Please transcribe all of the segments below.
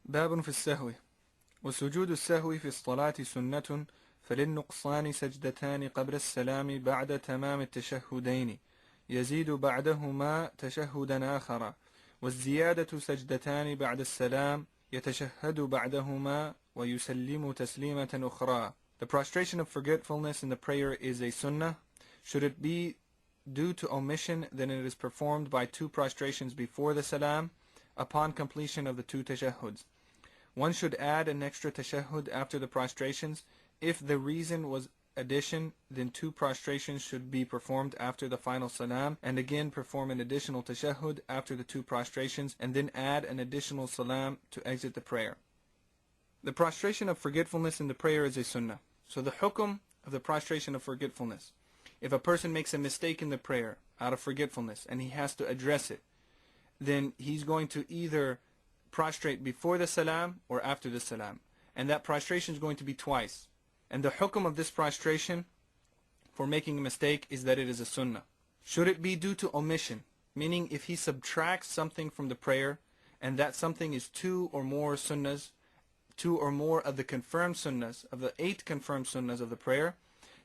باب في السهو وسجود السهو في الصلاة سنة فللنقصان سجدتان قبل السلام بعد تمام التشهدين يزيد بعدهما تشهدا آخر والزيادة سجدتان بعد السلام يتشهد بعدهما ويسلم تسليمة أخرى. The prostration of forgetfulness in the prayer is a sunnah. Should it be due to omission, then it is performed by two prostrations before the salam upon completion of the two tashahhuds. One should add an extra tashahhud after the prostrations. If the reason was addition, then two prostrations should be performed after the final salam, and again perform an additional tashahhud after the two prostrations, and then add an additional salam to exit the prayer. The prostration of forgetfulness in the prayer is a sunnah. So the hukum of the prostration of forgetfulness. If a person makes a mistake in the prayer out of forgetfulness and he has to address it, then he's going to either prostrate before the salam or after the salam. And that prostration is going to be twice. And the hukum of this prostration for making a mistake is that it is a sunnah. Should it be due to omission, meaning if he subtracts something from the prayer and that something is two or more sunnahs, two or more of the confirmed sunnahs, of the 8 confirmed sunnahs of the prayer,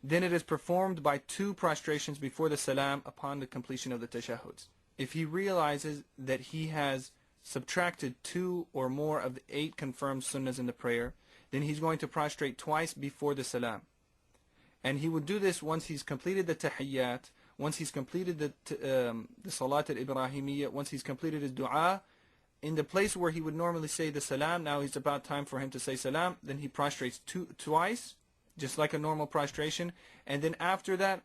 then it is performed by two prostrations before the salam upon the completion of the tashahhuds. If he realizes that he has subtracted 2 or more of the 8 confirmed sunnahs in the prayer, then he's going to prostrate twice before the salam. And he would do this once he's completed the tahiyyat, once he's completed the salat al-Ibrahimiyyah, once he's completed his dua. In the place where he would normally say the salam, now it's about time for him to say salam, then he prostrates twice, just like a normal prostration. And then after that,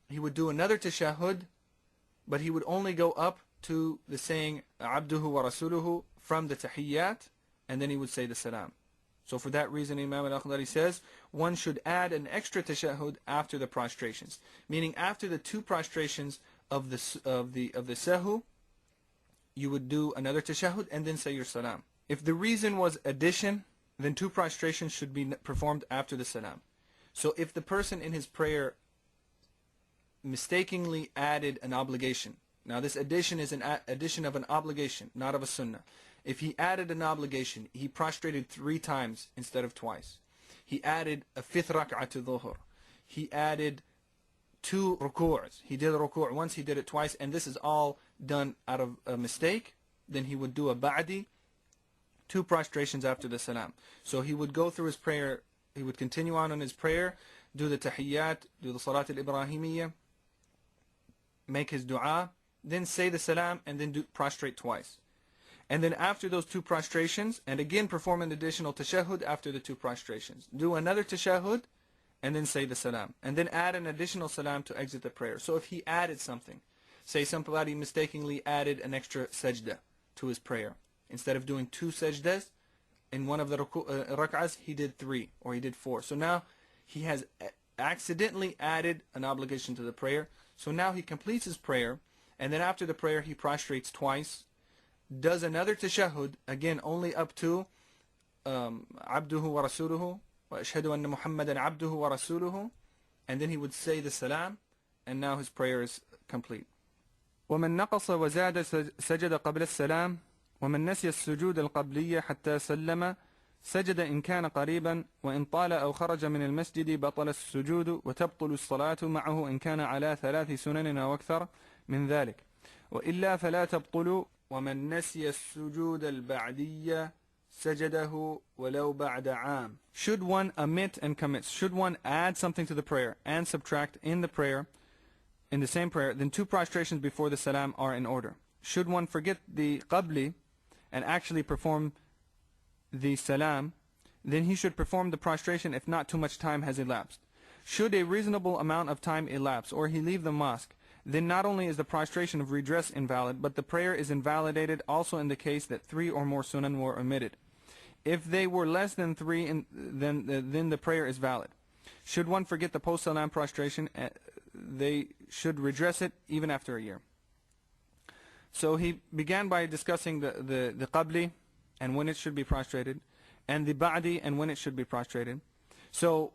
he would do another tashahhud, but he would only go up to the saying abduhu wa rasuluhu from the tahiyyat, and then he would say the salam. So for that reason, Imam al-Akhdari says one should add an extra tashahhud after the prostrations, meaning after the two prostrations of the sahu, you would do another tashahhud and then say your salam. If the reason was addition, then two prostrations should be performed after the salam. So if the person in his prayer mistakenly added an obligation, now this addition is an addition of an obligation, not of a sunnah. If he added an obligation, he prostrated 3 times instead of twice. He added a 5th rak'ah to dhuhr. He added 2 ruku's. He did a ruku' once, he did it twice, and this is all done out of a mistake. Then he would do a ba'di, 2 prostrations after the salam. So he would go through his prayer, he would continue on in his prayer, do the tahiyyat, do the salat al-Ibrahimiyyah, make his dua, then say the salam, and then prostrate twice. And then after those 2 prostrations, and again perform an additional tashahhud after the 2 prostrations. Do another tashahhud, and then say the salam. And then add an additional salam to exit the prayer. So if he added something, say somebody mistakenly added an extra sajda to his prayer. Instead of doing 2 sajdas, in one of the rak'ahs, he did 3 or he did 4. So now he has accidentally added an obligation to the prayer. So now he completes his prayer, and then after the prayer he prostrates twice, does another tashahhud, again only up to abduhu wa rasuluhu wa ashhadu anna Muhammadan abduhu wa rasuluhu, and then he would say the salam, and now his prayer is complete. ومن نقص وزاد سجد قبل السلام ومن نسي السجود القبلية حتى سلم سجد إن كان قريبا وإن طال أو خرج من المسجد بطل السجود وتبطل الصلاة معه إن كان على 3 سنن أو أكثر من ذلك وإلا فلا تبطل ومن نسي السجود البعدية سجده ولو بعد عام. Should one omit and commit, should one add something to the prayer and subtract in the prayer, in the same prayer, then 2 prostrations before the salam are in order. Should one forget the qabli and actually perform the salam, then he should perform the prostration if not too much time has elapsed. Should a reasonable amount of time elapse or he leave the mosque, then not only is the prostration of redress invalid, but the prayer is invalidated also in the case that 3 or more sunan were omitted. If they were less than 3, then the prayer is valid. Should one forget the post-salam prostration, they should redress it even after a year. So he began by discussing the qabli and when it should be prostrated, and the ba'di and when it should be prostrated. So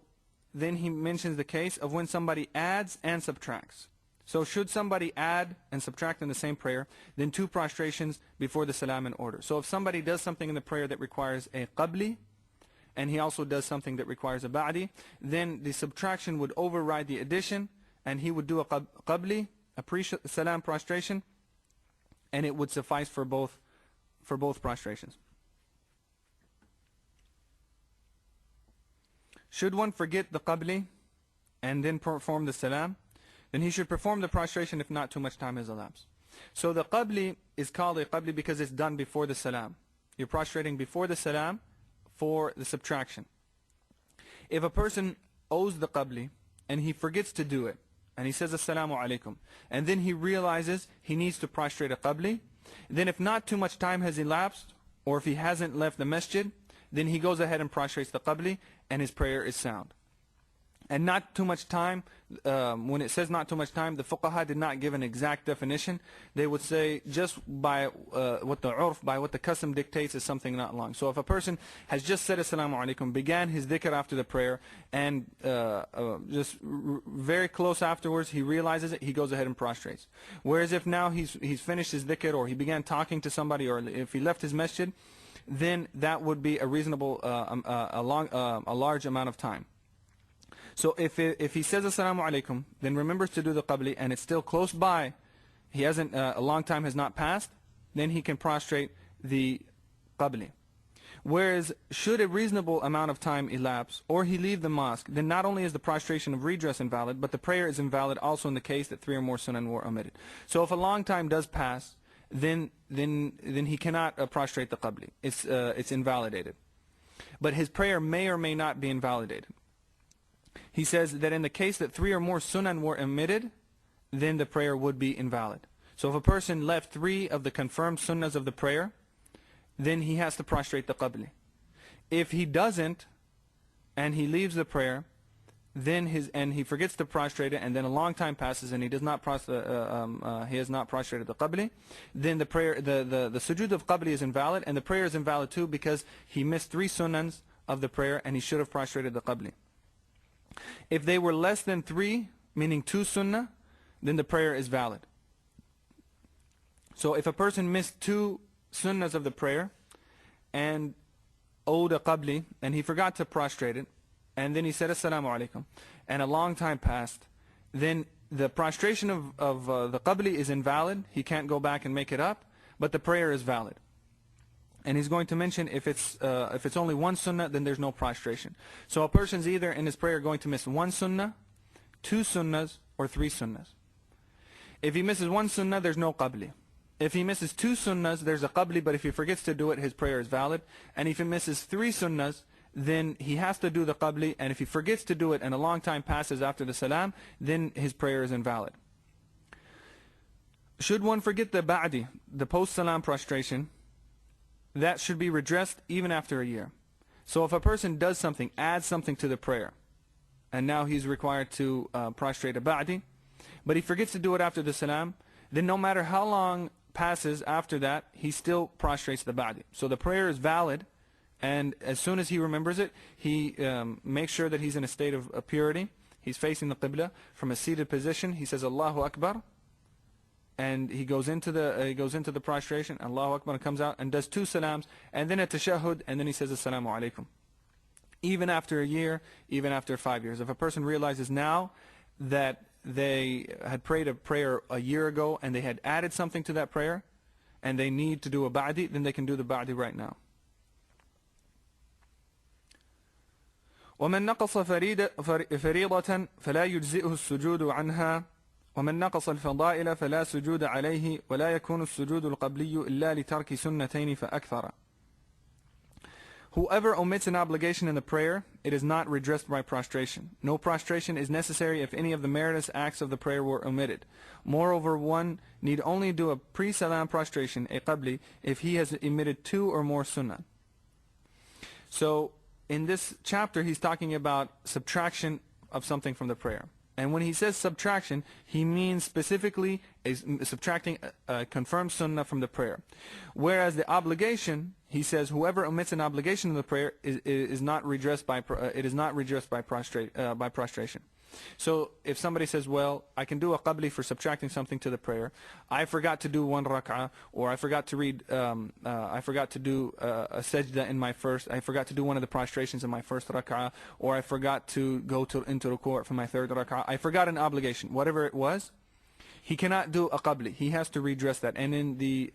then he mentions the case of when somebody adds and subtracts. So should somebody add and subtract in the same prayer, then 2 prostrations before the salam in order. So if somebody does something in the prayer that requires a qabli, and he also does something that requires a ba'di, then the subtraction would override the addition, and he would do a qabli, a pre-salam prostration, and it would suffice for both prostrations. Should one forget the qabli and then perform the salam, then he should perform the prostration if not too much time has elapsed. So the qabli is called a qabli because it's done before the salam. You're prostrating before the salam for the subtraction. If a person owes the qabli and he forgets to do it, and he says assalamu alaikum, and then he realizes he needs to prostrate a qabli, then if not too much time has elapsed, or if he hasn't left the masjid, then he goes ahead and prostrates the qabli, and his prayer is sound. And not too much time, when it says not too much time, the fuqaha did not give an exact definition. They would say just by what the urf, by what the custom dictates, is something not long. So if a person has just said assalamu alaikum, began his dhikr after the prayer, and just very close afterwards he realizes it, he goes ahead and prostrates. Whereas if now he's finished his dhikr, or he began talking to somebody, or if he left his masjid, then that would be a reasonable, a large amount of time. So if he says assalamu alaikum, then remembers to do the qabli, and it's still close by, he hasn't, a long time has not passed, then he can prostrate the qabli. Whereas should a reasonable amount of time elapse, or he leave the mosque, then not only is the prostration of redress invalid, but the prayer is invalid also in the case that 3 or more sunan were omitted. So if a long time does pass, then he cannot prostrate the qabli. It's invalidated. But his prayer may or may not be invalidated. He says that in the case that 3 or more sunan were omitted, then the prayer would be invalid. So if a person left 3 of the confirmed sunnahs of the prayer, then he has to prostrate the qabli. If he doesn't, and he leaves the prayer, then he forgets to prostrate it, and then a long time passes and he does not he has not prostrated the qabli, then the prayer, the sujood of qabli is invalid, and the prayer is invalid too because he missed 3 sunans of the prayer and he should have prostrated the qabli. If they were less than 3, meaning 2 sunnah, then the prayer is valid. So if a person missed 2 sunnahs of the prayer and owed a qabli, and he forgot to prostrate it, and then he said assalamu alaikum, and a long time passed, then the prostration of the qabli is invalid. He can't go back and make it up, but the prayer is valid. And he's going to mention if it's only 1 sunnah, then there's no prostration. So a person's either in his prayer going to miss 1 sunnah, 2 sunnahs, or 3 sunnahs. If he misses 1 sunnah, there's no qabli. If he misses 2 sunnahs, there's a qabli, but if he forgets to do it, his prayer is valid. And if he misses 3 sunnahs, then he has to do the qabli, and if he forgets to do it and a long time passes after the salam, then his prayer is invalid. Should one forget the ba'di, the post-salam prostration, that should be redressed even after a year. So if a person does something, adds something to the prayer, and now he's required to prostrate a ba'di, but he forgets to do it after the salam, then no matter how long passes after that, he still prostrates the ba'di. So the prayer is valid, and as soon as he remembers it, he makes sure that he's in a state of purity. He's facing the qibla from a seated position. He says Allahu Akbar, and he goes into the prostration. Allahu Akbar, comes out and does 2 salams, and then a tashahhud, and then he says assalamu alaikum. Even after a year, even after 5 years, if a person realizes now that they had prayed a prayer a year ago and they had added something to that prayer, and they need to do a ba'di, then they can do the ba'di right now. ومن نقص فريضة فلا يجزئه السجود عنها ومن نقص الفضائل فلا سجود عليه ولا يكون السجود القبلي إلا لترك سنتين فأكثر. Whoever omits an obligation in the prayer, it is not redressed by prostration. No prostration is necessary if any of the meritorious acts of the prayer were omitted. Moreover, one need only do a pre-salam prostration, a qabli, if he has omitted 2 or more sunnah. So in this chapter, he's talking about subtraction of something from the prayer. And when he says subtraction, he means specifically subtracting a confirmed sunnah from the prayer. Whereas the obligation, he says, whoever omits an obligation in the prayer is not redressed by prostration. So if somebody says, well, I can do a qabli for subtracting something to the prayer, I forgot to do one rak'ah, or I forgot to read, I forgot to do a sajda in my first, I forgot to do one of the prostrations in my first rak'ah, or I forgot to go into ruku' for my third rak'ah, I forgot an obligation, whatever it was, he cannot do a qabli. He has to redress that. And in the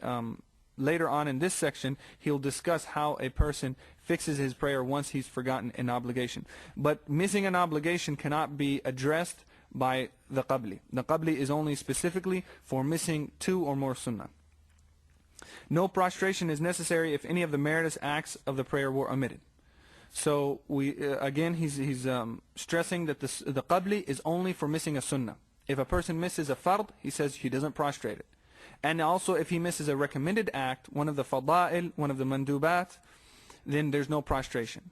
later on in this section, he'll discuss how a person fixes his prayer once he's forgotten an obligation. But missing an obligation cannot be addressed by the qabli. The qabli is only specifically for missing 2 or more sunnah. No prostration is necessary if any of the meritorious acts of the prayer were omitted. So we again, he's stressing that the qabli is only for missing a sunnah. If a person misses a fard, he says he doesn't prostrate it. And also if he misses a recommended act, one of the fada'il, one of the mandubat, then there's no prostration.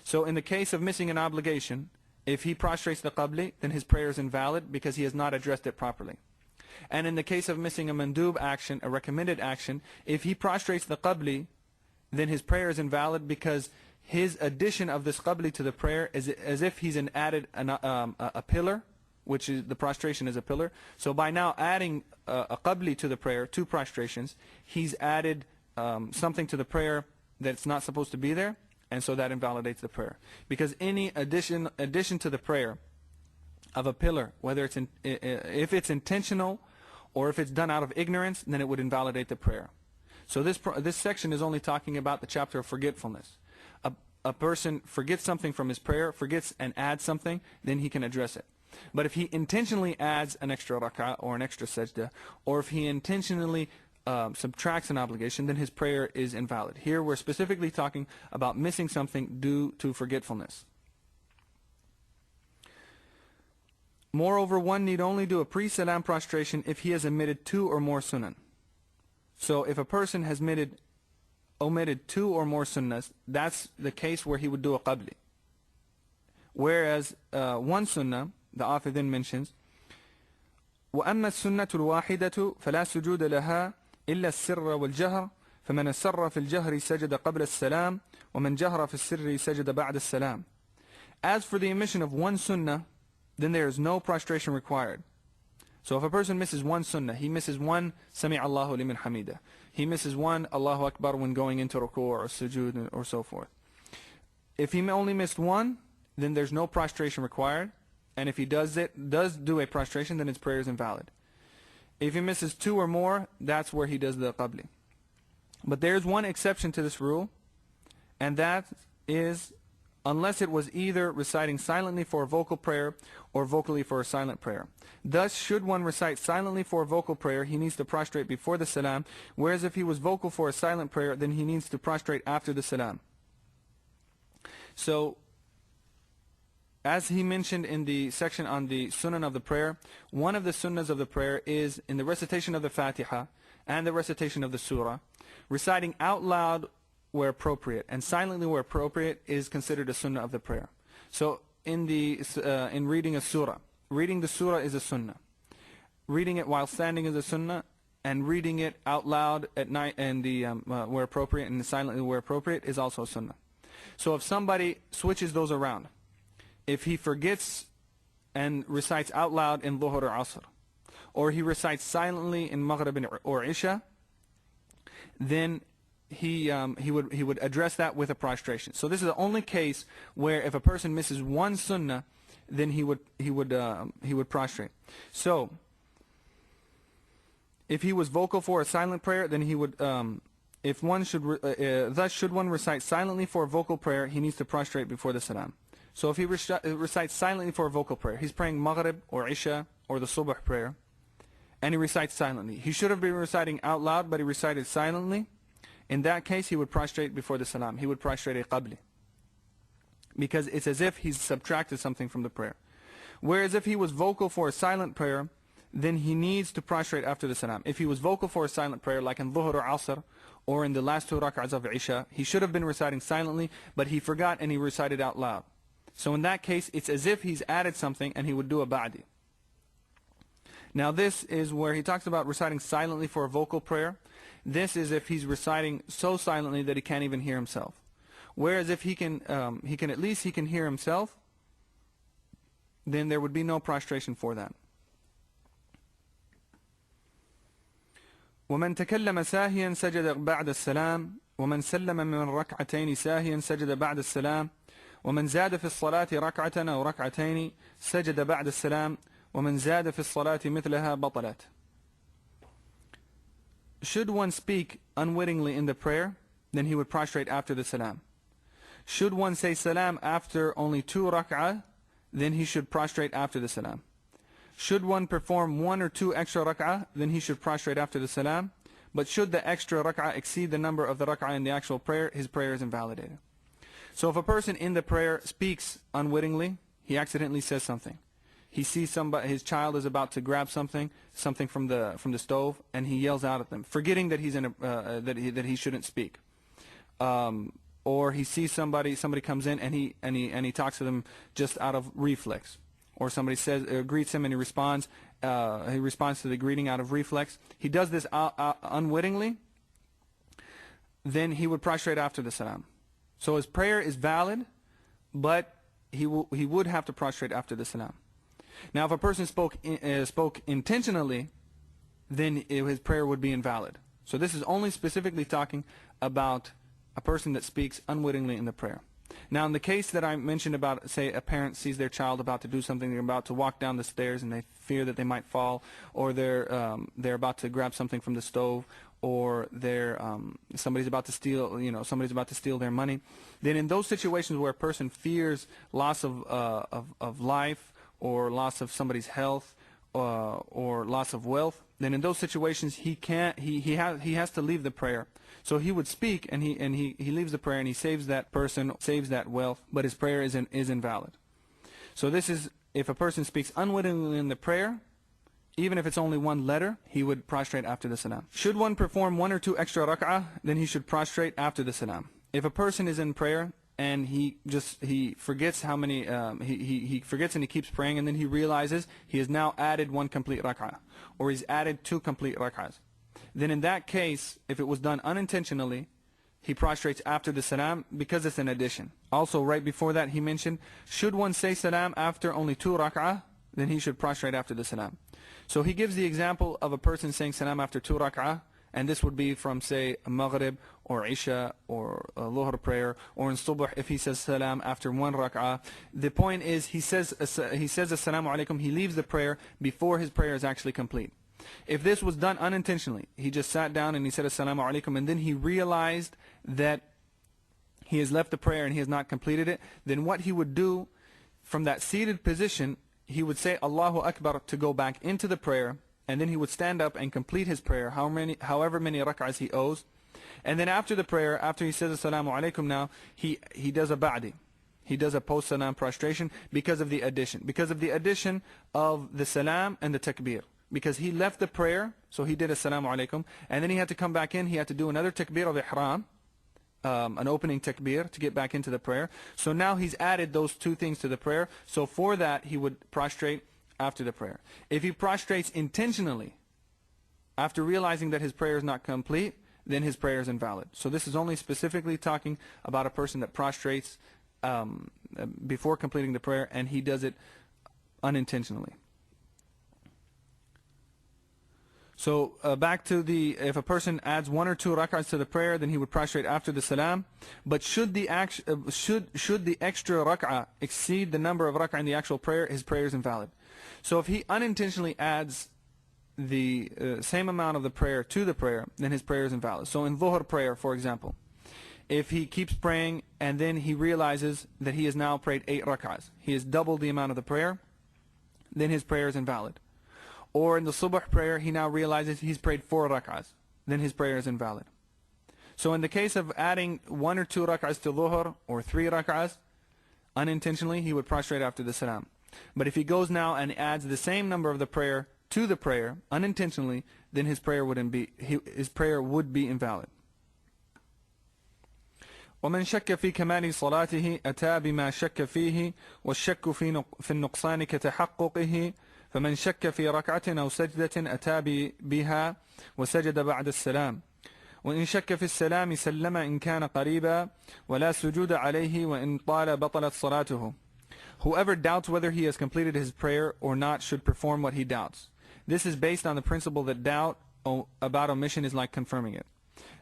So in the case of missing an obligation, if he prostrates the qabli, then his prayer is invalid because he has not addressed it properly. And in the case of missing a mandub action, a recommended action, if he prostrates the qabli, then his prayer is invalid because his addition of this qabli to the prayer is as if he's added a pillar, which is the prostration is a pillar. So by now adding a qabli to the prayer, 2 prostrations, he's added something to the prayer that's not supposed to be there, and so that invalidates the prayer. Because any addition to the prayer of a pillar, whether it's if it's intentional or if it's done out of ignorance, then it would invalidate the prayer. So this section is only talking about the chapter of forgetfulness. A person forgets something from his prayer, forgets and adds something, then he can address it. But if he intentionally adds an extra rak'ah or an extra sajda, or if he intentionally subtracts an obligation, then his prayer is invalid. Here we're specifically talking about missing something due to forgetfulness. Moreover, one need only do a pre-salam prostration if he has omitted 2 or more sunnah. So if a person has omitted 2 or more sunnahs, that's the case where he would do a qabli. Whereas one sunnah, the author then mentions, وَأَمَّا السُّنَّةُ الْوَاحِدَةُ فَلَا سُجُودَ لَهَا إِلَّا السِّرَّ وَالْجَهْرَ فَمَنْ أَسَرَّ فِي الْجَهْرِ سَجَدَ قَبْلَ السَّلَامِ وَمَنْ جَهْرَ فِي السِّرِّ سَجَدَ بَعْدَ السَّلَامِ. As for the omission of one sunnah, then there is no prostration required. So if a person misses one sunnah, he misses one Sami' Allahu liman hamida, he misses one Allahu Akbar when going into ruku' or sujood or so forth. If he only missed one, then there's no prostration required. And if he does do a prostration, then his prayer is invalid. If he misses 2 or more, that's where he does the qabli. But there's one exception to this rule, and that is unless it was either reciting silently for a vocal prayer or vocally for a silent prayer. Thus, should one recite silently for a vocal prayer, he needs to prostrate before the salam, whereas if he was vocal for a silent prayer, then he needs to prostrate after the salam. So, as he mentioned in the section on the sunnah of the prayer, one of the sunnahs of the prayer is in the recitation of the Fatiha and the recitation of the surah, reciting out loud where appropriate and silently where appropriate is considered a sunnah of the prayer. So in reading a surah, reading the surah is a sunnah. Reading it while standing is a sunnah, and reading it out loud at night and where appropriate and silently where appropriate is also a sunnah. So if somebody switches those around, if he forgets and recites out loud in Dhuhr or Asr, or he recites silently in Maghrib or Isha, then he would address that with a prostration. So this is the only case where if a person misses one sunnah, then he would prostrate. So if he was vocal for a silent prayer, then he would. Thus should one recite silently for a vocal prayer, he needs to prostrate before the salam. So if he recites silently for a vocal prayer, he's praying Maghrib or Isha or the Subh prayer, and he recites silently. He should have been reciting out loud, but he recited silently. In that case, he would prostrate before the salam. He would prostrate a qabli, because it's as if he's subtracted something from the prayer. Whereas if he was vocal for a silent prayer, then he needs to prostrate after the salam. If he was vocal for a silent prayer, like in Dhuhr or Asr, or in the last 2 rak'ahs of Isha, he should have been reciting silently, but he forgot and he recited out loud. So in that case, it's as if he's added something and he would do a ba'di. Now this is where he talks about reciting silently for a vocal prayer. This is if he's reciting so silently that he can't even hear himself. Whereas if he can hear himself, then there would be no prostration for that. ومن تكلم ساهيا سجد بعد السلام ومن سلم من ركعتين ساهيا سجد بعد السلام ومن زاد في الصلاة ركعة أو ركعتين سجد بعد السلام ومن زاد في الصلاة مثلها بطلت. Should one speak unwittingly in the prayer, then he would prostrate after the salam. Should one say salam after only 2 rak'ah, then he should prostrate after the salam. Should one perform 1 or 2 extra rak'ah, then he should prostrate after the salam. But should the extra rak'ah exceed the number of the rak'ah in the actual prayer, his prayer is invalidated. So if a person in the prayer speaks unwittingly, he accidentally says something. He sees somebody, his child is about to grab something from the stove, and he yells out at them, forgetting that he's in that he shouldn't speak. Or he sees somebody comes in and he talks to them just out of reflex. Or somebody greets him and he responds to the greeting out of reflex. He does this unwittingly, then he would prostrate after the salam. So his prayer is valid, but he would have to prostrate after the salam. Now if a person spoke intentionally, then his prayer would be invalid. So this is only specifically talking about a person that speaks unwittingly in the prayer. Now in the case that I mentioned about, say a parent sees their child about to do something, they're about to walk down the stairs and they fear that they might fall, or they're about to grab something from the stove, or somebody's about to steal their money, then in those situations where a person fears loss of life, or loss of somebody's health, or loss of wealth, then in those situations he has to leave the prayer. So he would speak and he leaves the prayer and he saves that person, saves that wealth, but his prayer is invalid. So this is if a person speaks unwittingly in the prayer, even if it's only 1 letter, he would prostrate after the salam. Should one perform 1 or 2 extra rak'ah, then he should prostrate after the salam. If a person is in prayer and he forgets how many he forgets and he keeps praying, and then he realizes he has now added 1 complete rak'ah, or he's added 2 complete rak'ahs, then in that case, if it was done unintentionally, he prostrates after the salam because it's an addition. Also right before that he mentioned, should one say salam after only 2 rak'ah, then he should prostrate after the salam. So he gives the example of a person saying salam after 2 rak'ah, and this would be from, say, Maghrib or Isha or Dhuhr prayer, or in Subh if he says salam after 1 rak'ah. The point is he says assalamu alaikum, he leaves the prayer before his prayer is actually complete. If this was done unintentionally, he just sat down and he said assalamu alaikum, and then he realized that he has left the prayer and he has not completed it, then what he would do from that seated position, he would say Allahu Akbar to go back into the prayer, and then he would stand up and complete his prayer, however many rak'ahs he owes. And then after the prayer, after he says assalamu alaikum, now he does a ba'di. He does a post-salam prostration because of the addition of the salam and the takbir. Because he left the prayer, so he did assalamu alaikum, and then he had to come back in, he had to do another takbir of ihram, an opening takbir to get back into the prayer. So now he's added those 2 things to the prayer, so for that he would prostrate after the prayer. If he prostrates intentionally after realizing that his prayer is not complete, then his prayer is invalid. So this is only specifically talking about a person that prostrates before completing the prayer, and he does it unintentionally. So back to if a person adds 1 or 2 rak'ahs to the prayer, then he would prostrate after the salam. But should the extra rak'ah exceed the number of rak'ah in the actual prayer, his prayer is invalid. So if he unintentionally adds the same amount of the prayer to the prayer, then his prayer is invalid. So in Dhuhr prayer, for example, if he keeps praying and then he realizes that he has now prayed 8 rak'ahs, he has doubled the amount of the prayer, then his prayer is invalid. Or in the Subh prayer, he now realizes he's prayed 4 rak'ahs, then his prayer is invalid. So in the case of adding 1 or 2 rak'ahs to Dhuhr, or 3 rak'ahs, unintentionally, he would prostrate after the salam. But if he goes now and adds the same number of the prayer to the prayer, unintentionally, then his prayer would be invalid. ومن شك في كمال صلاته أتى بما شك فيه والشك في النقصان كتحققه فمن شك في ركعة أو سجدة أتى بها وسجد بعد السلام وإن شك في السلام سلم إن كان قريبا ولا سجود عليه وإن طال بطلت صلاته Whoever doubts whether he has completed his prayer or not should perform what he doubts. This is based on the principle that doubt about omission is like confirming it.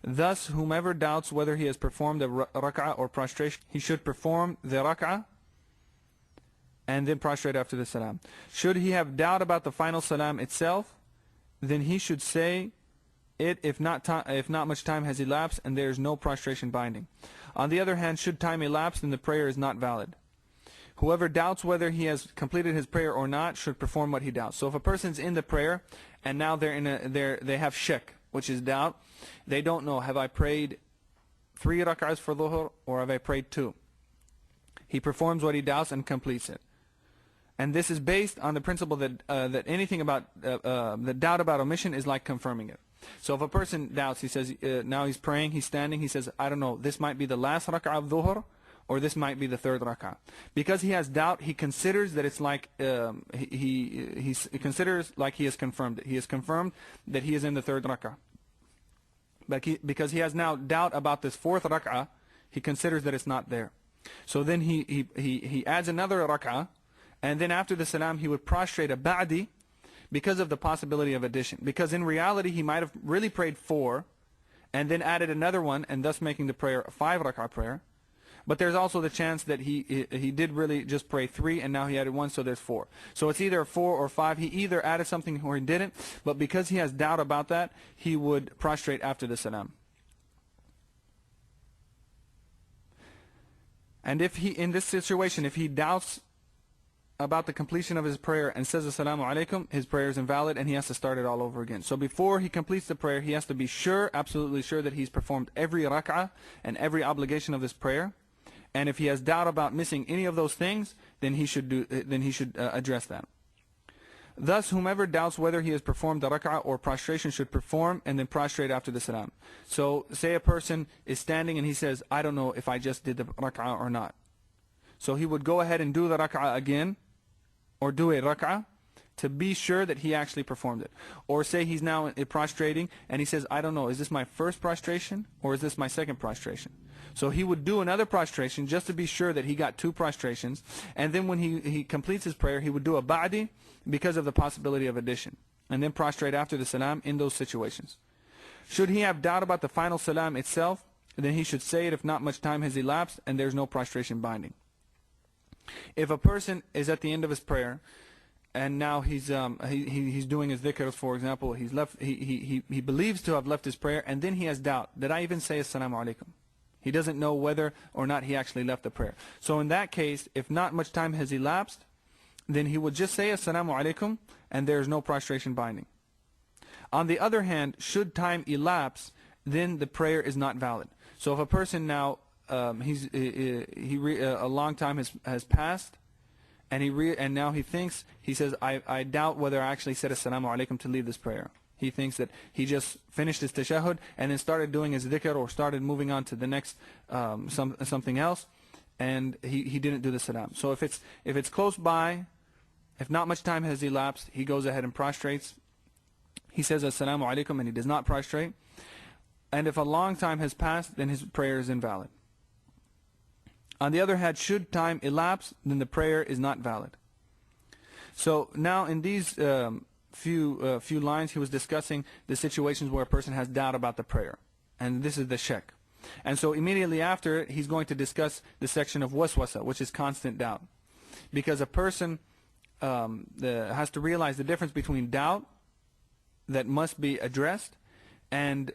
Thus, whomever doubts whether he has performed a rak'ah or prostration, he should perform the rak'ah and then prostrate after the salam. Should he have doubt about the final salam itself, then he should say it if not much time has elapsed and there is no prostration binding. On the other hand, should time elapse, then the prayer is not valid. Whoever doubts whether he has completed his prayer or not should perform what he doubts. So if a person's in the prayer and now they have shak, which is doubt, they don't know, have I prayed 3 rak'ahs for dhuhr or have I prayed 2? He performs what he doubts and completes it. And this is based on the principle that that anything about the doubt about omission is like confirming it. So if a person doubts, he says, now he's praying, he's standing, he says, I don't know, this might be the last rak'ah of dhuhr, or this might be the 3rd rak'ah. Because he has doubt, he considers that it's like, he considers like he has confirmed it. He has confirmed that he is in the 3rd rak'ah. But because he has now doubt about this 4th rak'ah, he considers that it's not there. So then he adds another rak'ah, and then after the salam he would prostrate a ba'di because of the possibility of addition. Because in reality he might have really prayed 4 and then added another one, and thus making the prayer a 5 rak'ah prayer. But there's also the chance that he did really just pray 3 and now he added 1, so there's 4. So it's either 4 or 5. He either added something or he didn't, but because he has doubt about that, he would prostrate after the salam. And if he, in this situation, if he doubts about the completion of his prayer and says assalamu alaikum, his prayer is invalid and he has to start it all over again. So before he completes the prayer, he has to be sure, absolutely sure, that he's performed every rak'ah and every obligation of this prayer. And if he has doubt about missing any of those things, then he should address that. Thus, whomever doubts whether he has performed the rak'ah or prostration should perform and then prostrate after the salam. So say a person is standing and he says, I don't know if I just did the rak'ah or not. So he would go ahead and do the rak'ah again, or do a rak'ah, to be sure that he actually performed it. Or say he's now prostrating and he says, I don't know, is this my first prostration or is this my second prostration? So he would do another prostration just to be sure that he got 2 prostrations, and then when he completes his prayer, he would do a ba'di because of the possibility of addition, and then prostrate after the salam in those situations. Should he have doubt about the final salam itself, then he should say it if not much time has elapsed and there's no prostration binding. If a person is at the end of his prayer and now he's doing his dhikr, for example, he believes to have left his prayer, and then he has doubt, did I even say assalamu alaikum? He doesn't know whether or not he actually left the prayer. So in that case, if not much time has elapsed, then he would just say assalamu alaikum and there's no prostration binding. On the other hand, should time elapse, then the prayer is not valid. So if a person now a long time has passed, and now he thinks, he says, I doubt whether I actually said assalamu alaikum to leave this prayer. He thinks that he just finished his tashahhud and then started doing his dhikr or started moving on to the next something else, and he didn't do the salam. So if it's close by, if not much time has elapsed, he goes ahead and prostrates. He says assalamu alaikum and he does not prostrate. And if a long time has passed, then his prayer is invalid. On the other hand, should time elapse, then the prayer is not valid. So now in these few lines, he was discussing the situations where a person has doubt about the prayer, and this is the shak. And so immediately after, he's going to discuss the section of waswasa, which is constant doubt, because a person has to realize the difference between doubt that must be addressed and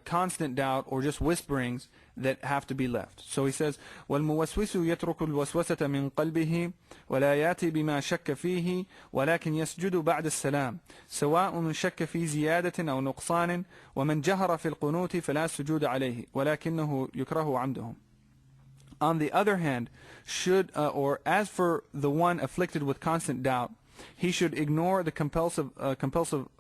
constant doubt or just whisperings that have to be left. So he says, وَالْمُوَسْوِسُ يَتْرُكُ الْوَسْوَسَةَ مِنْ قَلْبِهِ وَلَا يَأْتِي بِمَا شَكَّ فِيهِ وَلَكِنْ يَسْجُدُ بَعْدَ السَّلَامِ سَوَاءٌ شَكَّ فِي زِيَادَةٍ أَوْ نُقْصَانٍ وَمَنْ جَهَرَ فِي الْقُنُوتِ فَلَا سُجُودَ عَلَيْهِ وَلَكِنَّهُ يُكْرَهُ عَمْدُهُ. On the other hand, should or as for the one afflicted with constant doubt, he should ignore the compulsive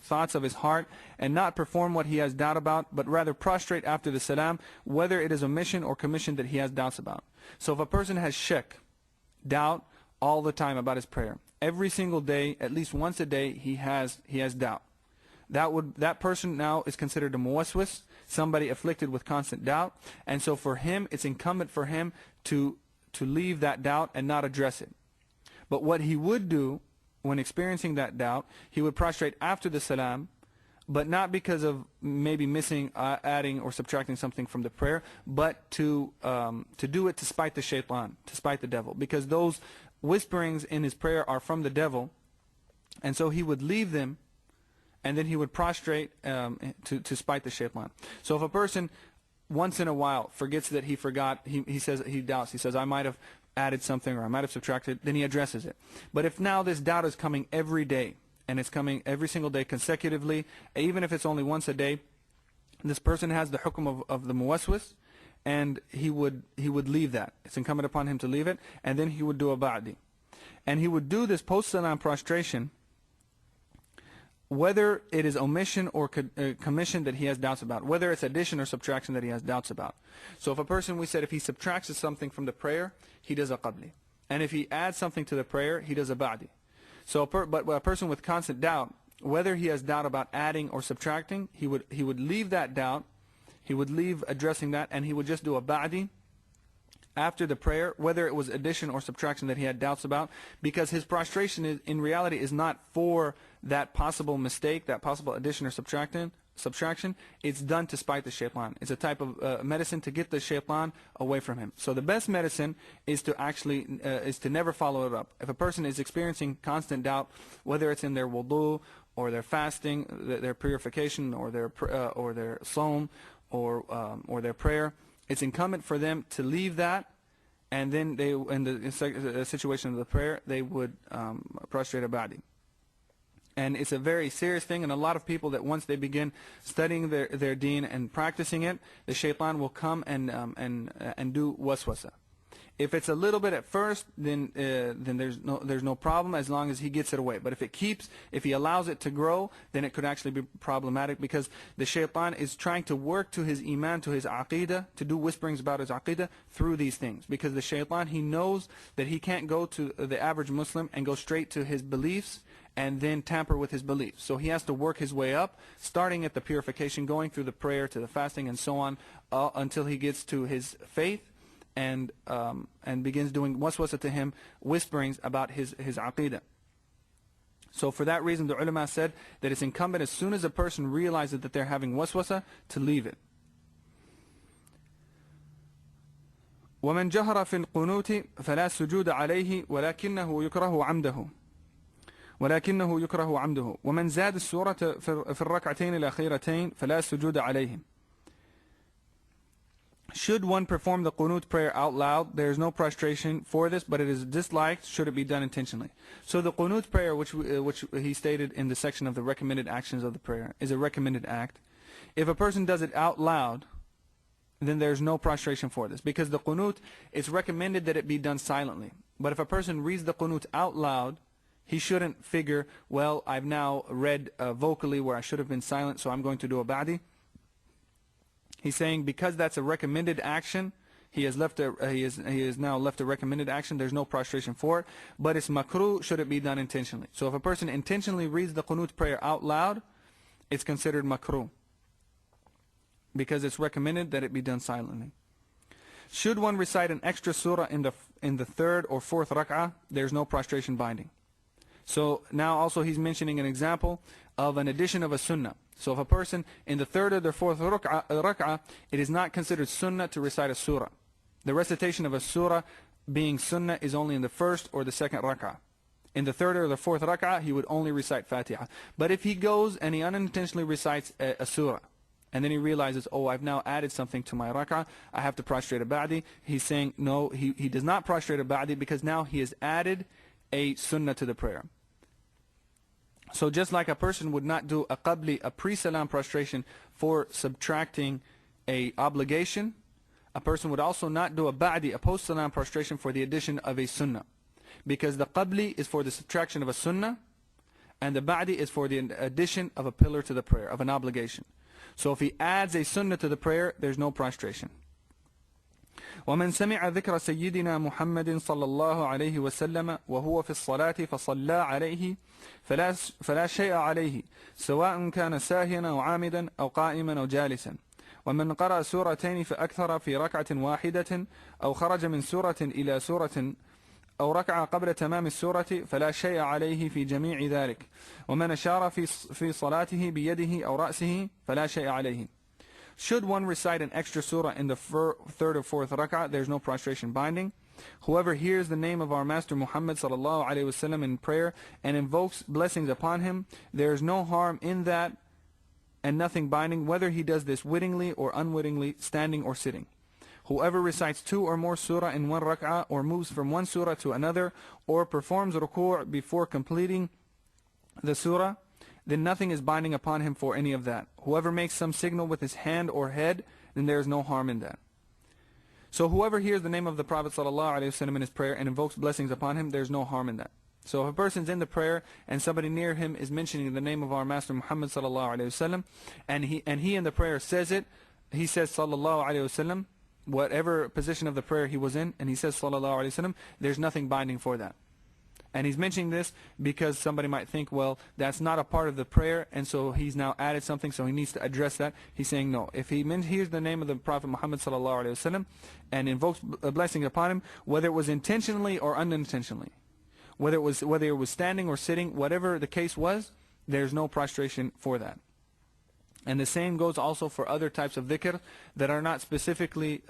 thoughts of his heart and not perform what he has doubt about, but rather prostrate after the salam, whether it is omission or commission that he has doubts about. So if a person has shak, doubt, all the time about his prayer, every single day, at least once a day, he has doubt. That person now is considered a muwaswis, somebody afflicted with constant doubt, and so for him, it's incumbent for him to leave that doubt and not address it. But what he would do when experiencing that doubt, he would prostrate after the salam, but not because of maybe missing, adding or subtracting something from the prayer, but to do it to spite the shaitan, to spite the devil, because those whisperings in his prayer are from the devil, and so he would leave them, and then he would prostrate to spite the shaitan. So if a person once in a while forgets that he forgot, he says, he doubts, he says, I might have added something or I might have subtracted, then he addresses it. But if now this doubt is coming every day, and it's coming every single day consecutively, even if it's only once a day, this person has the hukum of the muwaswas, and he would leave that. It's incumbent upon him to leave it, and then he would do a ba'di. And he would do this post-salam prostration, whether it is omission or commission that he has doubts about, whether it's addition or subtraction that he has doubts about. So if a person, we said, if he subtracts something from the prayer, he does a qabli. And if he adds something to the prayer, he does a ba'di. So but a person with constant doubt, whether he has doubt about adding or subtracting, he would leave that doubt, he would leave addressing that, and he would just do a ba'di after the prayer, whether it was addition or subtraction that he had doubts about, because his prostration in reality is not for that possible mistake, that possible addition or subtraction. It's done to spite the shaitan. It's a type of medicine to get the shaitan away from him. So the best medicine is to actually is to never follow it up. If a person is experiencing constant doubt, whether it's in their wudu or their fasting, their purification, or their sawm, or their prayer, it's incumbent for them to leave that, and then they, in the situation of the prayer, they would prostrate a ba'di. And it's a very serious thing, and a lot of people that once they begin studying their deen and practicing it, the shaitan will come and do waswasa. If it's a little bit at first, then there's no problem as long as he gets it away. But if he allows it to grow, then it could actually be problematic, because the shaitan is trying to work to his iman, to his aqidah, to do whisperings about his aqidah through these things. Because the shaitan, he knows that he can't go to the average Muslim and go straight to his beliefs and then tamper with his beliefs. So he has to work his way up, starting at the purification, going through the prayer to the fasting and so on, until he gets to his faith, and begins doing waswasa to him, whisperings about his aqidah. So for that reason, the ulama said that it's incumbent, as soon as a person realizes that they're having waswasa, to leave it. وَمَنْ جَهَرَ فِي الْقُنُوتِ فَلَا سُجُودَ عَلَيْهِ وَلَكِنَّهُ يُكْرَهُ عَمْدُهُ وَمَنْ زَادَ السُّورَةَ في الركعتين الأخيرتين فَلَا سُجُودَ عَلَيْهِ. Should one perform the qunut prayer out loud, there is no prostration for this, but it is disliked should it be done intentionally. So the qunut prayer, which he stated in the section of the recommended actions of the prayer, is a recommended act. If a person does it out loud, then there's no prostration for this, because the qunut, it's recommended that it be done silently. But if a person reads the qunut out loud, he shouldn't figure, well, I've now read vocally where I should have been silent, so I'm going to do a ba'di. He's saying because that's a recommended action, he has now left a recommended action. There's no prostration for it, but it's makruh should it be done intentionally. So if a person intentionally reads the qunut prayer out loud, it's considered makruh, because it's recommended that it be done silently. Should one recite an extra surah in the third or fourth rak'ah, there's no prostration binding. So now also he's mentioning an example of an addition of a sunnah. So if a person in the third or the fourth rak'ah, it is not considered sunnah to recite a surah. The recitation of a surah being sunnah is only in the first or the second rak'ah. In the third or the fourth rak'ah, he would only recite Fatiha. But if he goes and he unintentionally recites a surah, and then he realizes, oh, I've now added something to my rak'ah, I have to prostrate a ba'di. He's saying, no, he does not prostrate a ba'di, because now he has added a sunnah to the prayer. So just like a person would not do a qabli, a pre-salam prostration, for subtracting a obligation, a person would also not do a ba'di, a post-salam prostration, for the addition of a sunnah. Because the qabli is for the subtraction of a sunnah, and the ba'di is for the addition of a pillar to the prayer, of an obligation. So if he adds a sunnah to the prayer, there's no prostration. ومن سمع ذكر سيدنا محمد صلى الله عليه وسلم وهو في الصلاة فصلى عليه فلا شيء عليه سواء كان ساهيا أو عامدا أو قائما أو جالسا. ومن قرأ سورتين فأكثر في ركعة واحدة أو خرج من سورة إلى سورة أو ركع قبل تمام السورة فلا شيء عليه في جميع ذلك ومن أشار في صلاته بيده أو رأسه فلا شيء عليه. Should one recite an extra surah in the third or fourth rak'ah, there's no prostration binding. Whoever hears the name of our Master Muhammad sallallahu alaihi wasallam in prayer and invokes blessings upon him, there is no harm in that and nothing binding, whether he does this wittingly or unwittingly, standing or sitting. Whoever recites 2 or more surah in one rak'ah, or moves from one surah to another, or performs ruku' before completing the surah, then nothing is binding upon him for any of that. Whoever makes some signal with his hand or head, then there is no harm in that. So whoever hears the name of the Prophet ﷺ in his prayer and invokes blessings upon him, there's no harm in that. So if a person's in the prayer and somebody near him is mentioning the name of our Master Muhammad ﷺ, and he in the prayer says it, he says sallallahu alaihi wasallam, whatever position of the prayer he was in, and he says sallallahu alaihi wasallam, there's nothing binding for that. And he's mentioning this because somebody might think, well, that's not a part of the prayer, and so he's now added something, so he needs to address that. He's saying no. If he hears the name of the Prophet Muhammad sallallahu alaihi wasallam and invokes a blessing upon him, whether it was intentionally or unintentionally, whether it was standing or sitting, whatever the case was, there's no prostration for that. And the same goes also for other types of dhikr that are not specifically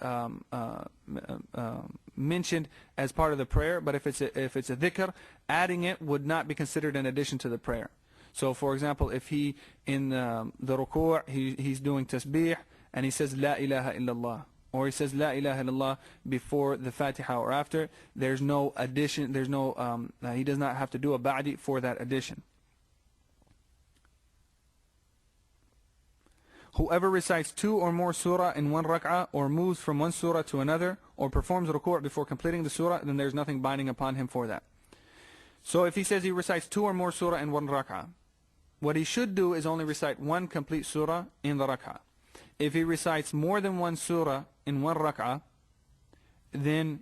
mentioned as part of the prayer, but if it's a dhikr, adding it would not be considered an addition to the prayer. So for example, if he in the ruku' he's doing tasbih and he says la ilaha illallah, or he says la ilaha illallah before the Fatiha or after, there's no addition, there's no he does not have to do a ba'di for that addition. Whoever recites 2 or more surah in one rak'ah, or moves from one surah to another, or performs ruku' before completing the surah, then there's nothing binding upon him for that. So if he says he recites 2 or more surah in one rak'ah, what he should do is only recite 1 complete surah in the rak'ah. If he recites more than 1 surah in one rak'ah, then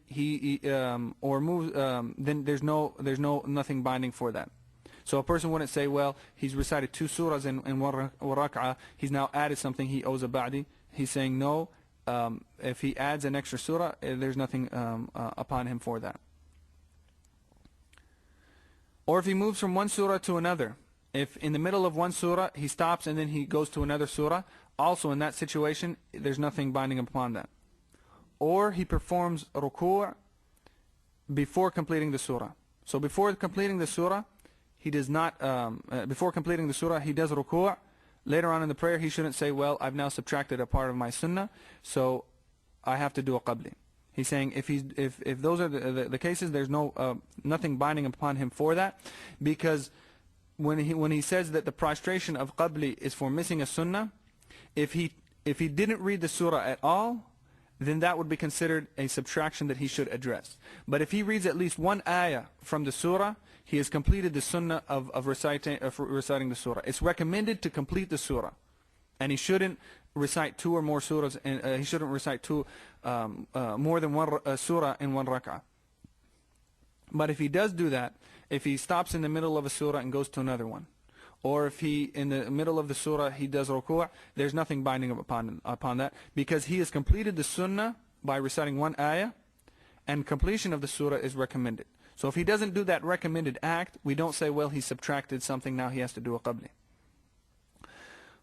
then there's nothing binding for that. So a person wouldn't say, well, he's recited 2 surahs in one rak'ah, he's now added something, he owes a ba'di. He's saying no, if he adds an extra surah, there's nothing upon him for that. Or if he moves from one surah to another, if in the middle of one surah he stops and then he goes to another surah, also in that situation, there's nothing binding upon that. Or he performs ruku' before completing the surah. So before completing the surah, he does not, before completing the surah, he does ruku'. Later on in the prayer, he shouldn't say, well, I've now subtracted a part of my sunnah, so I have to do a qabli. He's saying if those are the cases, there's nothing binding upon him for that, because when he says that the prostration of qabli is for missing a sunnah, if he didn't read the surah at all, then that would be considered a subtraction that he should address. But if he reads at least 1 ayah from the surah, he has completed the sunnah of reciting the surah. It's recommended to complete the surah, and he shouldn't recite 2 or more surahs, and he shouldn't recite more than 1 surah in one rak'ah. But if he does do that, if he stops in the middle of a surah and goes to another one, or if he in the middle of the surah he does ruku', there's nothing binding upon that, because he has completed the sunnah by reciting 1 ayah, and completion of the surah is recommended. So if he doesn't do that recommended act, we don't say, well, he subtracted something, now he has to do a qabli.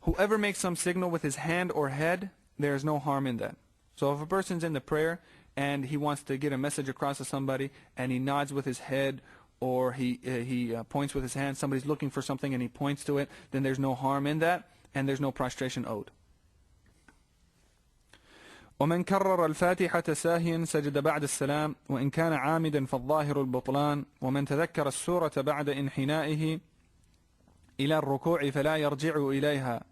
Whoever makes some signal with his hand or head, there is no harm in that. So if a person's in the prayer and he wants to get a message across to somebody and he nods with his head, or he points with his hand, somebody's looking for something and he points to it, then there's no harm in that, and there's no prostration owed. ومن كرر الفاتحة ساهيا سجد بعد السلام وإن كان عامدا فالظاهر البطلان ومن تذكر السورة بعد انحنائه إلى الركوع فلا يرجع إليها.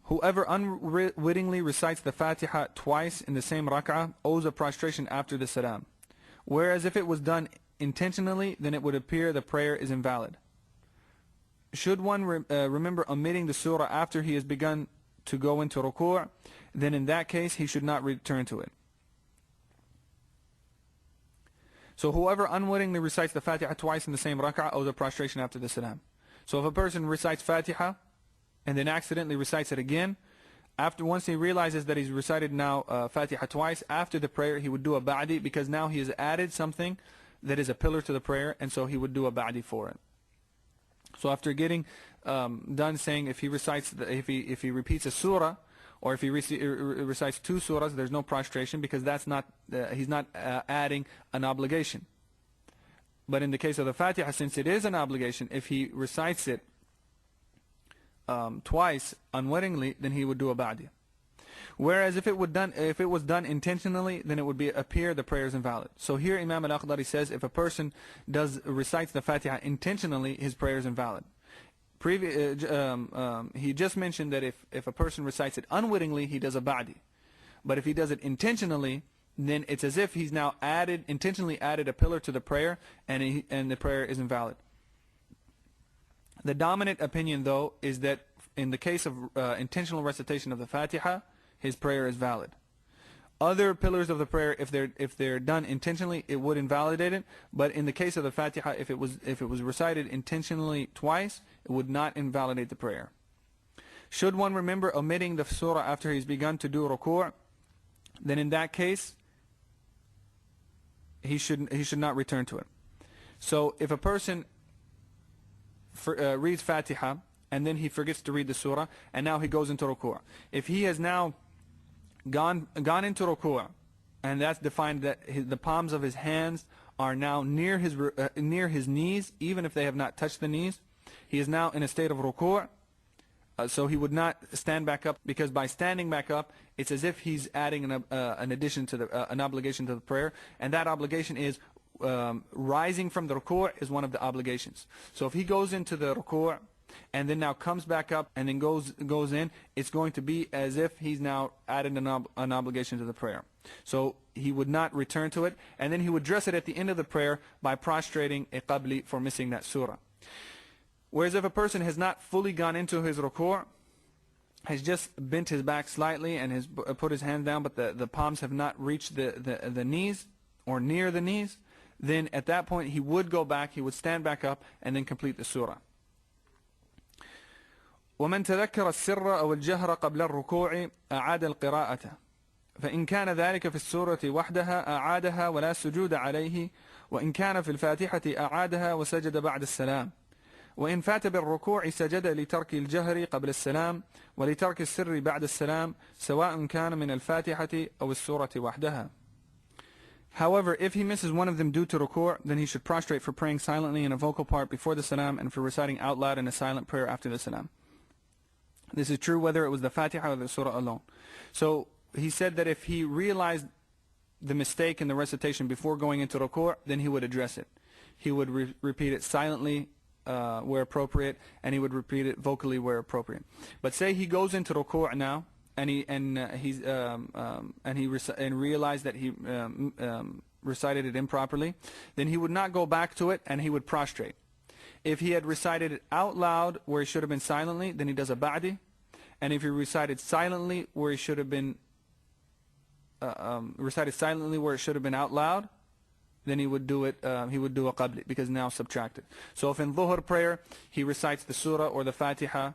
Whoever unwittingly recites the Fatiha twice in the same rak'ah owes a prostration after the salam. Whereas if it was done intentionally, then it would appear the prayer is invalid. Should one remember omitting the surah after he has begun to go into ruku', then in that case he should not return to it. So whoever unwittingly recites the Fatiha twice in the same rak'ah owes a prostration after the salam. So if a person recites Fatiha and then accidentally recites it again, Once he realizes that he's recited now Fatiha twice, after the prayer he would do a ba'di, because now he has added something that is a pillar to the prayer, and so he would do a ba'di for it. So after getting done saying, if he recites, if he repeats a surah, or if he recites 2 surahs, there's no prostration, because that's not he's not adding an obligation. But in the case of the Fatiha, since it is an obligation, if he recites it twice unwittingly, then he would do a ba'di. Whereas if it was done intentionally, then it would appear the prayer is invalid. So here Imam al-Akhdari says, if a person recites the Fatiha intentionally, his prayer is invalid. He just mentioned that if a person recites it unwittingly, he does a ba'di. But if he does it intentionally, then it's as if he's now intentionally added a pillar to the prayer, and the prayer is invalid. The dominant opinion, though, is that in the case of intentional recitation of the Fatiha, his prayer is valid. Other pillars of the prayer, if they're done intentionally, it would invalidate it. But in the case of the Fatiha, if it was recited intentionally twice, it would not invalidate the prayer. Should one remember omitting the surah after he's begun to do ruku', then in that case, he should not return to it. So if a person reads Fatiha and then he forgets to read the surah, and now he goes into ruku', if he has now gone into ruku', and that's defined that the palms of his hands are now near his knees, even if they have not touched the knees, he is now in a state of ruku'. So he would not stand back up, because by standing back up, it's as if he's adding an addition to an obligation to the prayer, and that obligation is rising from the ruku' is one of the obligations. So if he goes into the ruku' and then now comes back up and then goes in, it's going to be as if he's now added an obligation to the prayer. So he would not return to it, and then he would address it at the end of the prayer by prostrating a qabli for missing that surah. Whereas if a person has not fully gone into his ruku', has just bent his back slightly and has put his hand down, but the palms have not reached the knees or near the knees, then at that point he would go back, he would stand back up and then complete the surah. ومن تذكر السر أو الجهر قبل الركوع أعاد القراءة، فإن كان ذلك في السورة وحدها أعادها ولا سجود عليه، وإن كان في الفاتحة أعادها وسجد بعد السلام، وإن فات بالركوع سجد لترك الجهر قبل السلام ولترك السر بعد السلام، سواء كان من الفاتحة أو السورة وحدها. However, if he misses one of them due to ruku', then he should prostrate for praying silently in a vocal part before the salam, and for reciting out loud in a silent prayer after the salam. This is true whether it was the Fatiha or the surah alone. So he said that if he realized the mistake in the recitation before going into ruku', then he would address it. He would repeat it silently where appropriate, and he would repeat it vocally where appropriate. But say he goes into ruku' now, and he realized that he recited it improperly, then he would not go back to it, and he would prostrate. If he had recited it out loud where it should have been silently, then he does a ba'di. And if he recited silently where it should have been where it should have been out loud, then he would do it. He would do a qabli, because now subtracted. So if in dhuhr prayer he recites the surah or the Fatiha,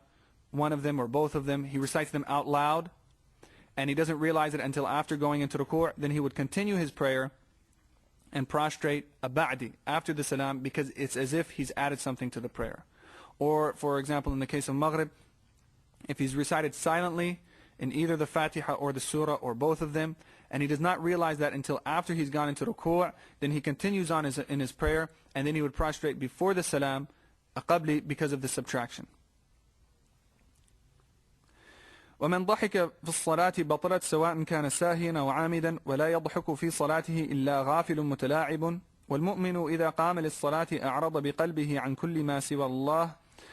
one of them or both of them, he recites them out loud, and he doesn't realize it until after going into ruku', then he would continue his prayer and prostrate a ba'di after the salam, because it's as if he's added something to the prayer. Or, for example, in the case of Maghrib, if he's recited silently in either the Fatiha or the surah or both of them, and he does not realize that until after he's gone into ruku', then he continues on in his prayer, and then he would prostrate before the salam, a qabli, because of the subtraction. ومن ضحك في الصلاة بطلت سواء كان ساهيا أو عامدا ولا يضحك في صلاته إلا غافل متلاعب والمؤمن إذا قام للصلاة أعرض بقلبه عن كل ما سوى الله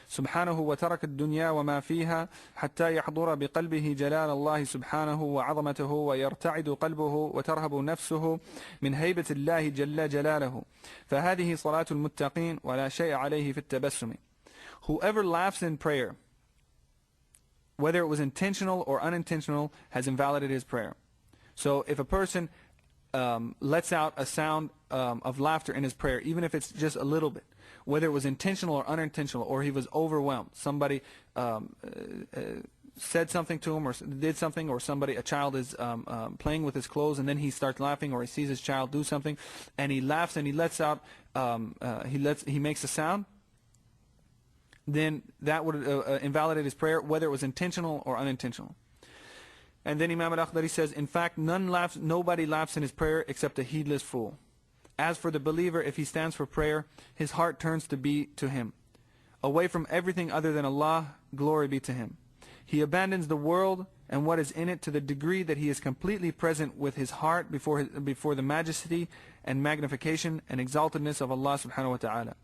سبحانه وترك الدنيا وما فيها حتى يحضر بقلبه جلال الله سبحانه وعظمته ويرتعد قلبه وترهب نفسه من هيبة الله جل جلاله فهذه صلاة المتقين ولا شيء عليه في التبسم. Whoever laughs in prayer, whether it was intentional or unintentional, has invalidated his prayer. So if a person lets out a sound of laughter in his prayer, even if it's just a little bit, whether it was intentional or unintentional, or he was overwhelmed, somebody said something to him or did something, or a child is playing with his clothes, and then he starts laughing, or he sees his child do something, and he laughs and he lets out, he makes a sound, then that would invalidate his prayer, whether it was intentional or unintentional. And then Imam al-Akhdari says, in fact, nobody laughs in his prayer except a heedless fool. As for the believer, if he stands for prayer, his heart turns to be to him. Away from everything other than Allah, glory be to him. He abandons the world and what is in it to the degree that he is completely present with his heart before the majesty and magnification and exaltedness of Allah subhanahu wa ta'ala.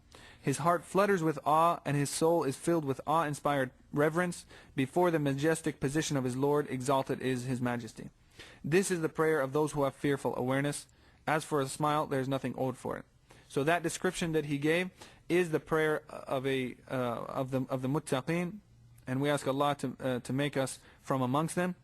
His heart flutters with awe, and his soul is filled with awe-inspired reverence before the majestic position of his Lord, exalted is his majesty. This is the prayer of those who have fearful awareness. As for a smile, there is nothing owed for it. So that description that he gave is the prayer of the muttaqeen, and we ask Allah to make us from amongst them.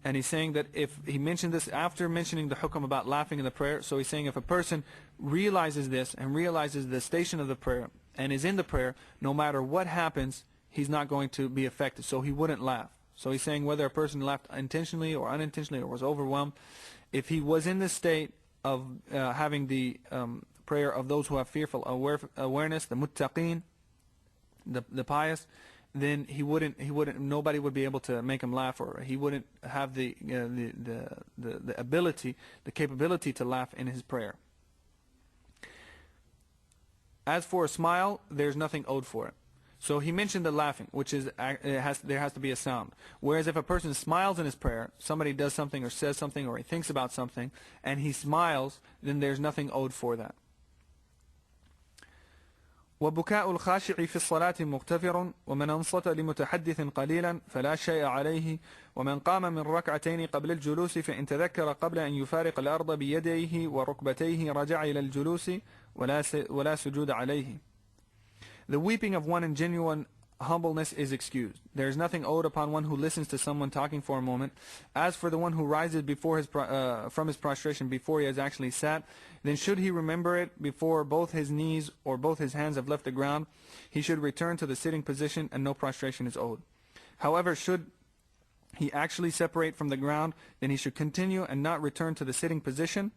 And he's saying that if he mentioned this after mentioning the hukm about laughing in the prayer, so he's saying if a person realizes this and realizes the station of the prayer and is in the prayer, no matter what happens, he's not going to be affected, so he wouldn't laugh. So he's saying whether a person laughed intentionally or unintentionally or was overwhelmed, if he was in the state of having the prayer of those who have fearful awareness, the muttaqeen, the pious, then nobody would be able to make him laugh, or he wouldn't have the ability, the capability to laugh in his prayer. As for a smile, there's nothing owed for it. So he mentioned the laughing, which is there has to be a sound. Whereas if a person smiles in his prayer, somebody does something or says something or he thinks about something, and he smiles, then there's nothing owed for that. وبكاء الخاشع في الصلاة مغتفر ومن أنصت لمتحدث قليلا فلا شيء عليه ومن قام من ركعتين قبل الجلوس فإن تذكر قبل أن يفارق الأرض بيديه وركبتيه رجع إلى الجلوس ولا سجود عليه. The weeping of one in genuine humbleness is excused. There is nothing owed upon one who listens to someone talking for a moment. As for the one who rises from his prostration before he has actually sat, then should he remember it before both his knees or both his hands have left the ground, he should return to the sitting position and no prostration is owed. However, should he actually separate from the ground, then he should continue and not return to the sitting position,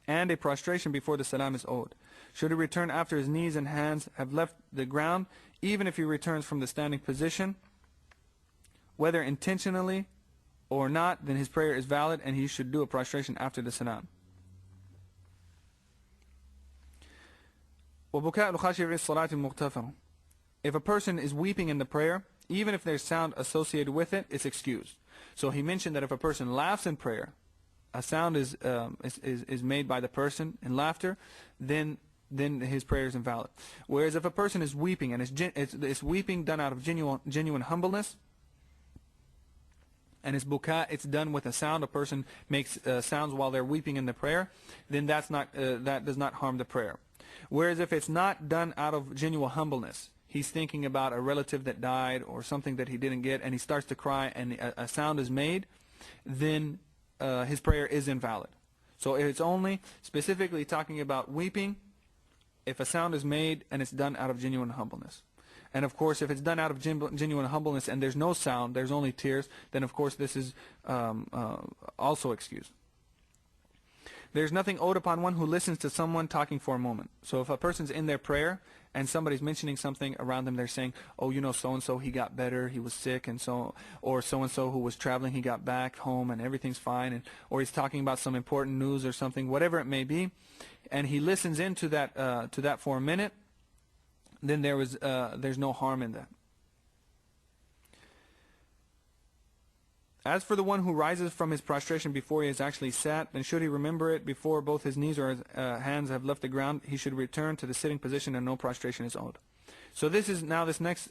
and a prostration before the salam is owed. Should he return after his knees and hands have left the ground, even if he returns from the standing position, whether intentionally or not, then his prayer is valid and he should do a prostration after the salam. وَبُكَاءُ الْخَاشِعِ فِي الصَّلَاةِ مُغْتَفَرٌ. If a person is weeping in the prayer, even if there's sound associated with it, it's excused. So he mentioned that if a person laughs in prayer, a sound is made by the person in laughter, then his prayer is invalid. Whereas if a person is weeping, and it's weeping done out of genuine humbleness, and it's buka, it's done with a sound, a person makes sounds while they're weeping in the prayer, then that does not harm the prayer. Whereas if it's not done out of genuine humbleness, he's thinking about a relative that died or something that he didn't get, and he starts to cry, and a sound is made, then his prayer is invalid. So it's only specifically talking about weeping if a sound is made and it's done out of genuine humbleness. And of course, if it's done out of genuine humbleness and there's no sound, there's only tears, then of course this is also excused. There's nothing owed upon one who listens to someone talking for a moment. So if a person's in their prayer and somebody's mentioning something around them, they're saying, oh, you know, so-and-so, he got better, he was sick, and so, or so-and-so who was traveling, he got back home and everything's fine, or he's talking about some important news or something, whatever it may be, and he listens into that for a minute, then there's no harm in that. As for the one who rises from his prostration before he has actually sat, then should he remember it before both his knees or his hands have left the ground, he should return to the sitting position and no prostration is owed. So this next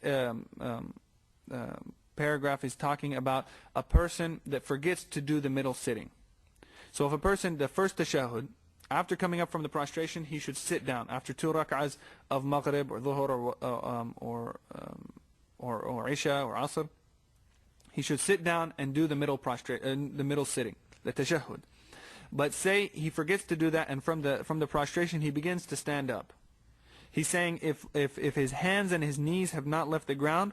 paragraph is talking about a person that forgets to do the middle sitting. So if a person, the first tashahhud, after coming up from the prostration, he should sit down. After 2 rak'ahs of maghrib or dhuhr or isha or asr, he should sit down and do the middle sitting, the tashahhud. But say he forgets to do that, and from the prostration he begins to stand up. He's saying if his hands and his knees have not left the ground,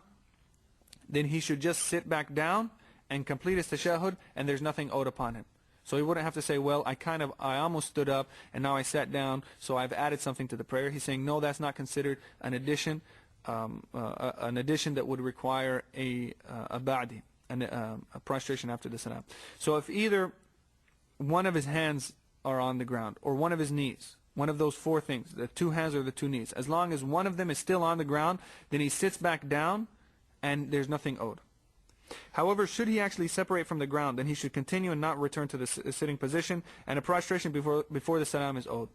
then he should just sit back down and complete his tashahhud, and there's nothing owed upon him. So he wouldn't have to say, well, I almost stood up and now I sat down, so I've added something to the prayer. He's saying, no, that's not considered an addition that would require a ba'di, a prostration after the salam. So if either one of his hands are on the ground or one of his knees, one of those four things, the two hands or the two knees, as long as one of them is still on the ground, then he sits back down and there's nothing owed. However, should he actually separate from the ground, then he should continue and not return to the sitting position, and a prostration before the salam is owed.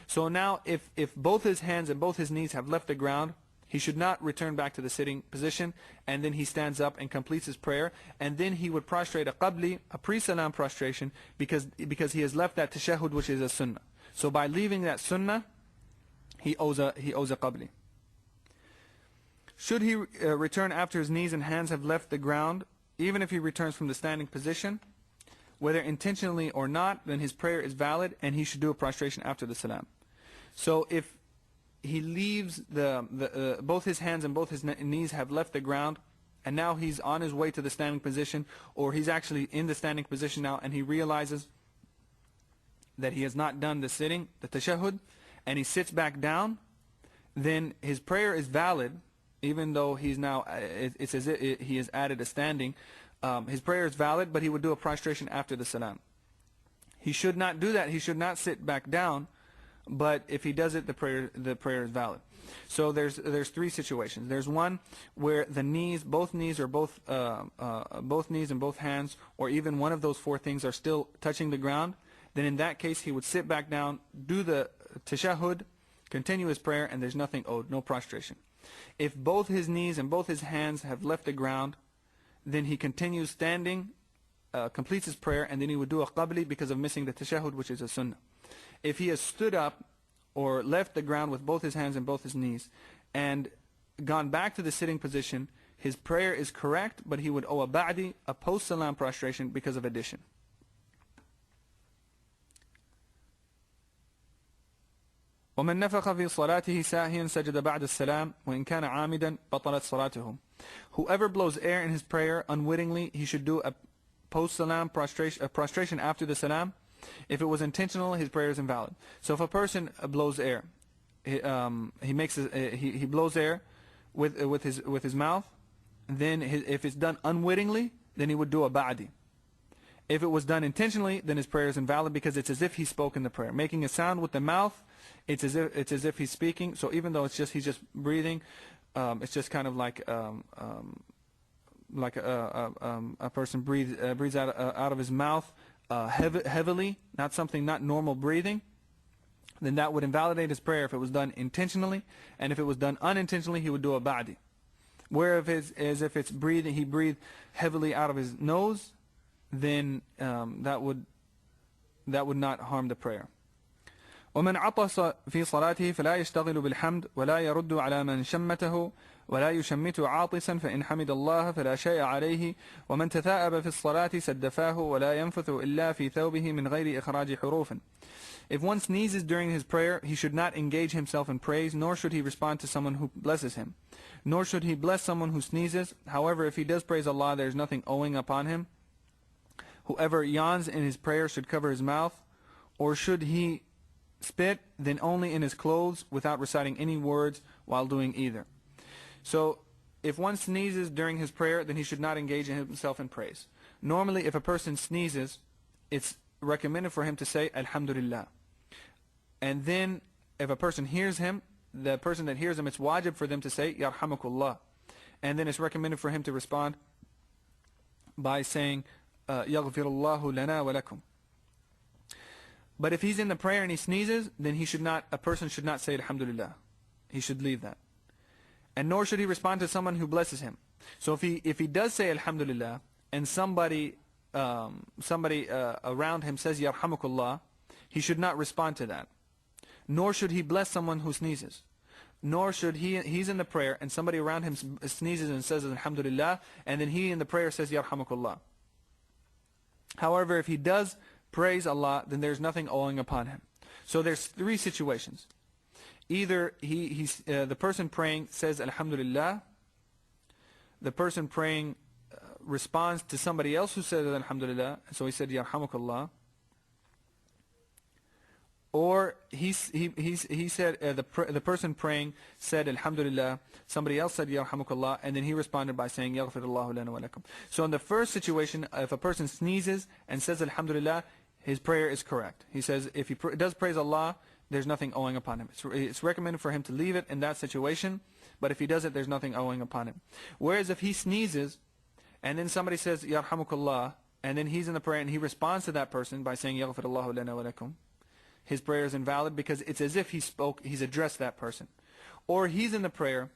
So now if both his hands and both his knees have left the ground, he should not return back to the sitting position, and then he stands up and completes his prayer, and then he would prostrate a qabli, a pre-salam prostration, because he has left that tashahhud, which is a sunnah. So by leaving that sunnah, he owes a qabli. Should he return after his knees and hands have left the ground, even if he returns from the standing position, whether intentionally or not, then his prayer is valid and he should do a prostration after the salam. So if he leaves both his hands and both his knees have left the ground, and now he's on his way to the standing position, or he's actually in the standing position now, and he realizes that he has not done the sitting, the tashahhud, and he sits back down, then his prayer is valid, even though he's now, it's as if he has added a standing. His prayer is valid, but he would do a prostration after the salam. He should not do that. He should not sit back down, but if he does it, the prayer is valid. So there's three situations. There's one where the knees, both knees and both hands, or even one of those four things are still touching the ground. Then in that case, he would sit back down, do the tashahhud, continue his prayer, and there's nothing owed, no prostration. If both his knees and both his hands have left the ground, then he continues standing, completes his prayer, and then he would do a qabli because of missing the tashahhud, which is a sunnah. If he has stood up or left the ground with both his hands and both his knees and gone back to the sitting position, his prayer is correct, but he would owe a ba'di, a post-salam prostration, because of addition. ومن نفخ في صلاته ساهيا سجد بعد السلام وإن كان عامدا بطلت صلاته. Whoever blows air in his prayer unwittingly, he should do a post-salam prostration after the salam. If it was intentional, his prayer is invalid. So if a person blows air, he blows air with his mouth, then if it's done unwittingly, then he would do a ba'di. If it was done intentionally, then his prayer is invalid, because it's as if he spoke in the prayer. Making a sound with the mouth, it's as if he's speaking. So even though he's just breathing, it's just kind of like a person breathes out of his mouth heavily, not normal breathing. Then that would invalidate his prayer if it was done intentionally, and if it was done unintentionally, he would do a ba'di. Where if it's breathing, he breathed heavily out of his nose, then that would not harm the prayer. ومن عطس في صلاته فلا يشتغل بالحمد ولا يرد على من شمته ولا يشمت عاطسا فإن حمد الله فلا شيء عليه ومن تثاءب في الصلاة سدفاه ولا ينفث إلا في ثوبه من غير إخراج حروف. If one sneezes during his prayer, he should not engage himself in praise, nor should he respond to someone who blesses him, nor should he bless someone who sneezes. However, if he does praise Allah, there is nothing owing upon him. Whoever yawns in his prayer should cover his mouth, or should he spit, then only in his clothes without reciting any words while doing either. So if one sneezes during his prayer, then he should not engage himself in praise. Normally, if a person sneezes, it's recommended for him to say Alhamdulillah. And then if a person hears him, the person that hears him, it's wajib for them to say Yarhamukullah. And then it's recommended for him to respond by saying Yaghfirullahu lana wa lakum. But if he's in the prayer and he sneezes, then a person should not say Alhamdulillah. He should leave that. And nor should he respond to someone who blesses him. So if he does say Alhamdulillah, and somebody around him says Yarhamukullah, he should not respond to that. Nor should he bless someone who sneezes. Nor should he's in the prayer and somebody around him sneezes and says Alhamdulillah, and then he in the prayer says Yarhamukullah. However, if he does praise Allah, then there's nothing owing upon him. So there's three situations. Either the person praying says Alhamdulillah, the person praying responds to somebody else who said alhamdulillah, so he said yarhamukallah, or he said the person praying said alhamdulillah, somebody else said yarhamukallah, and then he responded by saying yaghfirullahu lana wa lakum. So in the first situation, if a person sneezes and says alhamdulillah, his prayer is correct. He says if he does praise Allah, there's nothing owing upon him. It's recommended for him to leave it in that situation, but if he does it, there's nothing owing upon him. Whereas if he sneezes and then somebody says yarhamukallah, and then he's in the prayer and he responds to that person by saying yaghfirullahu lana wa lakum, his prayer is invalid because it's as if he's addressed that person. Or he's in the prayer,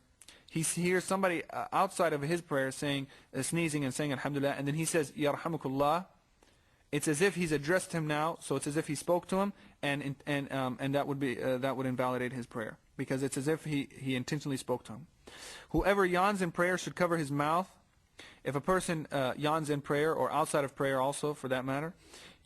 he hears somebody outside of his prayer saying, sneezing and saying alhamdulillah, and then he says yarhamukallah. It's as if he's addressed him now, so it's as if he spoke to him, and that would invalidate his prayer because it's as if he intentionally spoke to him. Whoever yawns in prayer should cover his mouth. If a person yawns in prayer or outside of prayer also, for that matter,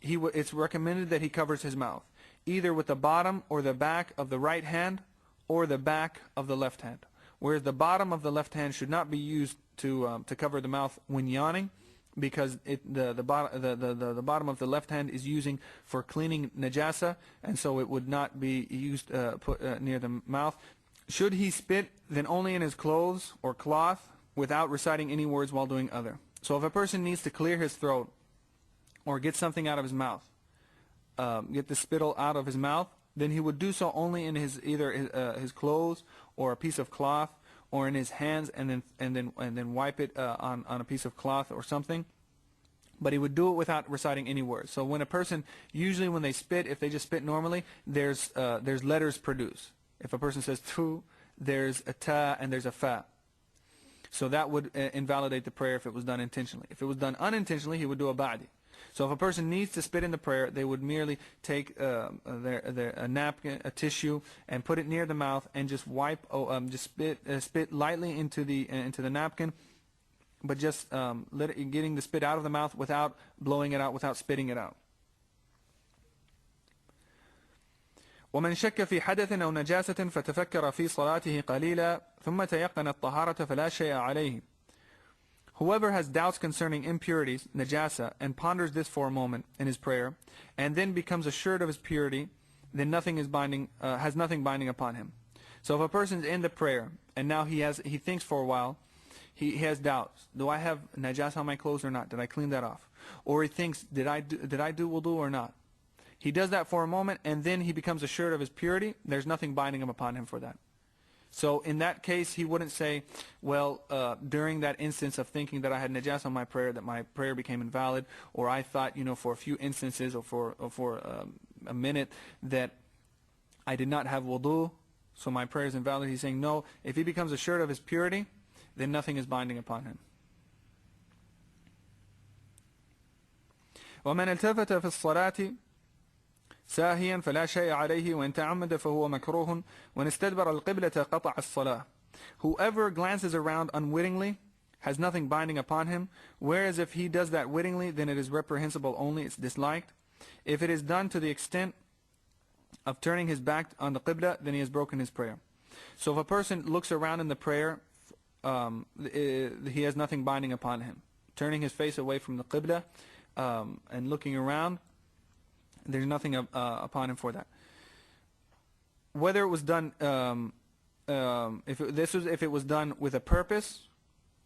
it's recommended that he covers his mouth, either with the bottom or the back of the right hand or the back of the left hand. Whereas the bottom of the left hand should not be used to cover the mouth when yawning, because the bottom of the left hand is using for cleaning najasa, and so it would not be used put near the mouth. Should he spit, then only in his clothes or cloth, without reciting any words while doing other. So if a person needs to clear his throat or get something out of his mouth, get the spittle out of his mouth, then he would do so only in either his clothes or a piece of cloth, or in his hands, and then wipe it on a piece of cloth or something. But he would do it without reciting any words. So when a person, usually when they spit, if they just spit normally, there's letters produced. If a person says tu, there's a ta and there's a fa. So that would invalidate the prayer if it was done intentionally. If it was done unintentionally, he would do a ba'di. So if a person needs to spit in the prayer, they would merely take a napkin, a tissue, and put it near the mouth and just wipe, just spit lightly into the napkin, but just getting the spit out of the mouth without blowing it out, without spitting it out. ومن شك في حدث أو نجاسة فتفكر في صلاته قليلا ثم تيقن الطهارة فلا شيء عليه. Whoever has doubts concerning impurities, najasa, and ponders this for a moment in his prayer, and then becomes assured of his purity, then nothing is has nothing binding upon him. So if a person's in the prayer and now he thinks for a while, he has doubts. Do I have najasa on my clothes or not? Did I clean that off? Or he thinks, did I do wudu or not? He does that for a moment, and then he becomes assured of his purity. There's nothing binding upon him for that. So in that case, he wouldn't say, well, during that instance of thinking that I had najas on my prayer, that my prayer became invalid, or I thought, for a few instances or for a minute that I did not have wudu, so my prayer is invalid. He's saying, no, if he becomes assured of his purity, then nothing is binding upon him. وَمَنْ الْتَفَتَ فِي الصَّلَاةِ ساهيا فلا شيء عليه وإن تعمد فهو مكروه وإن استدبر القبلة قطع الصلاة. Whoever glances around unwittingly has nothing binding upon him, whereas if he does that wittingly, then it is reprehensible only, it's disliked. If it is done to the extent of turning his back on the qibla, then he has broken his prayer. So if a person looks around in the prayer, he has nothing binding upon him. Turning his face away from the qibla and looking around, there's nothing upon him for that. Whether it was done, if it was done with a purpose,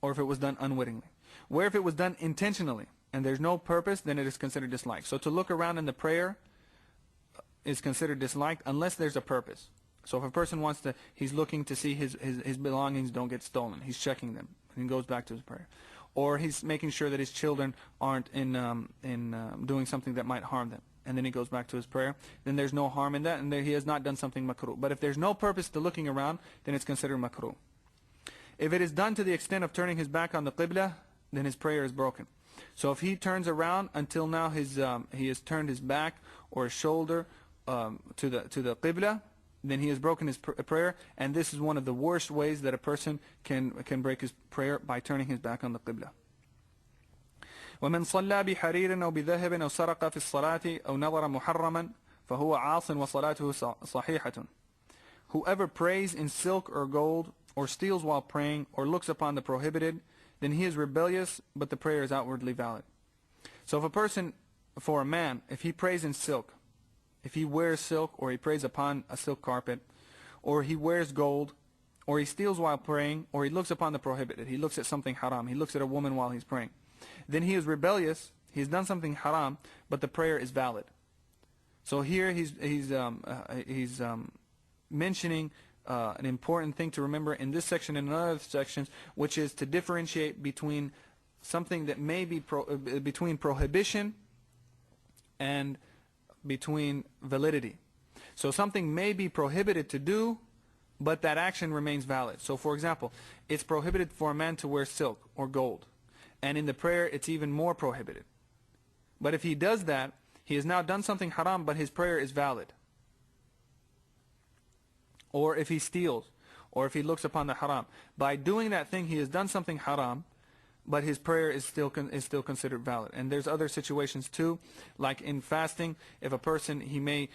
or if it was done unwittingly. Where if it was done intentionally and there's no purpose, then it is considered disliked. So to look around in the prayer is considered disliked unless there's a purpose. So if a person he's looking to see his belongings don't get stolen, he's checking them and he goes back to his prayer. Or he's making sure that his children aren't doing something that might harm them, and then he goes back to his prayer, then there's no harm in that, and he has not done something makruh. But if there's no purpose to looking around, then it's considered makruh. If it is done to the extent of turning his back on the qibla, then his prayer is broken. So if he turns around until now he has turned his back or his shoulder to the qibla, then he has broken his prayer, and this is one of the worst ways that a person can break his prayer, by turning his back on the qibla. ومن صلى بحرير أو بذهب أو سرق في الصلاة أو نظر محرما فهو عاص وصلاته صحيحة. Whoever prays in silk or gold, or steals while praying, or looks upon the prohibited, then he is rebellious, but the prayer is outwardly valid. So if a person, for a man, if he prays in silk, if he wears silk, or he prays upon a silk carpet, or he wears gold, or he steals while praying, or he looks upon the prohibited, he looks at something haram, he looks at a woman while he's praying, then he is rebellious, he's done something haram, but the prayer is valid. So here he's mentioning an important thing to remember in this section and in other sections, which is to differentiate between something that may be between prohibition and between validity. So something may be prohibited to do, but that action remains valid. So for example, it's prohibited for a man to wear silk or gold, and in the prayer it's even more prohibited. But if he does that, he has now done something haram, but his prayer is valid. Or if he steals, or if he looks upon the haram, by doing that thing he has done something haram, but his prayer is still considered valid. And there's other situations too, like in fasting, if a person he may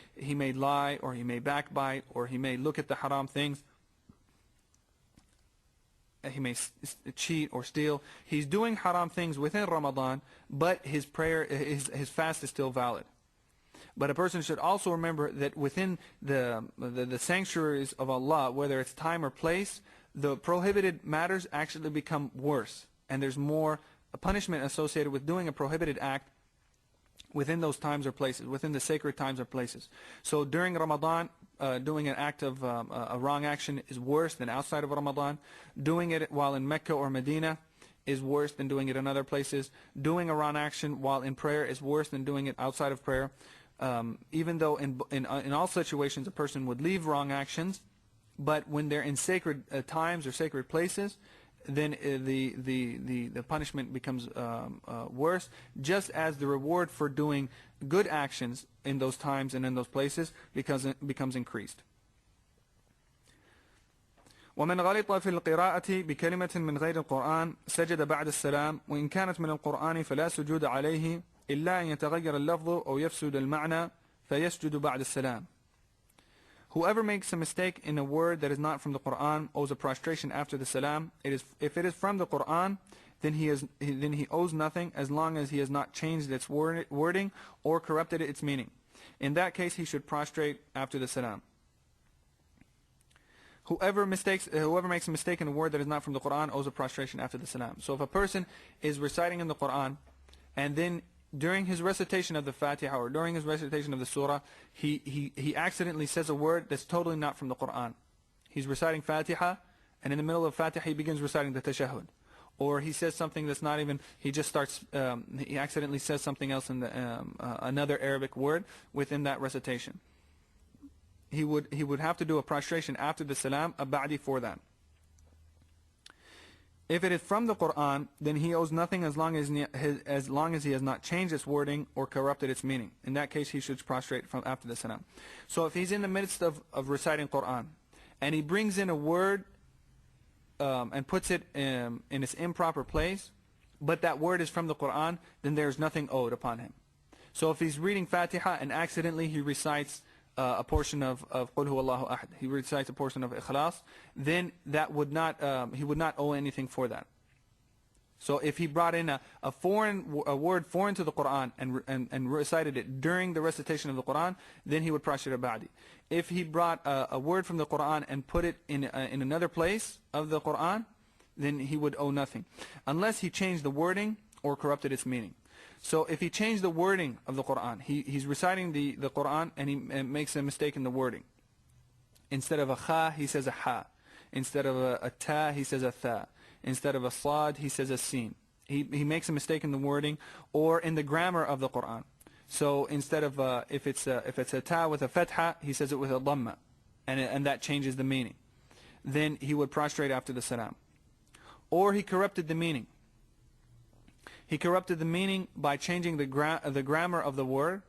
lie, or he may backbite, or he may look at the haram things, he may cheat or steal. He's doing haram things within Ramadan, but his prayer, his fast is still valid. But a person should also remember that within the sanctuaries of Allah, whether it's time or place, the prohibited matters actually become worse. And there's more punishment associated with doing a prohibited act within those times or places, within the sacred times or places. So during Ramadan, doing an act of a wrong action is worse than outside of Ramadan. Doing it while in Mecca or Medina is worse than doing it in other places. Doing a wrong action while in prayer is worse than doing it outside of prayer. Even though in all situations a person would leave wrong actions, but when they're in sacred times or sacred places, then the punishment becomes worse, just as the reward for doing good actions in those times and in those places becomes increased. ومن غلط في القراءة بكلمة من غير القرآن سجد بعد السلام وإن كانت من القرآن فلا سجود عليه إلا أن يتغير اللفظ أو يفسد المعنى فيسجد بعد السلام. Whoever makes a mistake in a word that is not from the Quran owes a prostration after the salam. If it is from the Quran, then he owes nothing as long as he has not changed its wording or corrupted its meaning. In that case, he should prostrate after the salam. Whoever makes a mistake in a word that is not from the Quran owes a prostration after the salam. So if a person is reciting in the Quran, and then during his recitation of the Fatiha or during his recitation of the surah, he accidentally says a word that's totally not from the Quran. He's reciting Fatiha, and in the middle of Fatiha he begins reciting the tashahhud. Or he says something that's not even, he just starts, he accidentally says something else in another Arabic word within that recitation. He would have to do a prostration after the salam, a ba'di for that. If it is from the Quran, then he owes nothing as long as he has not changed its wording or corrupted its meaning. In that case, he should prostrate from after the salam. So if he's in the midst of reciting Quran, and he brings in a word and puts it in its improper place, but that word is from the Quran, then there's nothing owed upon him. So if he's reading Fatiha and accidentally he recites a portion of Qul Huwallahu Ahad, he recites a portion of Ikhlas, then that would not he would not owe anything for that. So if he brought in a word foreign to the Quran and recited it during the recitation of the Quran, then he would prostrate a ba'di. If he brought a word from the Quran and put it in another place of the Quran, then he would owe nothing, unless he changed the wording or corrupted its meaning. So if he changed the wording of the Quran, he's reciting the Quran and he makes a mistake in the wording. Instead of a kha, he says a ha. Instead of a ta, he says a tha. Instead of a sad, he says a sin. He makes a mistake in the wording or in the grammar of the Quran. So instead of if it's a ta with a fatha, he says it with a dhamma, and that changes the meaning. Then he would prostrate after the salam. Or he corrupted the meaning. He corrupted the meaning by changing the grammar of the word,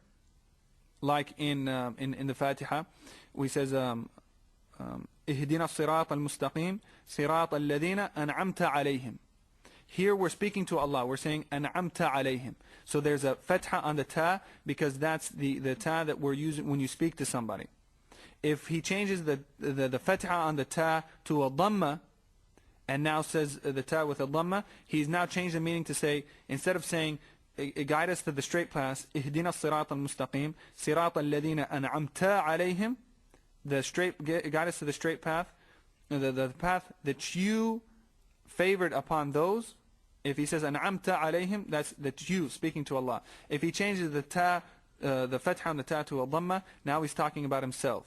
like in the Fatiha, we says اهدنا الصراط المستقيم صراط الذين أنعمت عليهم. Here we're speaking to Allah. We're saying أنعمت عليهم. So there's a fatha on the ta because that's the ta that we're using when you speak to somebody. If he changes the fatha on the ta to a dhamma, and now says the ta with a dhamma, he's now changed the meaning to say, instead of saying, guide us to the straight path, اهدنا الصراط المستقيم صراط الذين أنعمت عليهم, the straight, guide us to the straight path, the path that you favored upon those. If he says أنعمت عليهم, that's you speaking to Allah. If he changes the ta, the fatha and the ta to a dhamma, now he's talking about himself.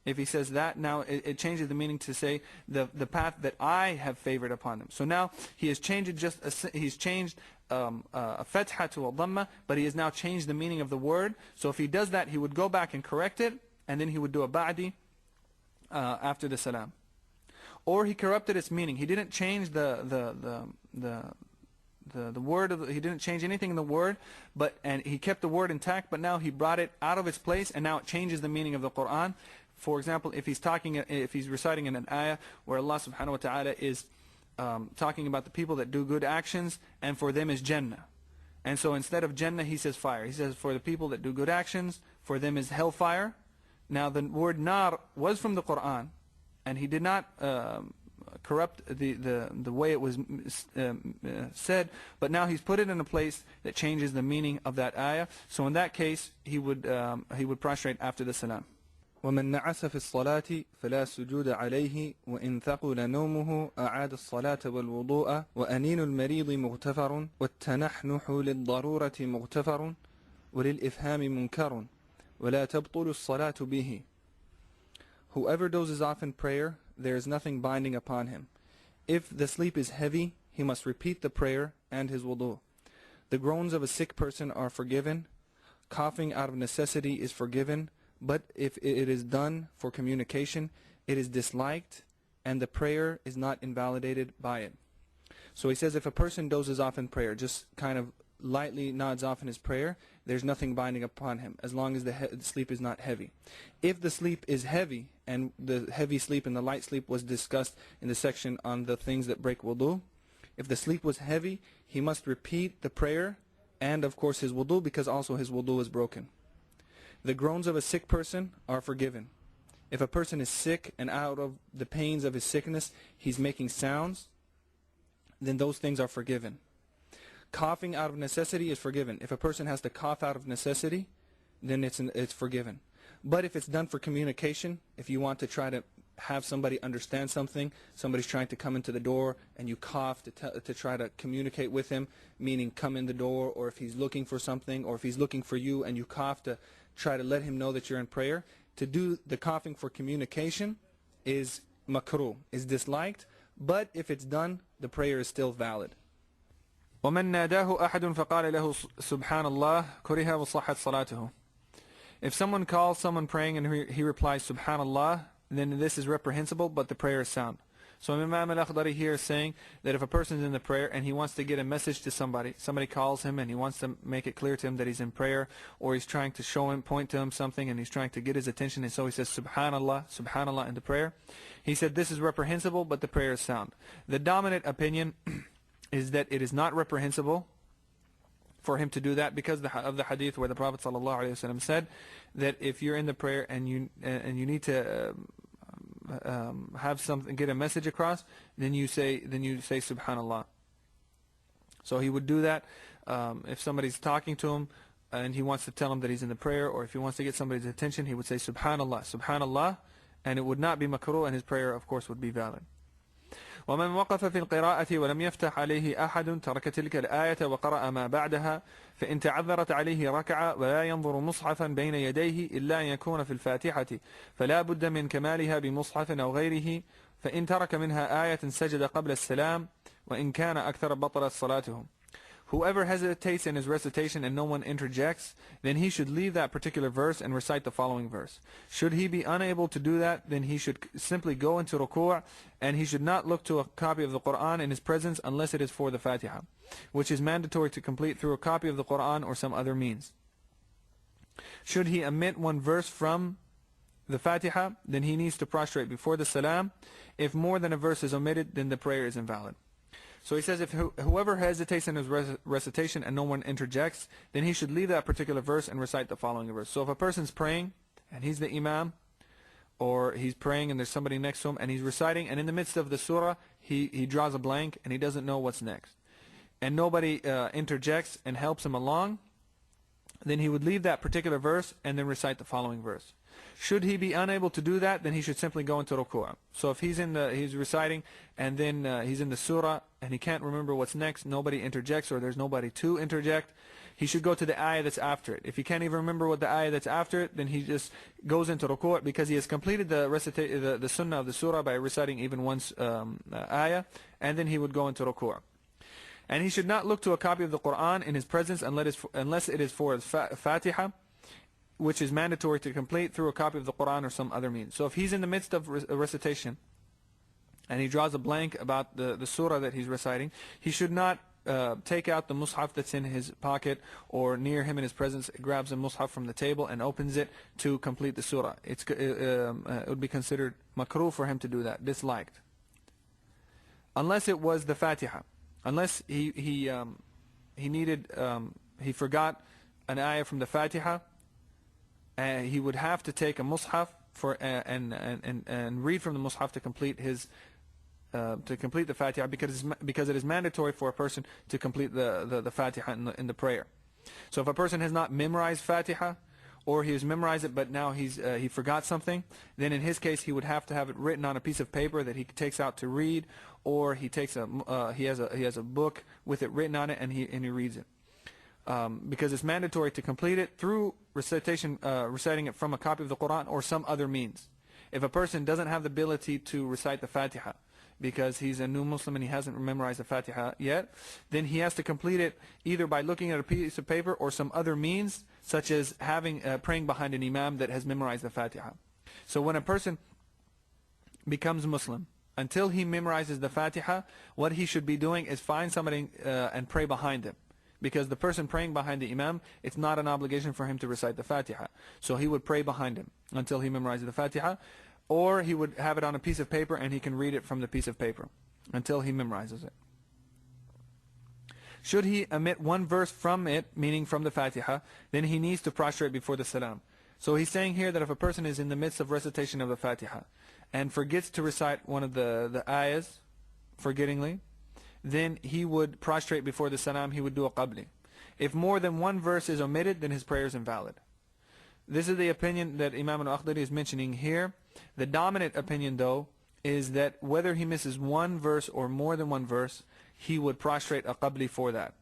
If he says that, now it changes the meaning to say the path that I have favored upon them. So now he has changed he's changed a fatha to a dhamma, but he has now changed the meaning of the word. So if he does that, he would go back and correct it, and then he would do a ba'di after the salam. Or he corrupted its meaning. He didn't change the word he didn't change anything in the word, and he kept the word intact, but now he brought it out of its place, and now it changes the meaning of the Quran. For example, if he's reciting in an ayah where Allah subhanahu wa ta'ala is talking about the people that do good actions, and for them is Jannah. And so instead of Jannah, he says fire. He says for the people that do good actions, for them is hellfire. Now the word nar was from the Quran, and he did not corrupt the way it was said, but now he's put it in a place that changes the meaning of that ayah. So in that case, he would prostrate after the salam. ومن نعس في الصلاة فلا سجود عليه وإن ثقل نومه أعاد الصلاة والوضوء وأنين المريض مغتفر والتنحنح للضرورة مغتفر وللإفهام منكر ولا تبطل الصلاة به. Whoever dozes off in prayer, there is nothing binding upon him. If the sleep is heavy, he must repeat the prayer and his wudu. The groans of a sick person are forgiven. Coughing out of necessity is forgiven. But if it is done for communication, it is disliked, and the prayer is not invalidated by it. So he says if a person dozes off in prayer, just kind of lightly nods off in his prayer, there's nothing binding upon him, as long as the sleep is not heavy. If the sleep is heavy, and the heavy sleep and the light sleep was discussed in the section on the things that break wudu, if the sleep was heavy, he must repeat the prayer and of course his wudu, because also his wudu is broken. The groans of a sick person are forgiven. If a person is sick and out of the pains of his sickness, he's making sounds, then those things are forgiven. Coughing out of necessity is forgiven. If a person has to cough out of necessity, then it's forgiven. But if it's done for communication, if you want to try to have somebody understand something, somebody's trying to come into the door and you cough to try to communicate with him, meaning come in the door, or if he's looking for something, or if he's looking for you and you cough to try to let him know that you're in prayer, to do the coughing for communication is makruh, is disliked, but if it's done, the prayer is still valid. ومن ناداه أحد فقال له سبحان الله كره وصحت صلاته. If someone calls someone praying and he replies subhanallah, then this is reprehensible, but the prayer is sound. So Imam al-Akhdari here is saying that if a person is in the prayer and he wants to get a message to somebody calls him and he wants to make it clear to him that he's in prayer, or he's trying to show him, point to him something, and he's trying to get his attention, and so he says subhanallah, subhanallah in the prayer. He said this is reprehensible, but the prayer is sound. The dominant opinion is that it is not reprehensible for him to do that because of the hadith where the Prophet ﷺ said that if you're in the prayer and you need to have something, get a message across, then you say subhanallah. So he would do that if somebody's talking to him and he wants to tell him that he's in the prayer, or if he wants to get somebody's attention, he would say subhanallah, subhanallah, and it would not be makruh, and his prayer of course would be valid. ومن وقف في القراءة ولم يفتح عليه أحد ترك تلك الآية وقرأ ما بعدها فإن تعذرت عليه ركع ولا ينظر مصحفا بين يديه إلا أن يكون في الفاتحة فلا بد من كمالها بمصحف أو غيره فإن ترك منها آية سجد قبل السلام وإن كان أكثر بطلت صلاته. Whoever hesitates in his recitation and no one interjects, then he should leave that particular verse and recite the following verse. Should he be unable to do that, then he should simply go into ruku' and he should not look to a copy of the Quran in his presence unless it is for the Fatiha, which is mandatory to complete through a copy of the Quran or some other means. Should he omit one verse from the Fatiha, then he needs to prostrate before the Salam. If more than a verse is omitted, then the prayer is invalid. So he says if whoever hesitates in his recitation and no one interjects, then he should leave that particular verse and recite the following verse. So if a person's praying and he's the imam, or he's praying and there's somebody next to him and he's reciting, and in the midst of the surah he draws a blank and he doesn't know what's next, and nobody interjects and helps him along, then he would leave that particular verse and then recite the following verse. Should he be unable to do that, then he should simply go into ruku'. So if he's reciting and then he's in the surah and he can't remember what's next, nobody interjects or there's nobody to interject, he should go to the ayah that's after it. If he can't even remember what the ayah that's after it, then he just goes into ruku' because he has completed the sunnah of the surah by reciting even one ayah, and then he would go into ruku'. And he should not look to a copy of the Quran in his presence unless it is for his Fatiha, which is mandatory to complete through a copy of the Quran or some other means. So if he's in the midst of a recitation and he draws a blank about the surah that he's reciting, he should not take out the mushaf that's in his pocket or near him in his presence, grabs a mushaf from the table and opens it to complete the surah. It would be considered makruh for him to do that, disliked. Unless it was the Fatiha. Unless he forgot an ayah from the Fatiha, he would have to take a mushaf and read from the mushaf to complete the Fatiha, because it is mandatory for a person to complete the Fatiha in the prayer. So if a person has not memorized Fatiha, or he has memorized it but now he forgot something, then in his case he would have to have it written on a piece of paper that he takes out to read, or he has a book with it written on it and he reads it. Because it's mandatory to complete it through reciting it from a copy of the Quran or some other means. If a person doesn't have the ability to recite the Fatiha because he's a new Muslim and he hasn't memorized the Fatiha yet, then he has to complete it either by looking at a piece of paper or some other means, such as praying behind an imam that has memorized the Fatiha. So when a person becomes Muslim, until he memorizes the Fatiha, what he should be doing is find somebody and pray behind him. Because the person praying behind the imam, it's not an obligation for him to recite the Fatiha. So he would pray behind him until he memorizes the Fatiha, or he would have it on a piece of paper and he can read it from the piece of paper until he memorizes it. Should he omit one verse from it, meaning from the Fatiha, then he needs to prostrate before the salam. So he's saying here that if a person is in the midst of recitation of the Fatiha and forgets to recite one of the ayahs forgettingly, then he would prostrate before the salam, he would do a qabli. If more than one verse is omitted, then his prayer is invalid. This is the opinion that Imam al-Akhdari is mentioning here. The dominant opinion, though, is that whether he misses one verse or more than one verse, he would prostrate a qabli for that.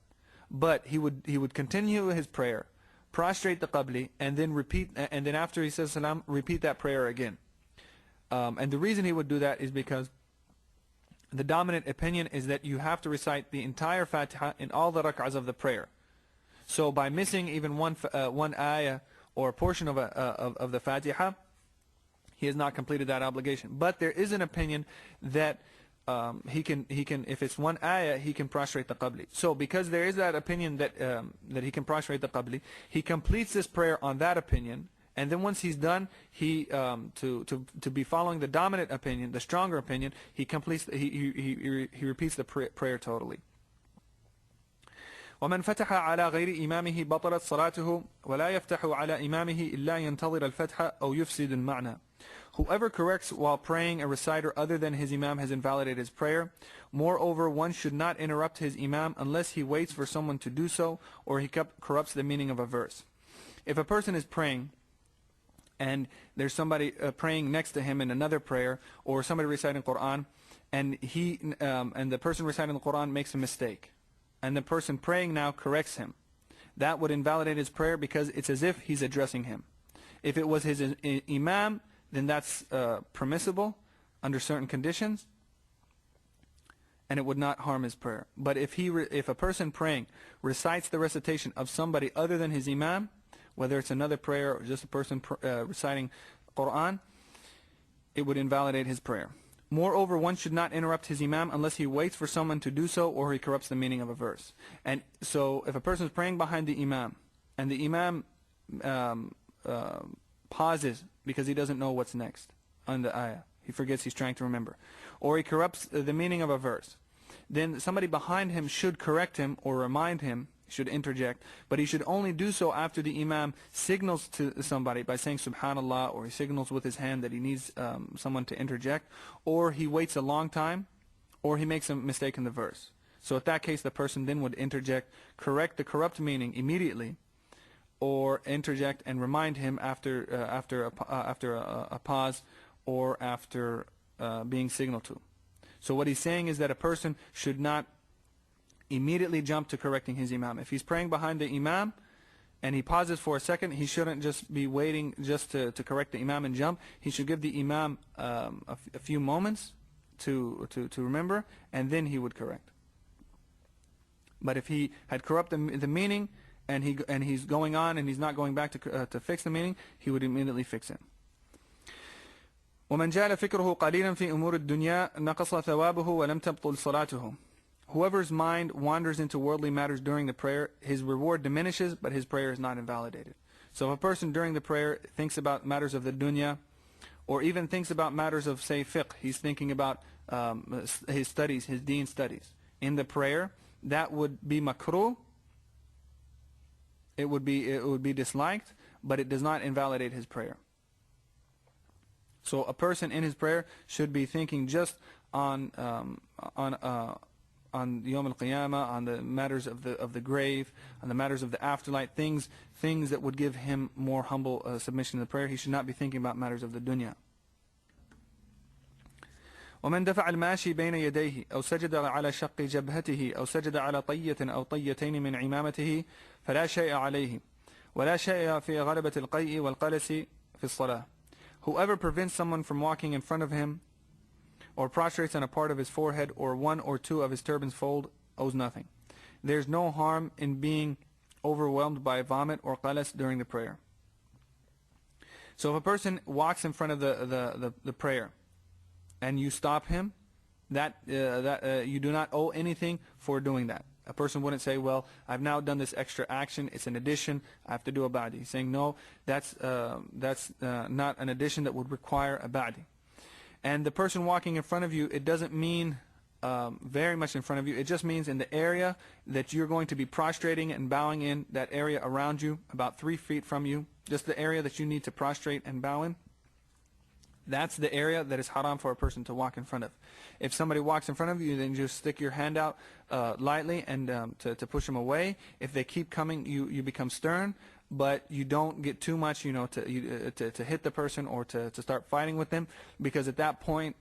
But he would continue his prayer, prostrate the qabli, and then repeat, and then after he says salam, repeat that prayer again. And the reason he would do that is because the dominant opinion is that you have to recite the entire Fatiha in all the rak'ahs of the prayer. So by missing even one ayah or a portion of the Fatiha, he has not completed that obligation. But there is an opinion that he can if it's one ayah, he can prostrate the qabli. So because there is that opinion that he can prostrate the qabli, he completes this prayer on that opinion. And then once he's done, to be following the dominant opinion, the stronger opinion, he repeats the prayer totally. ومن فتح على غير إمامه بطلت صلاته ولا يفتح على إمامه إلا ينتظر الفتح أو يفسد المعنى. Whoever corrects while praying a reciter other than his imam has invalidated his prayer. Moreover, one should not interrupt his imam unless he waits for someone to do so, or he corrupts the meaning of a verse. If a person is praying and there's somebody praying next to him in another prayer, or somebody reciting Quran, and the person reciting the Quran makes a mistake, and the person praying now corrects him, that would invalidate his prayer because it's as if he's addressing him. If it was his imam, then that's permissible under certain conditions, and it would not harm his prayer. But if a person praying recites the recitation of somebody other than his imam, whether it's another prayer or just a person reciting Quran, it would invalidate his prayer. Moreover, one should not interrupt his imam unless he waits for someone to do so, or he corrupts the meaning of a verse. And so if a person is praying behind the imam, and the imam pauses because he doesn't know what's next on the ayah, he forgets, he's trying to remember, or he corrupts the meaning of a verse, then somebody behind him should correct him or remind him should interject, but he should only do so after the imam signals to somebody by saying subhanallah, or he signals with his hand that he needs someone to interject, or he waits a long time, or he makes a mistake in the verse. So at that case, the person then would interject, correct the corrupt meaning immediately, or interject and remind him after a pause, or after being signaled to. So what he's saying is that a person should not immediately jump to correcting his imam. If he's praying behind the imam and he pauses for a second, he shouldn't just be waiting just to correct the imam and jump. He should give the imam a few moments to remember, and then he would correct. But if he had corrupted the meaning and he's going on and he's not going back to fix the meaning, he would immediately fix it. ومن جعل فكره قليلا في أمور الدنيا نقص ثوابه ولم تبطل صلاته. Whoever's mind wanders into worldly matters during the prayer, his reward diminishes, but his prayer is not invalidated. So if a person during the prayer thinks about matters of the dunya, or even thinks about matters of, say, fiqh, he's thinking about his studies, his deen studies, in the prayer, that would be makruh. It would be disliked, but it does not invalidate his prayer. So a person in his prayer should be thinking just on Yawm al-Qiyamah, on the matters of the grave, on the matters of the afterlife, things that would give him more humble submission to the prayer. He should not be thinking about matters of the dunya. ومن دفع الماشي بين يديه أو سجد على شق جبهته أو سجد على طية أو طيتين من عمامته فلا شيء عليه ولا شيء في غلبة القيء والقلس في الصلاة. Whoever prevents someone from walking in front of him, or prostrates on a part of his forehead, or one or two of his turban's fold, owes nothing. There's no harm in being overwhelmed by vomit or qalas during the prayer. So if a person walks in front of the prayer, and you stop him, you do not owe anything for doing that. A person wouldn't say, well, I've now done this extra action, it's an addition, I have to do a ba'di. He's saying, no, that's not an addition that would require a ba'di. And the person walking in front of you, it doesn't mean very much in front of you. It just means in the area that you're going to be prostrating and bowing in, that area around you, about 3 feet from you, just the area that you need to prostrate and bow in. That's the area that is haram for a person to walk in front of. If somebody walks in front of you, then just stick your hand out lightly and to push them away. If they keep coming, you become stern, but you don't get too much, to hit the person or to start fighting with them, because at that point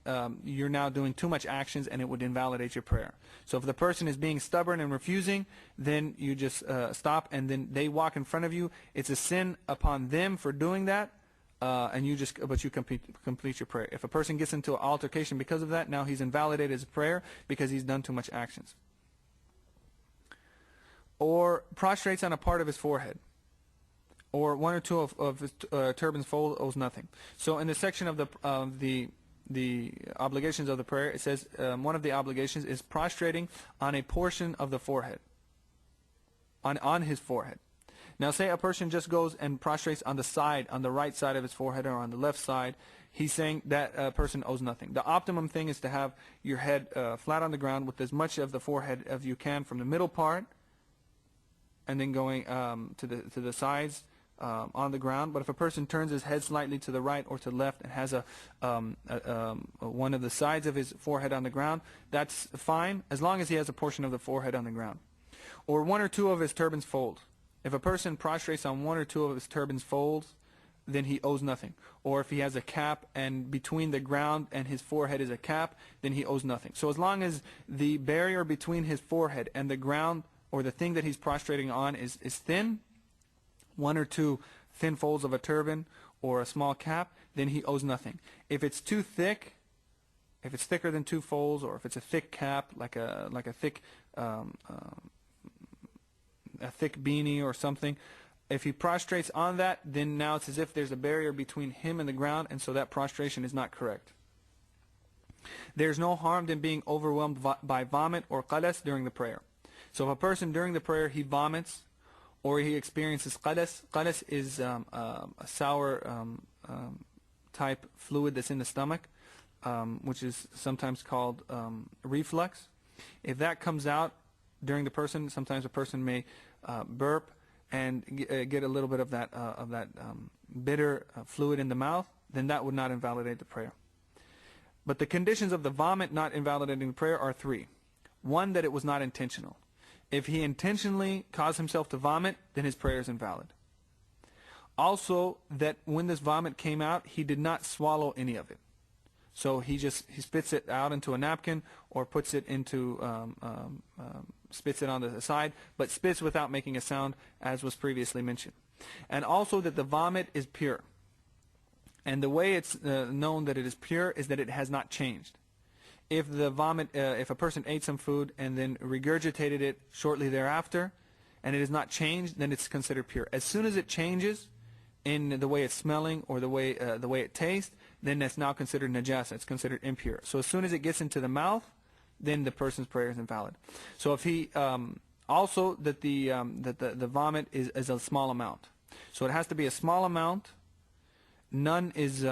you're now doing too much actions and it would invalidate your prayer. So if the person is being stubborn and refusing, then you just stop, and then they walk in front of you. It's a sin upon them for doing that. And you complete your prayer. If a person gets into an altercation because of that, now he's invalidated his prayer because he's done too much actions. Or prostrates on a part of his forehead, or one or two of his turban's fold, owes nothing. So in the section of the obligations of the prayer, it says one of the obligations is prostrating on a portion of the forehead, on his forehead. Now say a person just goes and prostrates on the side, on the right side of his forehead, or on the left side. He's saying that person owes nothing. The optimum thing is to have your head flat on the ground with as much of the forehead as you can from the middle part, and then going to the sides on the ground. But if a person turns his head slightly to the right or to the left and has one of the sides of his forehead on the ground, that's fine, as long as he has a portion of the forehead on the ground. Or one or two of his turban's folds. If a person prostrates on one or two of his turban's folds, then he owes nothing. Or if he has a cap and between the ground and his forehead is a cap, then he owes nothing. So as long as the barrier between his forehead and the ground, or the thing that he's prostrating on, is thin, one or two thin folds of a turban or a small cap, then he owes nothing. If it's too thick, if it's thicker than 2 folds, or if it's a thick cap, like a thick beanie or something, if he prostrates on that, then now it's as if there's a barrier between him and the ground, and so that prostration is not correct. There's no harm in being overwhelmed by vomit or qalas during the prayer. So if a person during the prayer he vomits, or he experiences qalas. Qalas is a sour type fluid that's in the stomach, which is sometimes called reflux. If that comes out during the person. Sometimes a person may burp and get a little bit of that bitter fluid in the mouth, then that would not invalidate the prayer. But the conditions of the vomit not invalidating the prayer are three. One, that it was not intentional. If he intentionally caused himself to vomit, then his prayer is invalid. Also, that when this vomit came out, he did not swallow any of it. So he spits it out into a napkin or puts it into, spits it on the side, but spits without making a sound, as was previously mentioned. And also that the vomit is pure. And the way it's known that it is pure is that it has not changed. If the vomit, if a person ate some food and then regurgitated it shortly thereafter, and it is not changed, then it's considered pure. As soon as it changes in the way it's smelling or the way it tastes, then that's now considered najasa. It's considered impure. So as soon as it gets into the mouth, then the person's prayer is invalid. So if he also that the vomit is a small amount. So it has to be a small amount. None is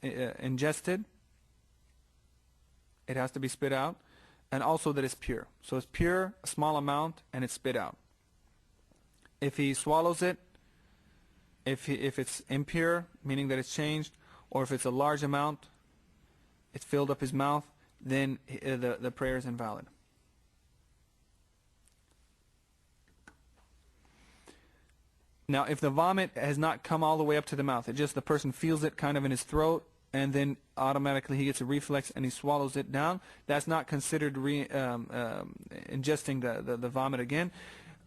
ingested. It has to be spit out, and also that it's pure. So it's pure, a small amount, and it's spit out. If he swallows it, if it's impure, meaning that it's changed, or if it's a large amount, it's filled up his mouth, then the prayer is invalid. Now, if the vomit has not come all the way up to the mouth, the person feels it kind of in his throat, and then automatically he gets a reflex and he swallows it down, that's not considered ingesting the vomit again,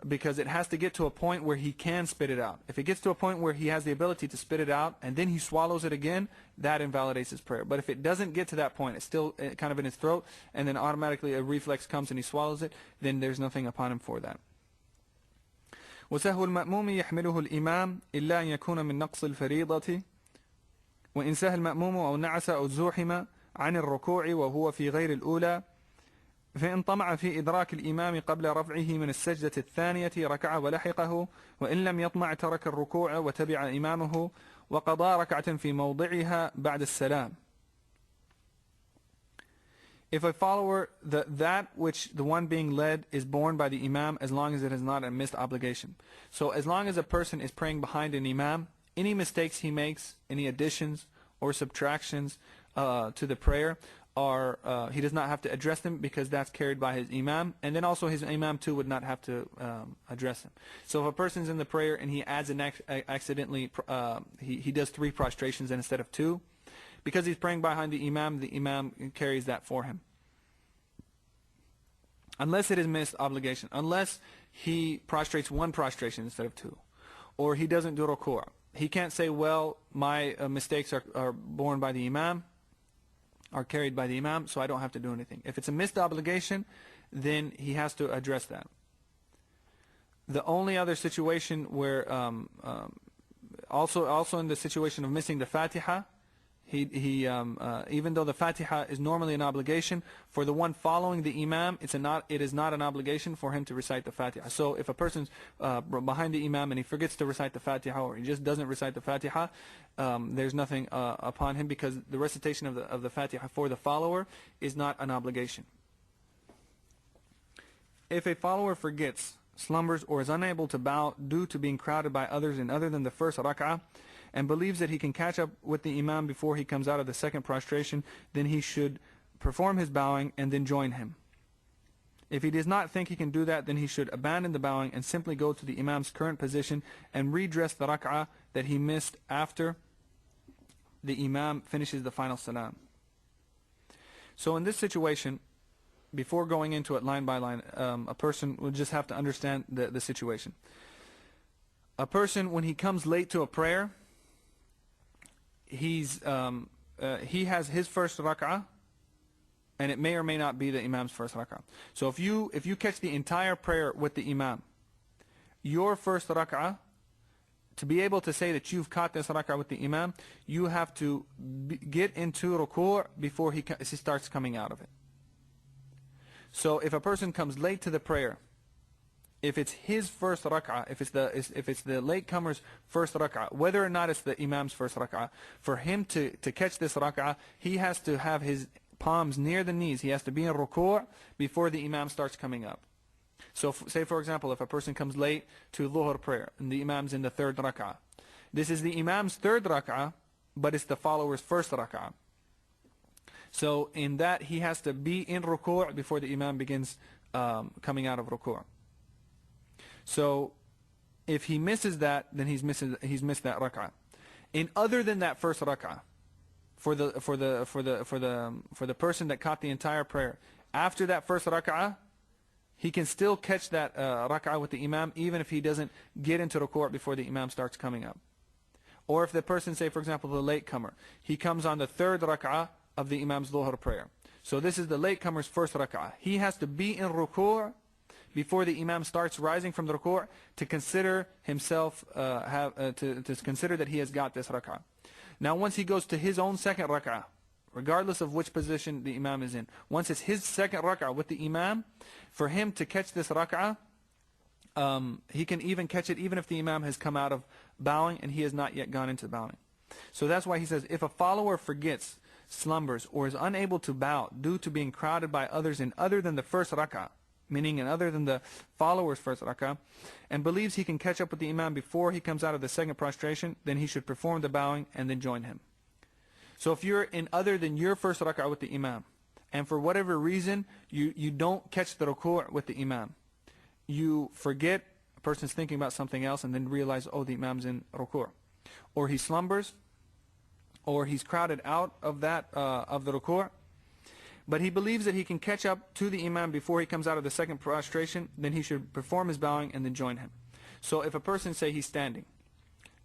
because it has to get to a point where he can spit it out. If it gets to a point where he has the ability to spit it out and then he swallows it again, that invalidates his prayer. But if it doesn't get to that point, it's still kind of in his throat, and then automatically a reflex comes and he swallows it, then there's nothing upon him for that. وسهو المأموم يحمله الإمام إلا أن يكون من نقص الفريضة وإن سهى المأموم أو نعس أو زوحم عن الركوع وهو في غير الأولى فإن طمع في إدراك الإمام قبل رفعه من السجدة الثانية ركع ولحقه وإن لم يطمع ترك الركوع وتبع إمامه وقضى ركعة في موضعها بعد السلام. If a follower, that which the one being led is borne by the imam, as long as it is not a missed obligation. So as long as a person is praying behind an imam, any mistakes he makes, any additions or subtractions to the prayer, he does not have to address them, because that's carried by his imam, and then also his imam too would not have to address him. So if a person's in the prayer and he adds accidentally, he does 3 prostrations instead of 2, because he's praying behind the imam carries that for him. Unless it is missed obligation, unless he prostrates 1 prostration instead of 2, or he doesn't do ruku'. He can't say, well, my mistakes are borne by the imam, are carried by the imam, so I don't have to do anything. If it's a missed obligation, then he has to address that. The only other situation where, also in the situation of missing the Fatiha, even though the Fatiha is normally an obligation, for the one following the imam, it is not an obligation for him to recite the Fatiha. So if a person's behind the imam and he forgets to recite the Fatiha, or he just doesn't recite the Fatiha, there's nothing upon him, because the recitation of the Fatiha for the follower is not an obligation. If a follower forgets, slumbers, or is unable to bow due to being crowded by others in other than the first rak'ah, and believes that he can catch up with the imam before he comes out of the second prostration, then he should perform his bowing and then join him. If he does not think he can do that, then he should abandon the bowing and simply go to the imam's current position and redress the rak'ah that he missed after the imam finishes the final salam. So in this situation, before going into it line by line, a person would just have to understand the situation. A person, when he comes late to a prayer, he has his first rak'ah, and it may or may not be the imam's first rak'ah. So if you catch the entire prayer with the imam, your first rak'ah, to be able to say that you've caught this rak'ah with the imam, you have to get into ruku' before he starts coming out of it. So if a person comes late to the prayer, if it's his first rak'ah, if it's the latecomer's first rak'ah, whether or not it's the imam's first rak'ah, for him to catch this rak'ah, he has to have his palms near the knees. He has to be in ruku' before the imam starts coming up. So say for example, if a person comes late to Dhuhr prayer and the imam's in the third rak'ah. This is the imam's third rak'ah, but it's the follower's first rak'ah. So in that he has to be in ruku' before the imam begins coming out of ruku'. So if he misses that, then he's missed that rak'ah. In other than that first rak'ah, for the person that caught the entire prayer, after that first rak'ah, he can still catch that rak'ah with the imam even if he doesn't get into ruku' before the imam starts coming up. Or if the person, say for example the latecomer, he comes on the third rak'ah of the imam's dhuhr prayer. So this is the latecomer's first rak'ah. He has to be in ruku' before the imam starts rising from the ruku' to consider himself, to consider that he has got this rak'ah. Now once he goes to his own second rak'ah, regardless of which position the imam is in, once it's his second rak'ah with the imam, for him to catch this rak'ah, he can even catch it even if the imam has come out of bowing and he has not yet gone into bowing. So that's why he says, if a follower forgets, slumbers, or is unable to bow due to being crowded by others in other than the first rak'ah, meaning in other than the follower's first rak'ah, and believes he can catch up with the imam before he comes out of the second prostration, then he should perform the bowing and then join him. So if you're in other than your first rak'ah with the imam, and for whatever reason you don't catch the ruku' with the imam, you forget, a person's thinking about something else and then realize, oh, the imam's in ruku', or he slumbers, or he's crowded out of that of the ruku', but he believes that he can catch up to the imam before he comes out of the second prostration, then he should perform his bowing and then join him. So if a person, say he's standing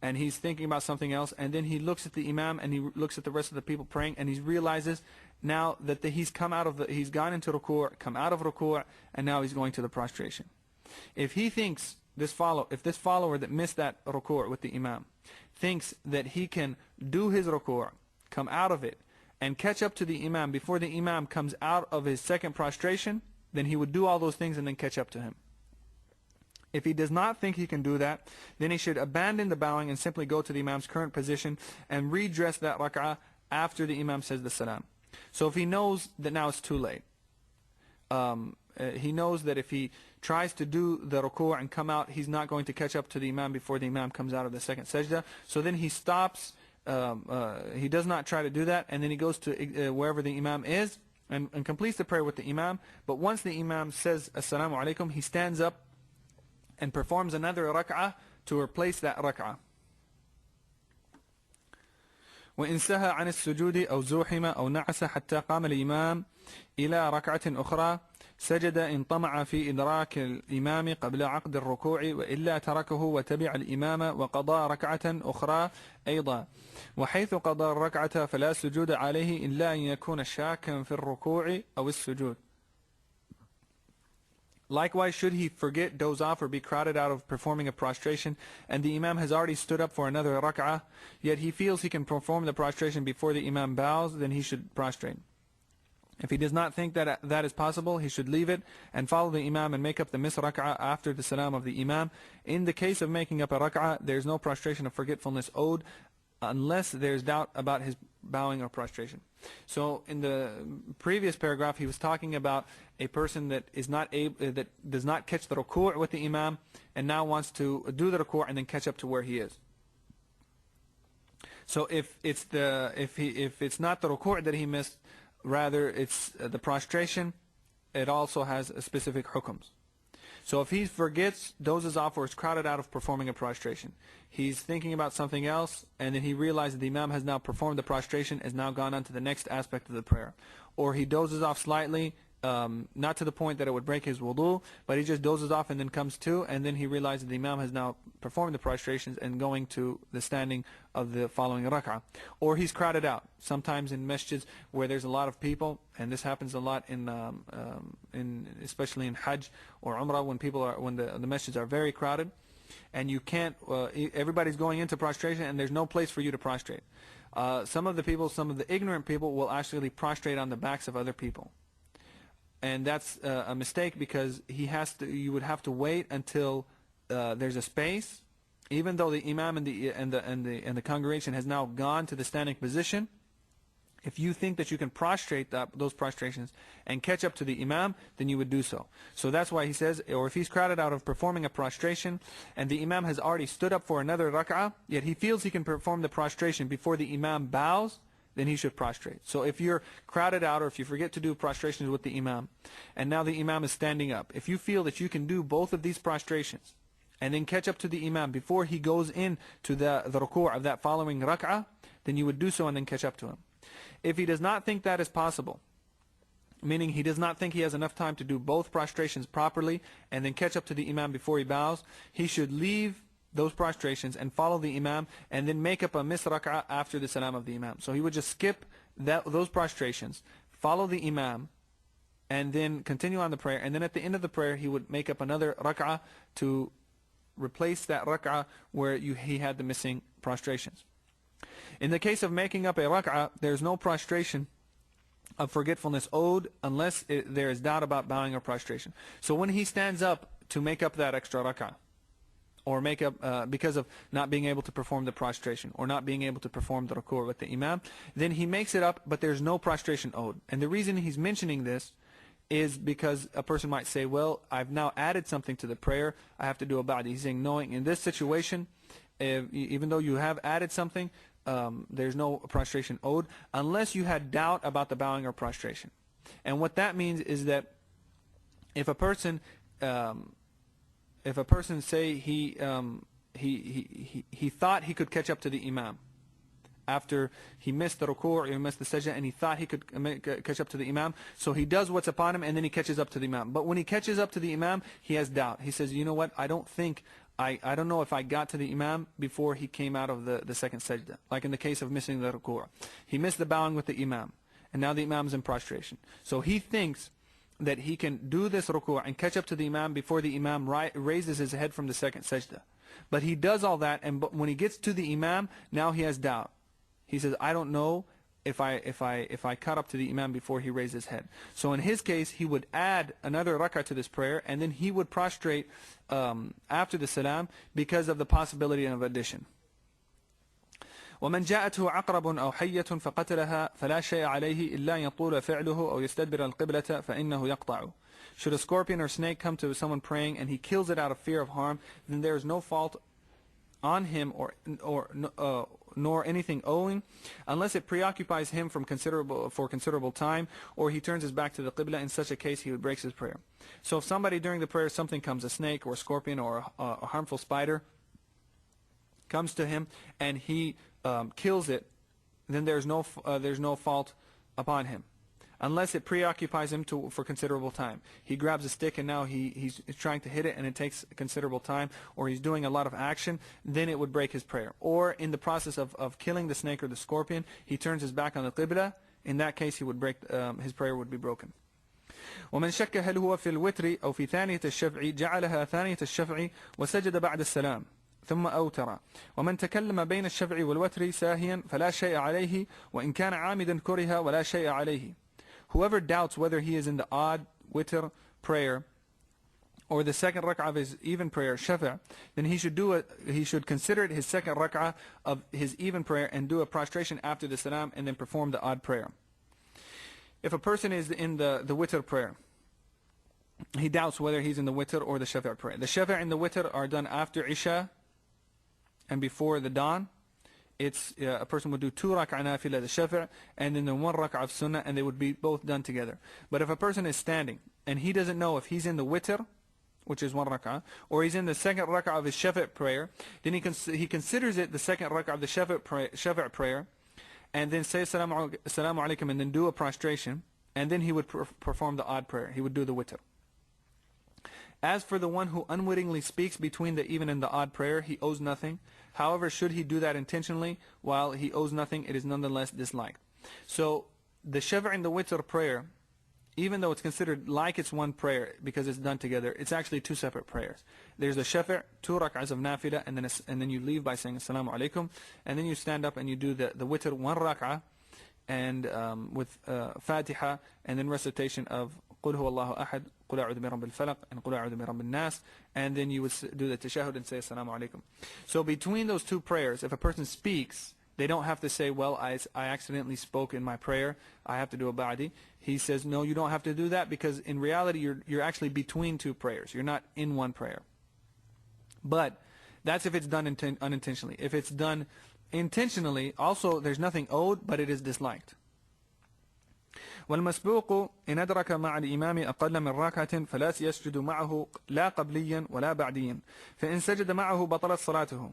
and he's thinking about something else, and then he looks at the imam and he looks at the rest of the people praying, and he realizes now that he's gone into ruku', come out of ruku', and now he's going to the prostration. If he thinks this follower that missed that ruku' with the imam thinks that he can do his ruku', come out of it, and catch up to the imam before the imam comes out of his second prostration, then he would do all those things and then catch up to him. If he does not think he can do that, then he should abandon the bowing and simply go to the imam's current position and redress that rak'ah after the imam says the salam. So if he knows that now it's too late, he knows that if he tries to do the ruku' and come out, he's not going to catch up to the imam before the imam comes out of the second sajda. So then he stops, he does not try to do that, and then he goes to wherever the imam is and completes the prayer with the imam. But once the imam says assalamu alaikum, he stands up and performs another rak'ah to replace that rak'ah. وإن سهى عن السجود أو زوحم أو نعس حتى قام الإمام إلى ركعة أخرى سجد إن طمع في إدراك الإمام قبل عقد الركوع، وإلا تركه وتبع الإمام وقضى ركعة أخرى أيضا. وحيث قضى الركعة فلا سجود عليه إلا أن يكون شاكا في الركوع أو السجود. Likewise, should he forget, doze off, or be crowded out of performing a prostration, and the imam has already stood up for another rak'ah, yet he feels he can perform the prostration before the imam bows, then he should prostrate. If he does not think that that is possible, he should leave it and follow the imam and make up the missed rak'ah after the salam of the imam. In the case of making up a rak'ah, there is no prostration of forgetfulness owed, unless there is doubt about his bowing or prostration. So in the previous paragraph, he was talking about a person that is not that does not catch the ruku' with the imam and now wants to do the ruku' and then catch up to where he is. So if it's not the ruku' that he missed, rather it's the prostration, it also has specific hukums. So if he forgets, dozes off, or is crowded out of performing a prostration, he's thinking about something else, and then he realizes the imam has now performed the prostration, has now gone on to the next aspect of the prayer. Or he dozes off slightly, not to the point that it would break his wudu, but he just dozes off and then comes to, and then he realizes the imam has now performed the prostrations and going to the standing of the following rak'ah. Or he's crowded out. Sometimes in masjids where there's a lot of people, and this happens a lot especially in Hajj or Umrah, when the masjids are very crowded, and you can't, everybody's going into prostration and there's no place for you to prostrate. Some of the ignorant people will actually prostrate on the backs of other people. And that's a mistake, because you would have to wait until there's a space, even though the imam and the congregation has now gone to the standing position. If you think that you can prostrate those prostrations and catch up to the imam, then you would do so. So that's why he says, or if he's crowded out of performing a prostration and the imam has already stood up for another rak'ah, yet he feels he can perform the prostration before the imam bows, then he should prostrate. So if you're crowded out, or if you forget to do prostrations with the imam, and now the imam is standing up, if you feel that you can do both of these prostrations and then catch up to the imam before he goes in to the ruku' of that following rak'ah, then you would do so and then catch up to him. If he does not think that is possible, meaning he does not think he has enough time to do both prostrations properly and then catch up to the imam before he bows, he should leave those prostrations and follow the imam and then make up a missed rak'ah after the salam of the imam. So he would just skip those prostrations, follow the imam, and then continue on the prayer, and then at the end of the prayer he would make up another rak'ah to replace that rak'ah where he had the missing prostrations. In the case of making up a rak'ah, there's no prostration of forgetfulness owed unless there is doubt about bowing or prostration. So when he stands up to make up that extra rak'ah, or make up because of not being able to perform the prostration or not being able to perform the ruku' with the imam, then he makes it up, but there's no prostration owed. And the reason he's mentioning this is because a person might say, well, I've now added something to the prayer, I have to do a ba'di. He's saying, knowing in this situation, even though you have added something, there's no prostration owed unless you had doubt about the bowing or prostration. And what that means is that if a person say he thought he could catch up to the imam after he missed the ruku' or he missed the sajda, and he thought he could catch up to the imam, so he does what's upon him and then he catches up to the imam. But when he catches up to the imam, he has doubt. He says, you know what, I don't know if I got to the imam before he came out of the second sajda. Like in the case of missing the ruku'. He missed the bowing with the imam, and now the imam is in prostration. So he thinks that he can do this ruku' and catch up to the imam before the imam raises his head from the second sajda. But he does all that, and when he gets to the imam, now he has doubt. He says, I don't know if I caught up to the imam before he raised his head. So in his case, he would add another rak'ah to this prayer, and then he would prostrate after the salam because of the possibility of addition. ومن جاءته عقرب أو حية فقتلها فلا شيء عليه إلا يطول فعله أو يستدبر القبلة فإنه يقطع. Should a scorpion or snake come to someone praying and he kills it out of fear of harm, then there is no fault on him nor anything owing, unless it preoccupies him for considerable time, or he turns his back to the qibla. In such a case, he would break his prayer. So if somebody during the prayer, something comes, a snake or a scorpion or a harmful spider comes to him and he kills it, then there's no fault upon him, unless it preoccupies him for considerable time. He grabs a stick and now he's trying to hit it and it takes considerable time, or he's doing a lot of action, then it would break his prayer. Or in the process of killing the snake or the scorpion, he turns his back on the qibla. In that case, he would break, his prayer would be broken. ومن شك هل هو في الوتر أو في ثانية الشفع جعلها ثانية الشفع وسجد بعد السلام ثم أوتر. ومن تكلم بين الشفع والوتر ساهيا فلا شيء عليه وإن كان عامدا كره ولا شيء عليه. Whoever doubts whether he is in the odd witr prayer or the second rak'ah of his even prayer, shafa', then he should consider it his second rak'ah of his even prayer and do a prostration after the salam and then perform the odd prayer. If a person is in the witr prayer, he doubts whether he's in the witr or the shafa' prayer. The shafa' and the witr are done after isha and before the dawn. It's a person would do 2 rak'ah nafila, the shafa', and then the 1 rak'ah of sunnah, and they would be both done together. But if a person is standing and he doesn't know if he's in the witr, which is 1 rak'ah, or he's in the second rak'ah of his shafa' prayer, then he considers it the second rak'ah of the shafa' prayer, and then say assalamu alaikum and then do a prostration, and then he would perform the odd prayer. He would do the witr. As for the one who unwittingly speaks between the even and the odd prayer, he owes nothing. However, should he do that intentionally, while he owes nothing, it is nonetheless disliked. So the shafa' and the witr prayer, even though it's considered like it's one prayer because it's done together, it's actually 2 separate prayers. There's the shafa', 2 rak'ahs of nafila, and then you leave by saying assalamu alaikum, and then you stand up and you do the witr 1 rak'ah, and with fatiha, and then recitation of قل هو الله أحد قل أعوذ برب الفلق and قل أعوذ برب الناس, and then you would do the tashahud and say assalamu alaikum. So between those 2 prayers, if a person speaks They don't have to say, well, I accidentally spoke in my prayer, I have to do a ba'di. He says, no, you don't have to do that, because in reality you're actually between two prayers. You're not in one prayer. But that's if it's done unintentionally. If it's done intentionally, also there's nothing owed, but it is disliked. والمسبوق إن أدرك مع الإمام أقل من ركعة فلا يسجد معه لا قبليا ولا بعديا فإن سجد معه بطلت صلاته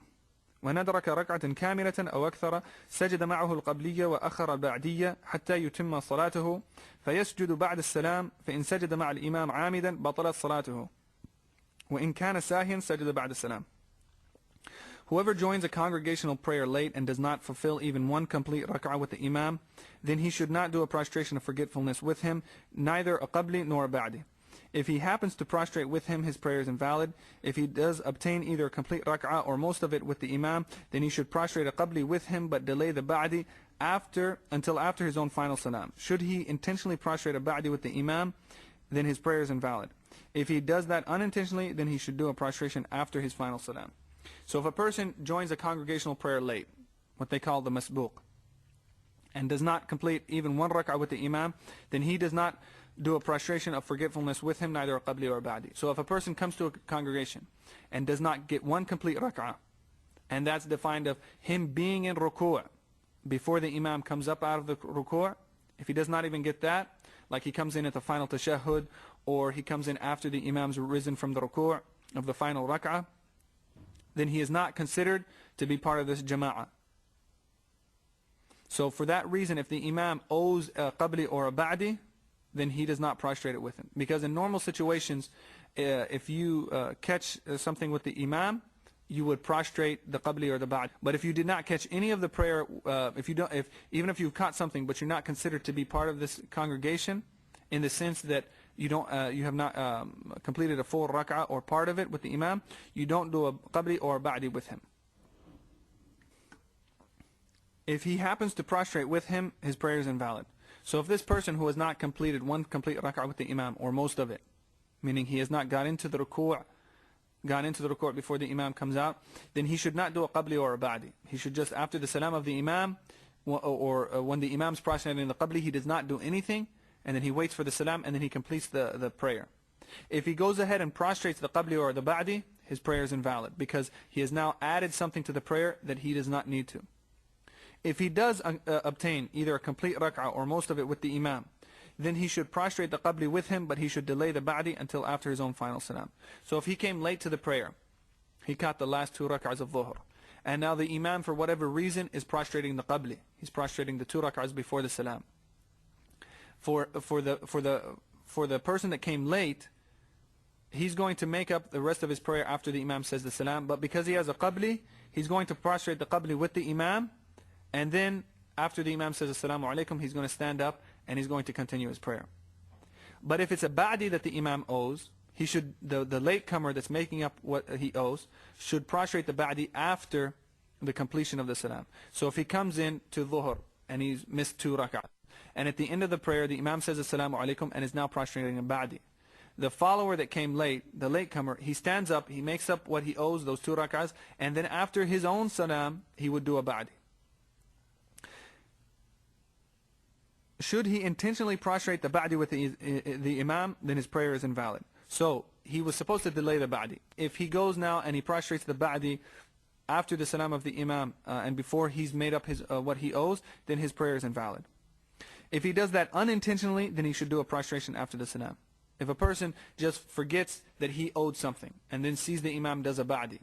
وإن أدرك ركعة كاملة أو أكثر سجد معه القبلية وأخر البعدية حتى يتم صلاته فيسجد بعد السلام فإن سجد مع الإمام عامدا بطلت صلاته وإن كان ساهيا سجد بعد السلام. Whoever joins a congregational prayer late and does not fulfill even one complete rak'ah with the imam, then he should not do a prostration of forgetfulness with him, neither a qabli nor a ba'di. If he happens to prostrate with him, his prayer is invalid. If he does obtain either a complete rak'ah or most of it with the imam, then he should prostrate a qabli with him but delay the ba'di until after his own final salam. Should he intentionally prostrate a ba'di with the imam, then his prayer is invalid. If he does that unintentionally, then he should do a prostration after his final salam. So if a person joins a congregational prayer late, what they call the masbuq, and does not complete even one rak'ah with the imam, then he does not do a prostration of forgetfulness with him, neither a qabli or a ba'di. So if a person comes to a congregation and does not get one complete rak'ah, and that's defined of him being in ruku' before the imam comes up out of the ruku', if he does not even get that, like he comes in at the final tashahhud, or he comes in after the imam's risen from the ruku' of the final rak'ah, then he is not considered to be part of this jama'ah. So for that reason, if the imam owes a qabli or a ba'di, then he does not prostrate it with him. Because in normal situations, if you catch something with the imam, you would prostrate the qabli or the ba'di. But if you did not catch any of the prayer, even if you've caught something, but you're not considered to be part of this congregation, in the sense that you have not completed a full rak'ah or part of it with the imam, you don't do a qabli or a ba'di with him. If he happens to prostrate with him, his prayer is invalid. So if this person who has not completed one complete rak'ah with the imam, or most of it, meaning he has not got into the ruku' before the imam comes out, then he should not do a qabli or a ba'di. He should just, after the salam of the imam, or when the imam's prostrating the qabli, he does not do anything, and then he waits for the salam, and then he completes the prayer. If he goes ahead and prostrates the qabli or the ba'di, his prayer is invalid, because he has now added something to the prayer that he does not need to. If he does obtain either a complete rak'ah or most of it with the imam, then he should prostrate the qabli with him, but he should delay the ba'di until after his own final salam. So if he came late to the prayer, he caught the last two rak'ahs of dhuhr, and now the imam, for whatever reason, is prostrating the qabli. He's prostrating the two rak'ahs before the salam. For the person that came late, he's going to make up the rest of his prayer after the imam says the salam, but because he has a qabli, he's going to prostrate the qabli with the imam, and then after the imam says assalamu alaikum, he's going to stand up and he's going to continue his prayer. But if it's a ba'di that the imam owes, he should, the latecomer that's making up what he owes, should prostrate the ba'di after the completion of the salam. So if he comes in to dhuhr and he's missed two rak'ahs, and at the end of the prayer the imam says assalamu alaikum and is now prostrating a ba'di, the follower that came late, the latecomer, he stands up, he makes up what he owes, those two rak'ahs, and then after his own salam he would do a ba'di. Should he intentionally prostrate the ba'di with the imam, then his prayer is invalid. So he was supposed to delay the ba'di. If he goes now and he prostrates the ba'di after the salam of the imam and before he's made up his what he owes, then his prayer is invalid. If he does that unintentionally, then he should do a prostration after the salam. If a person just forgets that he owed something and then sees the imam does a ba'di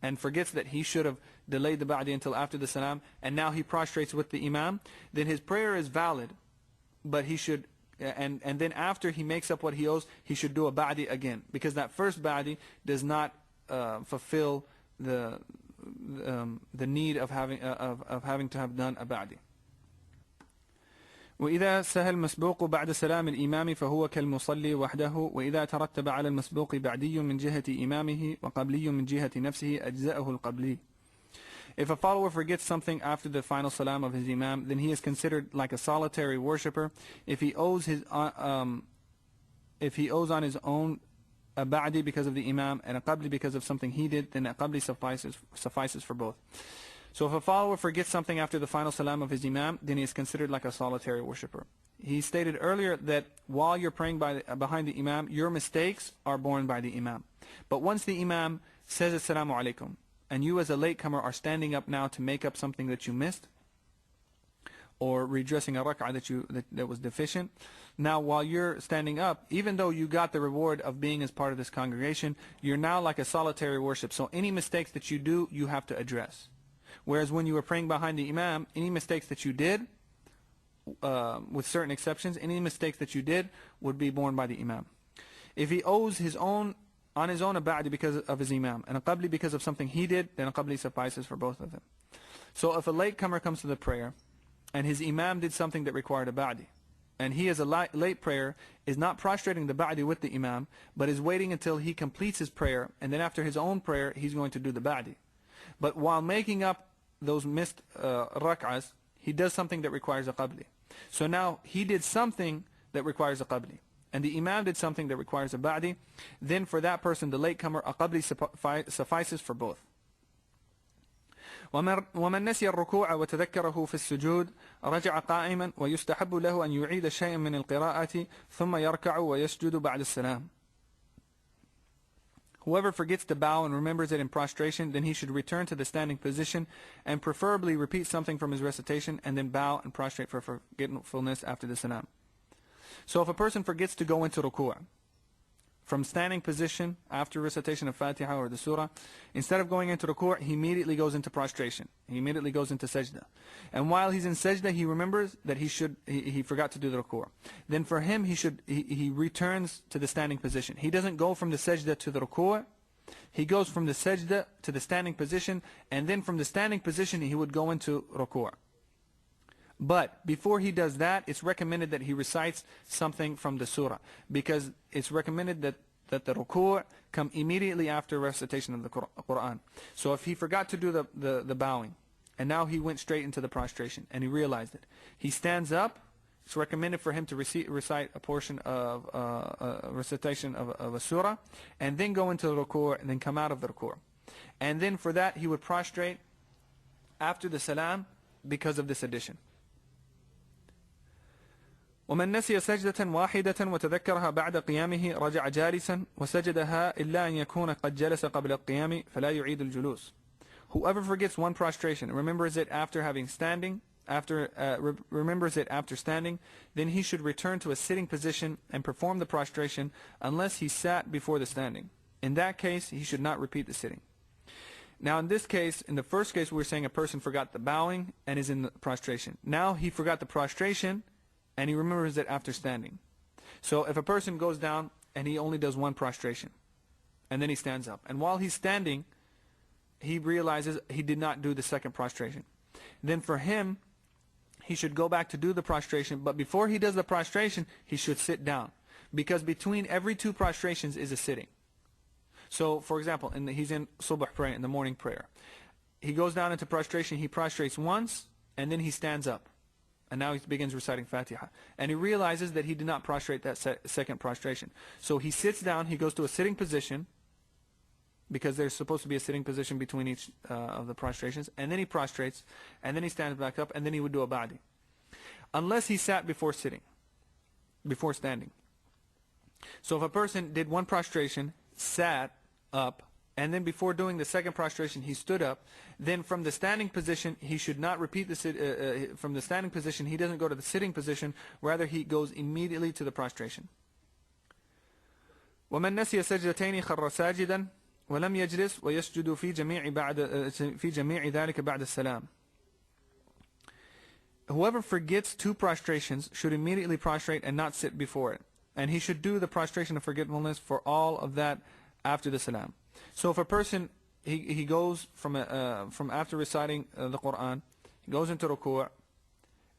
and forgets that he should have delayed the ba'di until after the salam, and now he prostrates with the imam, then his prayer is valid, but he should, and then after he makes up what he owes, he should do a ba'di again, because that first ba'di does not fulfill the need of having to have done a ba'di. وإذا سهى المسبوق بعد سلام الإمام فهو كالمصلي وحده وإذا ترتب على المسبوق بعدي من جهة إمامه وقبلي من جهة نفسه أجزأه القبلي. If a follower forgets something after the final salam of his imam, then he is considered like a solitary worshipper. If he owes on his own a ba'di because of the imam and a qabli because of something he did, then a qabli suffices for both. So if a follower forgets something after the final salam of his imam, then he is considered like a solitary worshipper. He stated earlier that while you're praying behind the imam, your mistakes are borne by the imam. But once the imam says assalamu alaikum, and you as a latecomer are standing up now to make up something that you missed, or redressing a rak'ah that was deficient, now while you're standing up, even though you got the reward of being as part of this congregation, you're now like a solitary worship. So any mistakes that you do, you have to address. Whereas when you were praying behind the imam, any mistakes that you did, with certain exceptions, any mistakes that you did would be borne by the imam. If he owes on his own a ba'di because of his imam, and a qabli because of something he did, then a qabli suffices for both of them. So if a latecomer comes to the prayer, and his imam did something that required a ba'di, and he as a late prayer is not prostrating the ba'di with the imam, but is waiting until he completes his prayer, and then after his own prayer he's going to do the ba'di. But while making up those missed rak'ahs, he does something that requires a qabli. So now he did something that requires a qabli, and the imam did something that requires a ba'di. Then for that person, the latecomer, a qabli suffices for both. ومن نسي الركوع وتذكره في السجود رجع قائما ويستحب له أن يعيد شيئا من القراءة ثم يركع ويسجد بعد السلام. Whoever forgets to bow and remembers it in prostration, then he should return to the standing position and preferably repeat something from his recitation and then bow and prostrate for forgetfulness after the salam. So if a person forgets to go into ruku' from standing position after recitation of Fatiha or the surah, instead of going into ruku', he immediately goes into prostration. He immediately goes into sajda. And while he's in sajda, he remembers that he forgot to do the ruku'. Then for him, he returns to the standing position. He doesn't go from the sajda to the ruku'. He goes from the sajda to the standing position, and then from the standing position, he would go into ruku'. But before he does that, it's recommended that he recites something from the surah, because it's recommended that the ruku' come immediately after recitation of the Quran. So if he forgot to do the bowing, and now he went straight into the prostration, and he realized it, he stands up. It's recommended for him to recite a portion of a recitation of a surah, and then go into the ruku' and then come out of the ruku'. And then for that, he would prostrate after the salam because of this addition. ومن نسي سجدة واحدة وتذكرها بعد قيامه رجع جالسا وسجدها إلا أن يكون قد جلس قبل القيام فلا يعيد الجلوس. Whoever forgets one prostration and remembers it after standing, then he should return to a sitting position and perform the prostration unless he sat before the standing. In that case, he should not repeat the sitting. Now in this case, in the first case, we were saying a person forgot the bowing and is in the prostration. Now he forgot the prostration and he remembers it after standing. So if a person goes down and he only does one prostration, and then he stands up, and while he's standing, he realizes he did not do the second prostration, then for him, he should go back to do the prostration, but before he does the prostration, he should sit down, because between every two prostrations is a sitting. So for example, he's in subh prayer, in the morning prayer. He goes down into prostration, he prostrates once, and then he stands up. And now he begins reciting Fatiha. And he realizes that he did not prostrate that second prostration. So he sits down, he goes to a sitting position, because there's supposed to be a sitting position between each of the prostrations. And then he prostrates, and then he stands back up, and then he would do a ba'di. Unless he sat before standing. So if a person did one prostration, sat up, and then before doing the second prostration he stood up, then from the standing position he should not repeat from the standing position he doesn't go to the sitting position, rather he goes immediately to the prostration. ومن نسي سجدتين خر ساجدا ولم يجلس ويسجد في جميع ذلك بعد السلام. Whoever forgets two prostrations should immediately prostrate and not sit before it, and he should do the prostration of forgetfulness for all of that after the salam. So if a person, he goes from after reciting the Quran, he goes into ruku',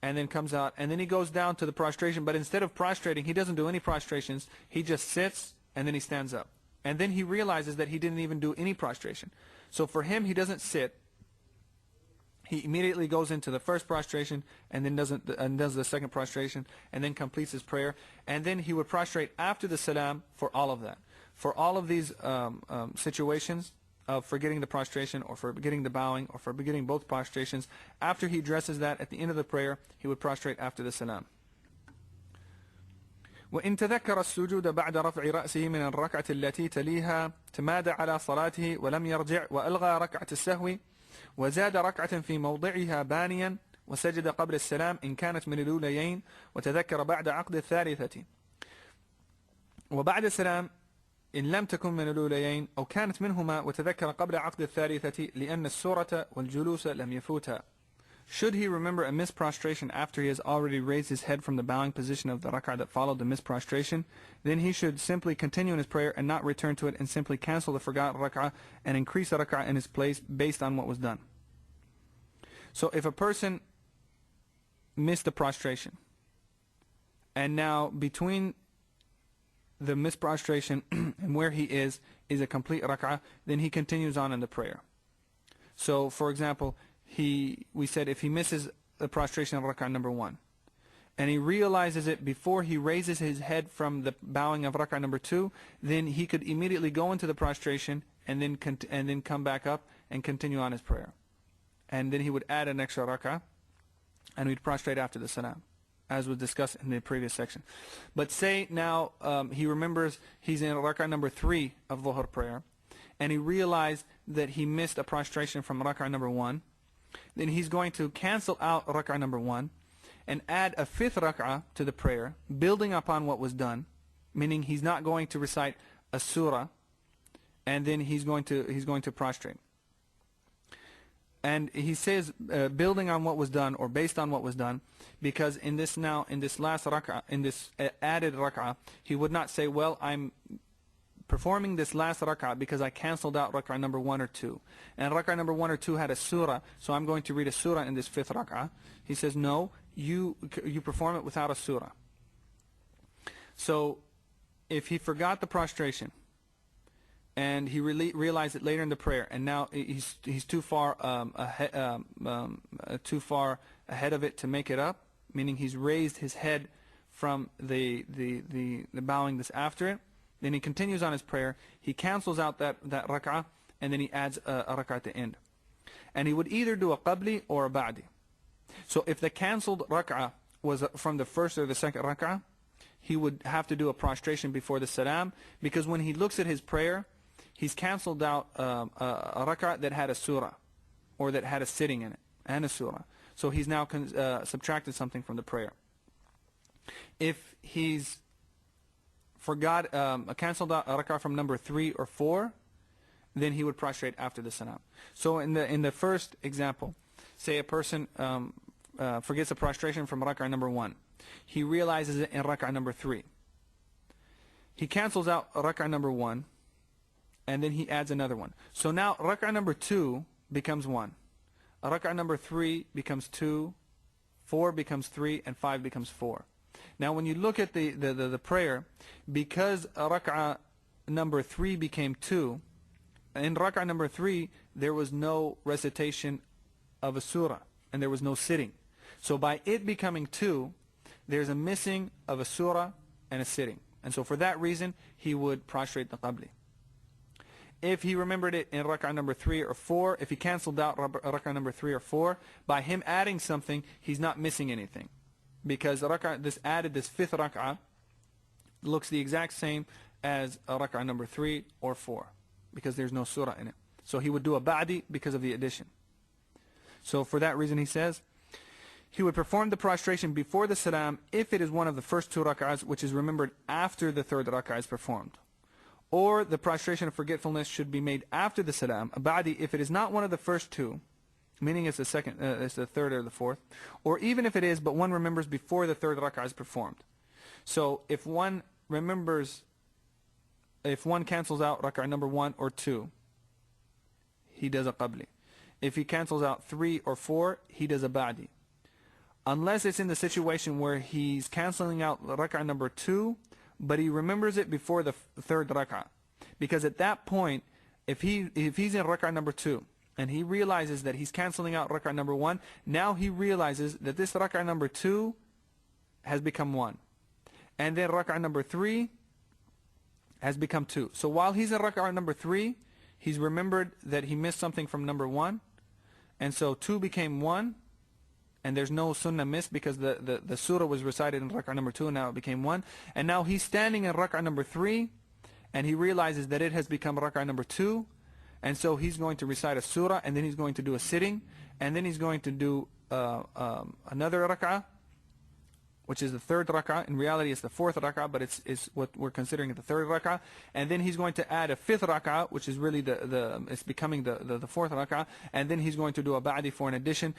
and then comes out, and then he goes down to the prostration, but instead of prostrating, he doesn't do any prostrations, he just sits, and then he stands up. And then he realizes that he didn't even do any prostration. So for him, he doesn't sit, he immediately goes into the first prostration, and then does the second prostration, and then completes his prayer, and then he would prostrate after the salam for all of that. For all of these situations, of forgetting the prostration or forgetting the bowing or forgetting both prostrations, after he addresses that at the end of the prayer, he would prostrate after the salam. وإن تذكر السجود بعد رفع رأسه من الركعة التي تليها تمادى على صلاته ولم يرجع وألغى ركعة السهو وزاد ركعة في موضعها بانيا وسجد قبل السلام إن كانت من الأوليين وتذكر بعد عقد الثالثة وبعد السلام إن لم تكن من الأوليين أو كانت منهما وتذكر قبل عقد الثالثة لأن السورة والجلوس لم يفوتا. Should he remember a missed prostration after he has already raised his head from the bowing position of the rak'ah that followed the missed prostration, then he should simply continue in his prayer and not return to it and simply cancel the forgotten rak'ah and increase the rak'ah in his place based on what was done. So if a person missed the prostration and now between the missed prostration and where he is a complete rak'ah, then he continues on in the prayer. So for example, we said if he misses the prostration of rak'ah number 1 and he realizes it before he raises his head from the bowing of rak'ah number 2, then he could immediately go into the prostration and then come back up and continue on his prayer. And then he would add an extra rak'ah and we'd prostrate after the salam, as was discussed in the previous section. But say now he remembers he's in rak'ah number 3 of dhuhr prayer and he realized that he missed a prostration from rak'ah number 1, then he's going to cancel out rak'ah number 1 and add a 5th rak'ah to the prayer, building upon what was done, meaning he's not going to recite a surah, and then he's going to prostrate. And he says building on what was done or based on what was done, because in this last rak'ah, in this added rak'ah, he would not say, well, I'm performing this last rak'ah because I cancelled out rak'ah number 1 or 2. And rak'ah number 1 or 2 had a surah, so I'm going to read a surah in this 5th rak'ah. He says, no, you perform it without a surah. So if he forgot the prostration and he realized it later in the prayer, and now he's too far ahead of it to make it up, meaning he's raised his head from the bowing that's after it, then he continues on his prayer, he cancels out that rak'ah, and then he adds a rak'ah at the end. And he would either do a qabli or a ba'di. So if the cancelled rak'ah was from the first or the second rak'ah, he would have to do a prostration before the salam, because when he looks at his prayer, he's cancelled out a rak'ah that had a surah, or that had a sitting in it, and a surah. So he's now subtracted something from the prayer. If he's cancelled out a rak'ah from number 3 or 4, then he would prostrate after the salam. So in the first example, say a person forgets a prostration from rak'ah number 1. He realizes it in rak'ah number 3. He cancels out rak'ah number 1, and then he adds another one. So now rak'ah number 2 becomes 1. Rak'ah number 3 becomes 2, 4 becomes 3, and 5 becomes 4. Now when you look at the prayer, because rak'ah number 3 became 2, in rak'ah number 3 there was no recitation of a surah, and there was no sitting. So by it becoming 2, there's a missing of a surah and a sitting. And so for that reason, he would prostrate the qabli. If he remembered it in rak'ah number 3 or 4, if he cancelled out rak'ah number 3 or 4, by him adding something, he's not missing anything. Because this 5th rak'ah looks the exact same as rak'ah number 3 or 4, because there's no surah in it. So he would do a ba'di because of the addition. So for that reason he says, he would perform the prostration before the salam if it is one of the first 2 rak'ahs, which is remembered after the 3rd rak'ah is performed. Or the prostration of forgetfulness should be made after the salam, a ba'di, if it is not one of the first 2, meaning it's the 3rd or the 4th, or even if it is, but one remembers before the 3rd rak'ah is performed. So if one cancels out rak'ah number 1 or 2, he does a qabli. If he cancels out 3 or 4, he does a ba'di. Unless it's in the situation where he's canceling out rak'ah number 2, but he remembers it before the 3rd rak'ah. Because at that point, if he's in rak'ah number 2, and he realizes that he's canceling out rak'ah number 1, now he realizes that this rak'ah number 2 has become 1. And then rak'ah number 3 has become 2. So while he's in rak'ah number 3, he's remembered that he missed something from number 1, and so 2 became 1, and there's no sunnah missed because the surah was recited in rak'ah number 2, and now it became 1. And now he's standing in rak'ah number 3, and he realizes that it has become rak'ah number 2, and so he's going to recite a surah, and then he's going to do a sitting, and then he's going to do another rak'ah, which is the 3rd rak'ah. In reality it's the 4th rak'ah, but it's what we're considering the 3rd rak'ah. And then he's going to add a 5th rak'ah, which is really it's becoming the 4th rak'ah, and then he's going to do a ba'di for an addition,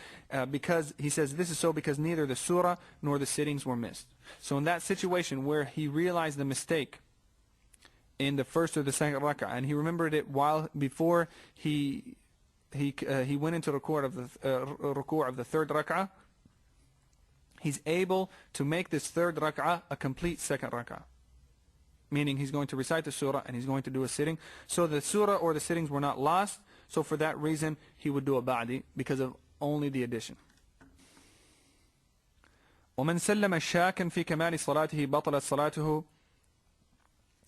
because he says this is so because neither the surah nor the sittings were missed. So in that situation where he realized the mistake in the 1st or the 2nd rak'ah, and he remembered it before he went into ruku' of the 3rd rak'ah, he's able to make this 3rd rak'ah a complete 2nd rak'ah. Meaning he's going to recite the surah and he's going to do a sitting. So the surah or the sittings were not lost. So for that reason, he would do a ba'di because of only the addition. وَمَنْ سَلَّمَ شَاكًا فِي كَمَالِ صَلَاتِهِ بَطَلَتْ صَلَاتُهُ.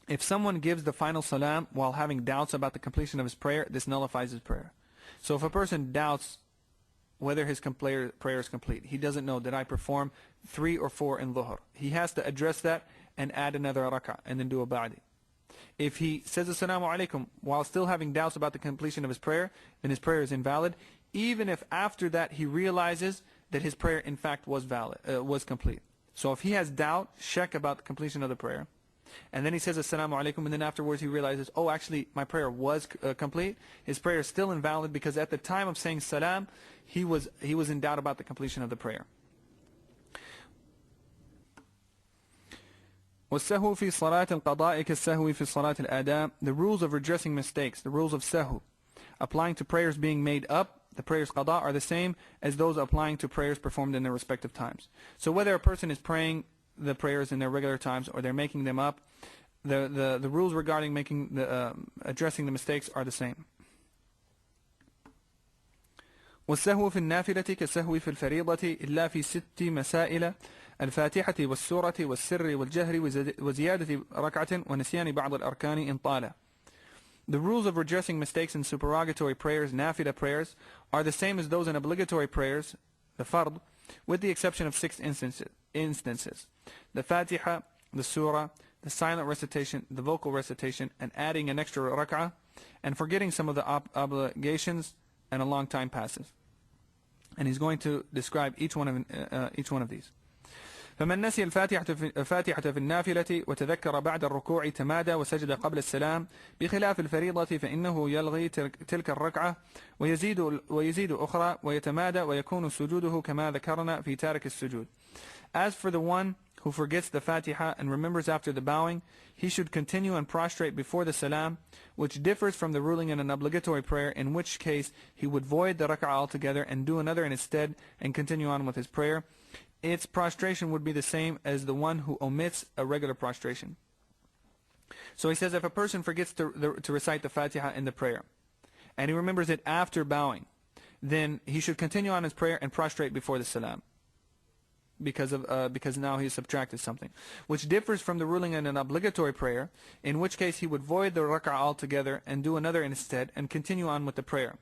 If someone gives the final salam while having doubts about the completion of his prayer, this nullifies his prayer. So if a person doubts whether his prayer is complete, he doesn't know, did I perform 3 or 4 in dhuhr, he has to address that and add another rak'ah and then do a ba'di. If he says assalamu alaikum while still having doubts about the completion of his prayer, then his prayer is invalid, even if after that he realizes that his prayer in fact was complete. So if he has doubt, shak about the completion of the prayer, and then he says assalamu alaikum, and then afterwards he realizes, oh, actually my prayer was complete, his prayer is still invalid because at the time of saying salam he was in doubt about the completion of the prayer. وَالسَّهُوْ فِي صَلَاةِ الْقَضَاءِ كَالسَّهْوِ فِي صَلَاةِ الْأَدَاءِ. The rules of redressing mistakes, the rules of sahu, applying to prayers being made up, the prayers qada, are the same as those applying to prayers performed in their respective times. So whether a person is praying the prayers in their regular times or they're making them up, the rules regarding addressing the mistakes are the same. والسهو في النافلة كالسهو في الفريضة إلا في 6 مسائل: الفاتحة والسورة والسر والجهر وزيادة ركعة ونسيان بعض الأركان إن طال. The rules of redressing mistakes in supererogatory prayers, nafila prayers, are the same as those in obligatory prayers, the fard, with the exception of 6 instances: the Fatiha, the Surah, the silent recitation, the vocal recitation, and adding an extra rak'ah, and forgetting some of the obligations, and a long time passes. And he's going to describe each one of these. فمن نسي الفاتحة في النافلة وتذكر بعد الركوع تمادى وسجد قبل السلام بخلاف الفريضة فإنه يلغي تلك الركعة ويزيد أخرى ويتمادى ويكون سجوده كما ذكرنا في تارك السجود. As for the one who forgets the Fatiha and remembers after the bowing, he should continue and prostrate before the salam, which differs from the ruling in an obligatory prayer, in which case he would void the rak'ah altogether and do another in its stead and continue on with his prayer. Its prostration would be the same as the one who omits a regular prostration. So he says if a person forgets to recite the Fatiha in the prayer, and he remembers it after bowing, then he should continue on his prayer and prostrate before the salam, because now he has subtracted something, which differs from the ruling in an obligatory prayer, in which case he would void the rak'ah altogether and do another instead and continue on with the prayer.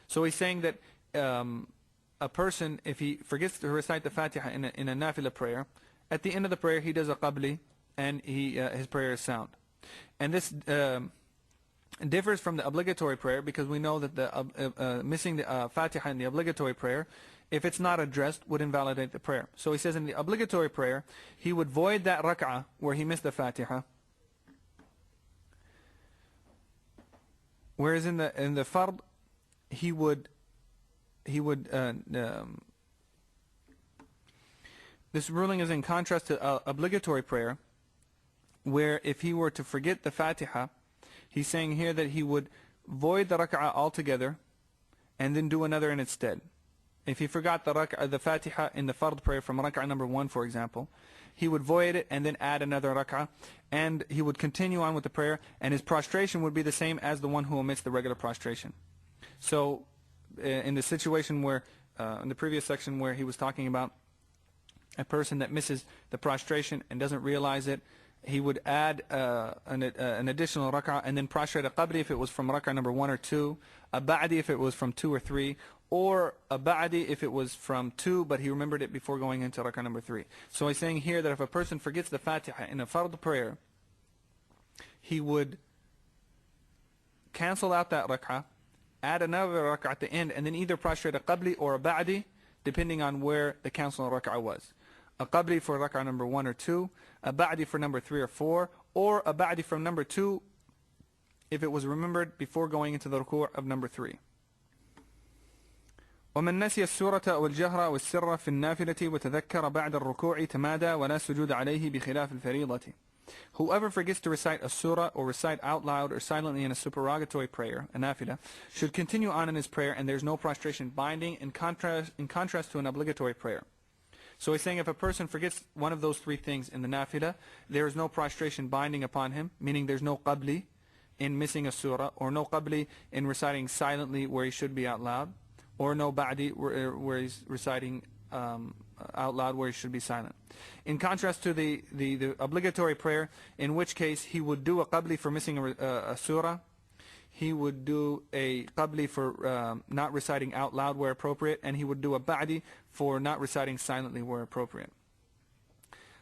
So he's saying that a person, if he forgets to recite the Fatiha in a nafila prayer, at the end of the prayer he does a qabli and his prayer is sound. And this differs from the obligatory prayer, because we know that the missing the Fatiha in the obligatory prayer, if it's not addressed, would invalidate the prayer. So he says in the obligatory prayer he would void that rak'ah where he missed the Fatiha, whereas in the fard he would this ruling is in contrast to obligatory prayer, where if he were to forget the Fatiha, he's saying here that he would void the rak'ah altogether and then do another in its stead. If he forgot the Fatiha in the fard prayer from rak'ah number 1, for example, he would void it and then add another rak'ah, and he would continue on with the prayer, and his prostration would be the same as the one who omits the regular prostration. So in the situation where, in the previous section where he was talking about a person that misses the prostration and doesn't realize it, he would add an additional rak'ah and then prostrate a qabli if it was from rak'ah number 1 or 2, a ba'di if it was from 2 or 3, or a ba'di if it was from 2 but he remembered it before going into rak'ah number 3. So he's saying here that if a person forgets the Fatiha in a fard prayer, he would cancel out that rak'ah, add another rak'ah at the end, and then either prostrate a qabli or a ba'di depending on where the cancel rak'ah was. A qabli for rak'ah number 1 or 2, a ba'di for number 3 or 4, or a ba'di from number 2 if it was remembered before going into the ruku' of number 3. ومن نسي السورة أو الجهر والسر في النافلة وتذكر بعد الركوع تمادى ولا سجود عليه بخلاف الفريضة. Whoever forgets to recite a surah or recite out loud or silently in a supererogatory prayer, a nafilah, should continue on in his prayer and there's no prostration binding in contrast to an obligatory prayer. So he's saying if a person forgets one of those three things in the nafilah, there is no prostration binding upon him, meaning there's no qabli in missing a surah, or no qabli in reciting silently where he should be out loud, or no ba'di where he's reciting out loud where he should be silent. In contrast to the obligatory prayer, in which case he would do a qabli for missing a surah, he would do a qabli for not reciting out loud where appropriate, and he would do a ba'di for not reciting silently where appropriate.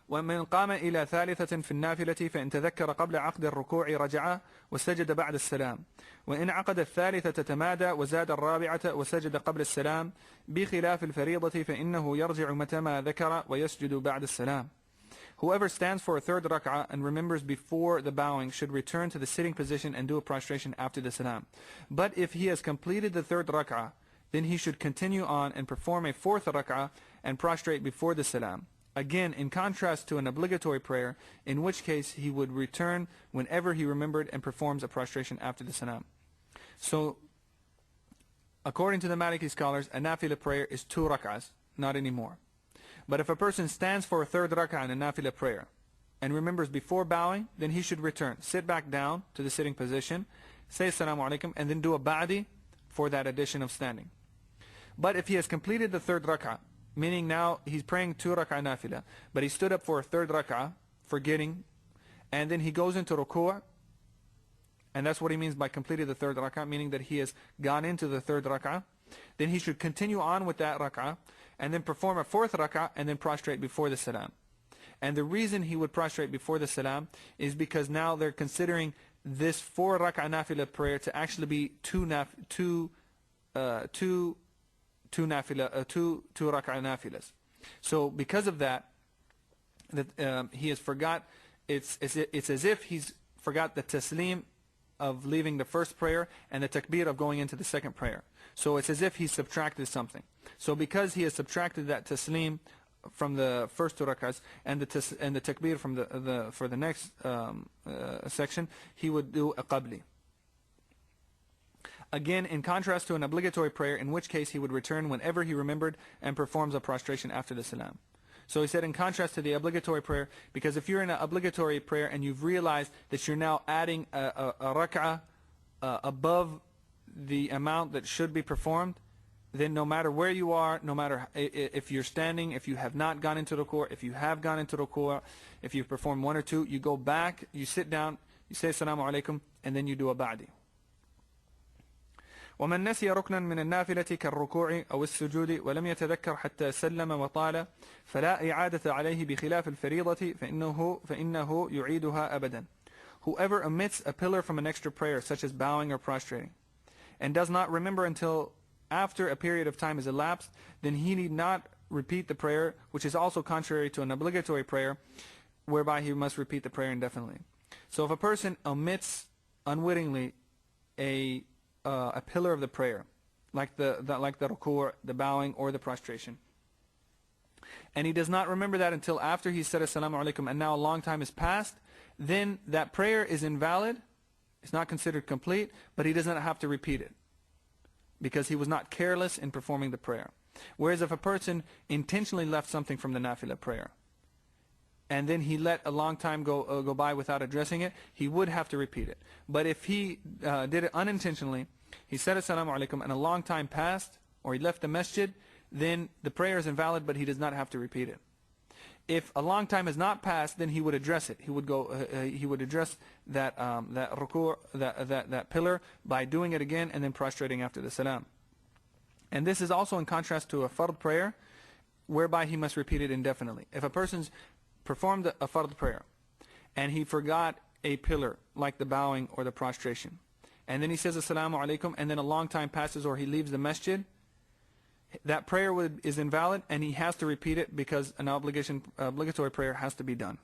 ومن قام إلى ثالثة في النافلة فإن تذكر قبل عقد الركوع رجع وسجد بعد السلام وإن عقد الثالثة تمادى وزاد الرابعة وسجد قبل السلام بخلاف الفريضة فإنه يرجع متى ما ذكر ويسجد بعد السلام. Whoever stands for a third rak'ah and remembers before the bowing should return to the sitting position and do a prostration after the salam. But if he has completed the third rak'ah, then he should continue on and perform a fourth rak'ah and prostrate before the salam. Again, in contrast to an obligatory prayer, in which case he would return whenever he remembered and performs a prostration after the salam. So, according to the Maliki scholars, a nafilah prayer is 2 rak'ahs, not anymore. But if a person stands for a third rak'ah in a nafilah prayer and remembers before bowing, then he should return, sit back down to the sitting position, say assalamu alaikum, and then do a ba'di for that addition of standing. But if he has completed the third rak'ah, meaning now he's praying 2 rak'ah nafilah, but he stood up for a third rak'ah, forgetting, and then he goes into ruku', and that's what he means by completed the third rak'ah, meaning that he has gone into the third rak'ah, then he should continue on with that rak'ah, and then perform a fourth rak'ah, and then prostrate before the salam. And the reason he would prostrate before the salam is because now they're considering this 4 rak'ah nafilah prayer to actually be two rak'ah nafilas. So because of that, he has forgot, it's as if he's forgot the taslim of leaving the first prayer and the takbir of going into the second prayer. So it's as if he subtracted something. So because he has subtracted that taslim from the first 2 rak'ahs and the takbir from for the next section, he would do a qabli. Again, in contrast to an obligatory prayer, in which case he would return whenever he remembered and performs a prostration after the salam. So he said in contrast to the obligatory prayer, because if you're in an obligatory prayer and you've realized that you're now adding a rak'ah above the amount that should be performed, then no matter where you are, no matter if you're standing, if you have not gone into ruku', if you have gone into ruku', if you've performed 1 or 2, you go back, you sit down, you say assalamu alaikum, and then you do a ba'di. ومن نسي ركنا من النافلة كالركوع أو السجود ولم يتذكر حتى سلم وطال فلا إعادة عليه بخلاف الفريضة فإنه يعيدها أبدا. Whoever omits a pillar from an extra prayer, such as bowing or prostrating, and does not remember until after a period of time is elapsed, then he need not repeat the prayer, which is also contrary to an obligatory prayer, whereby he must repeat the prayer indefinitely. So if a person omits unwittingly a pillar of the prayer, like the ruku', the bowing, or the prostration, and he does not remember that until after he said assalamu alaikum, and now a long time has passed, then that prayer is invalid. It's not considered complete, but he doesn't have to repeat it because he was not careless in performing the prayer. Whereas if a person intentionally left something from the nafilah prayer and then he let a long time go by without addressing it, he would have to repeat it. But if he did it unintentionally, he said assalamu alaikum and a long time passed, or he left the masjid, then the prayer is invalid, but he does not have to repeat it. If a long time has not passed, then he would address it. He would address that ruku', that pillar, by doing it again and then prostrating after the salam. And this is also in contrast to a fard prayer, whereby he must repeat it indefinitely. If a person's performed a fard prayer and he forgot a pillar like the bowing or the prostration, and then he says assalamu alaikum, and then a long time passes or he leaves the masjid, that prayer is invalid and he has to repeat it because an obligatory prayer has to be done.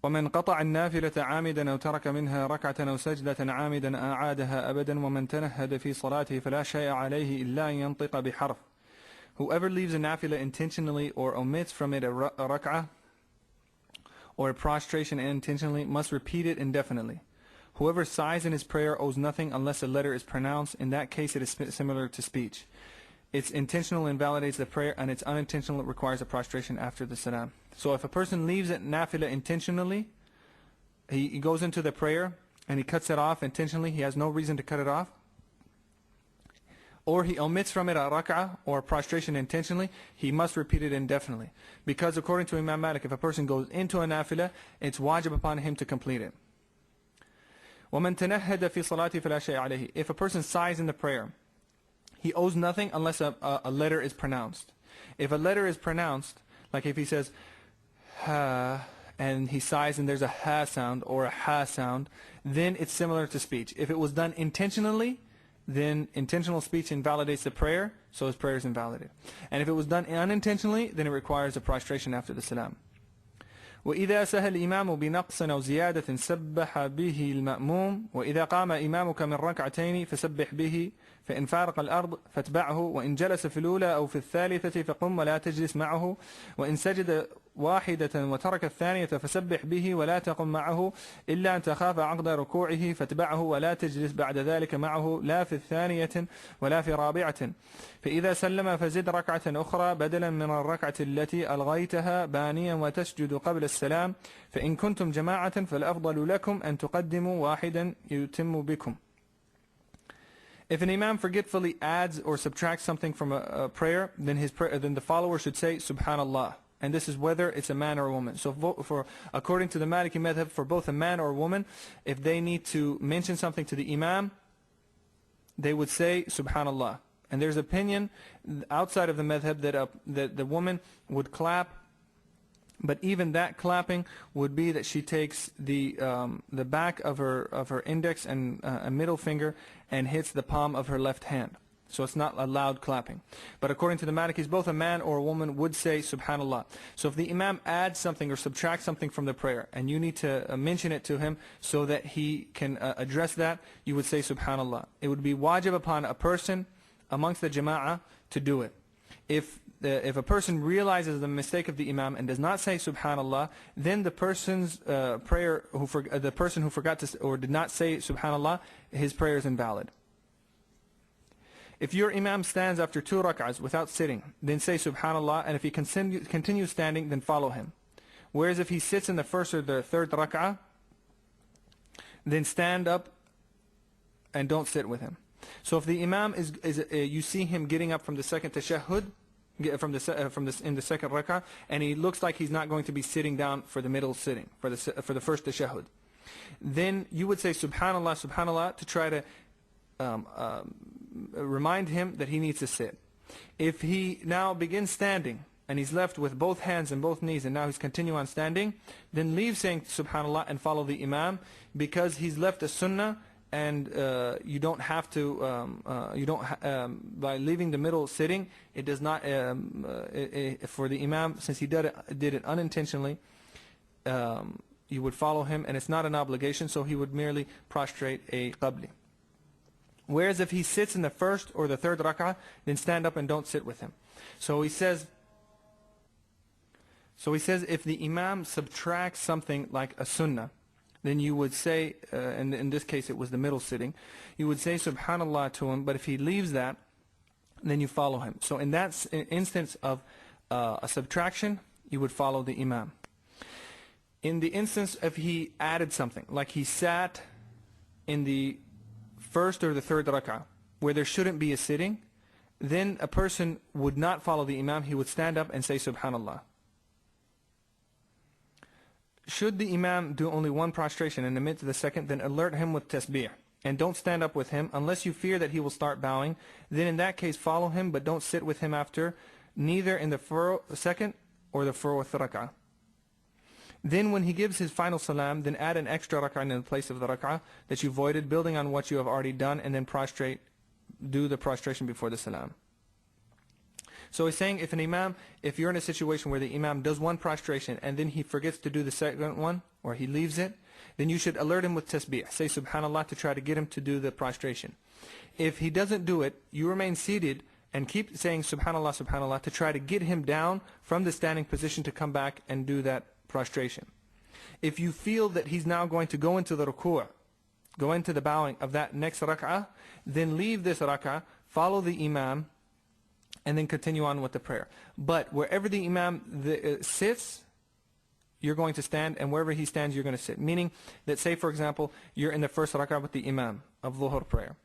ومن قطع النافلة عامدا أو ترك منها ركعة أو سجدة عامدا أعادها أبدا ومن تنهد في صلاته فلا شيء عليه إلا أن ينطق بحرف. Whoever leaves a nafila intentionally or omits from it a rak'ah or a prostration intentionally must repeat it indefinitely. Whoever sighs in his prayer owes nothing unless a letter is pronounced. In that case, it is similar to speech. It's intentional invalidates the prayer, and it's unintentional requires a prostration after the salam. So if a person leaves it nafila intentionally, he goes into the prayer and he cuts it off intentionally, he has no reason to cut it off, or he omits from it a rak'ah or prostration intentionally, he must repeat it indefinitely. Because according to Imam Malik, if a person goes into a nafila, it's wajib upon him to complete it. وَمَنْ تَنَهَّدَ فِي صَلَاتِ فَلَا شَيْءَ عَلَيْهِ. If a person sighs in the prayer, he owes nothing unless a letter is pronounced. If a letter is pronounced, like if he says ha, and he sighs and there's a ha sound or a ha sound, then it's similar to speech. If it was done intentionally, then intentional speech invalidates the prayer, so his prayer is invalidated. And if it was done unintentionally, then it requires a prostration after the salam. وإذا سهى الإمام بنقص أو زيادة سبح به المأموم وإذا قام إمامك من ركعتين فسبح به فإن فارق الأرض فاتبعه وإن جلس في الأولى أو في الثالثة فقم ولا تجلس معه وإن سجد واحدة وترك الثانية فسبح به ولا تقم معه إلا أن تخاف عقد ركوعه فاتبعه ولا تجلس بعد ذلك معه لا في الثانية ولا في رابعة فإذا سلم فزد ركعة أخرى بدلا من الركعة التي ألغيتها بانيا وتسجد قبل السلام فإن كنتم جماعة فالأفضل لكم أن تقدموا واحدا يتم بكم. If an imam forgetfully adds or subtracts something from a prayer, then the follower should say Subhanallah. And this is whether it's a man or a woman. So according to the Maliki madhab, for both a man or a woman, if they need to mention something to the imam, they would say Subhanallah. And there's opinion outside of the madhab that the woman would clap, but even that clapping would be that she takes the back of her index and a middle finger and hits the palm of her left hand. So it's not a loud clapping. But according to the Malikis, both a man or a woman would say Subhanallah. So if the imam adds something or subtracts something from the prayer, and you need to mention it to him so that he can address that, you would say Subhanallah. It would be wajib upon a person amongst the jama'ah to do it. If a person realizes the mistake of the imam and does not say Subhanallah, then the person's prayer, the person who forgot to or did not say Subhanallah, his prayer is invalid. If your imam stands after 2 rak'ahs without sitting, then say Subhanallah, and if he continues standing, then follow him. Whereas if he sits in the first or the third rak'ah, then stand up and don't sit with him. So if the imam you see him getting up from the second tashahhud, in the second rak'ah, and he looks like he's not going to be sitting down for the middle sitting, for the first tashahhud, then you would say Subhanallah, Subhanallah, to try to remind him that he needs to sit. If he now begins standing and he's left with both hands and both knees and now he's continuing on standing, then leave saying Subhanallah and follow the imam, because he's left a sunnah, and you don't have to by leaving the middle sitting, it does not for the imam, since he did it unintentionally, you would follow him, and it's not an obligation, so he would merely prostrate a qabli. Whereas if he sits in the first or the third rak'ah, then stand up and don't sit with him. So he says if the imam subtracts something like a sunnah, then you would say, and in this case it was the middle sitting, you would say Subhanallah to him, but if he leaves that, then you follow him. So in that instance of a subtraction, you would follow the imam. In the instance if he added something, like he sat in the first or the third rak'ah, where there shouldn't be a sitting, then a person would not follow the imam. He would stand up and say subhanallah. Should the imam do only one prostration and omit the second, then alert him with tasbih. And don't stand up with him unless you fear that he will start bowing. Then in that case follow him, but don't sit with him after, neither in the second or the fourth rak'ah. Then when he gives his final salam, then add an extra rak'ah in the place of the rak'ah that you voided, building on what you have already done, and then do the prostration before the salam. So he's saying if you're in a situation where the imam does one prostration and then he forgets to do the second one, or he leaves it, then you should alert him with tasbih. Say subhanallah to try to get him to do the prostration. If he doesn't do it, you remain seated and keep saying subhanallah, subhanallah to try to get him down from the standing position to come back and do that prostration. If you feel that he's now going to go into the ruku', go into the bowing of that next rak'ah, then leave this rak'ah, follow the imam, and then continue on with the prayer. But wherever the imam sits, you're going to stand, and wherever he stands, you're going to sit. Meaning that, say for example, you're in the first rak'ah with the imam of Dhuhr prayer,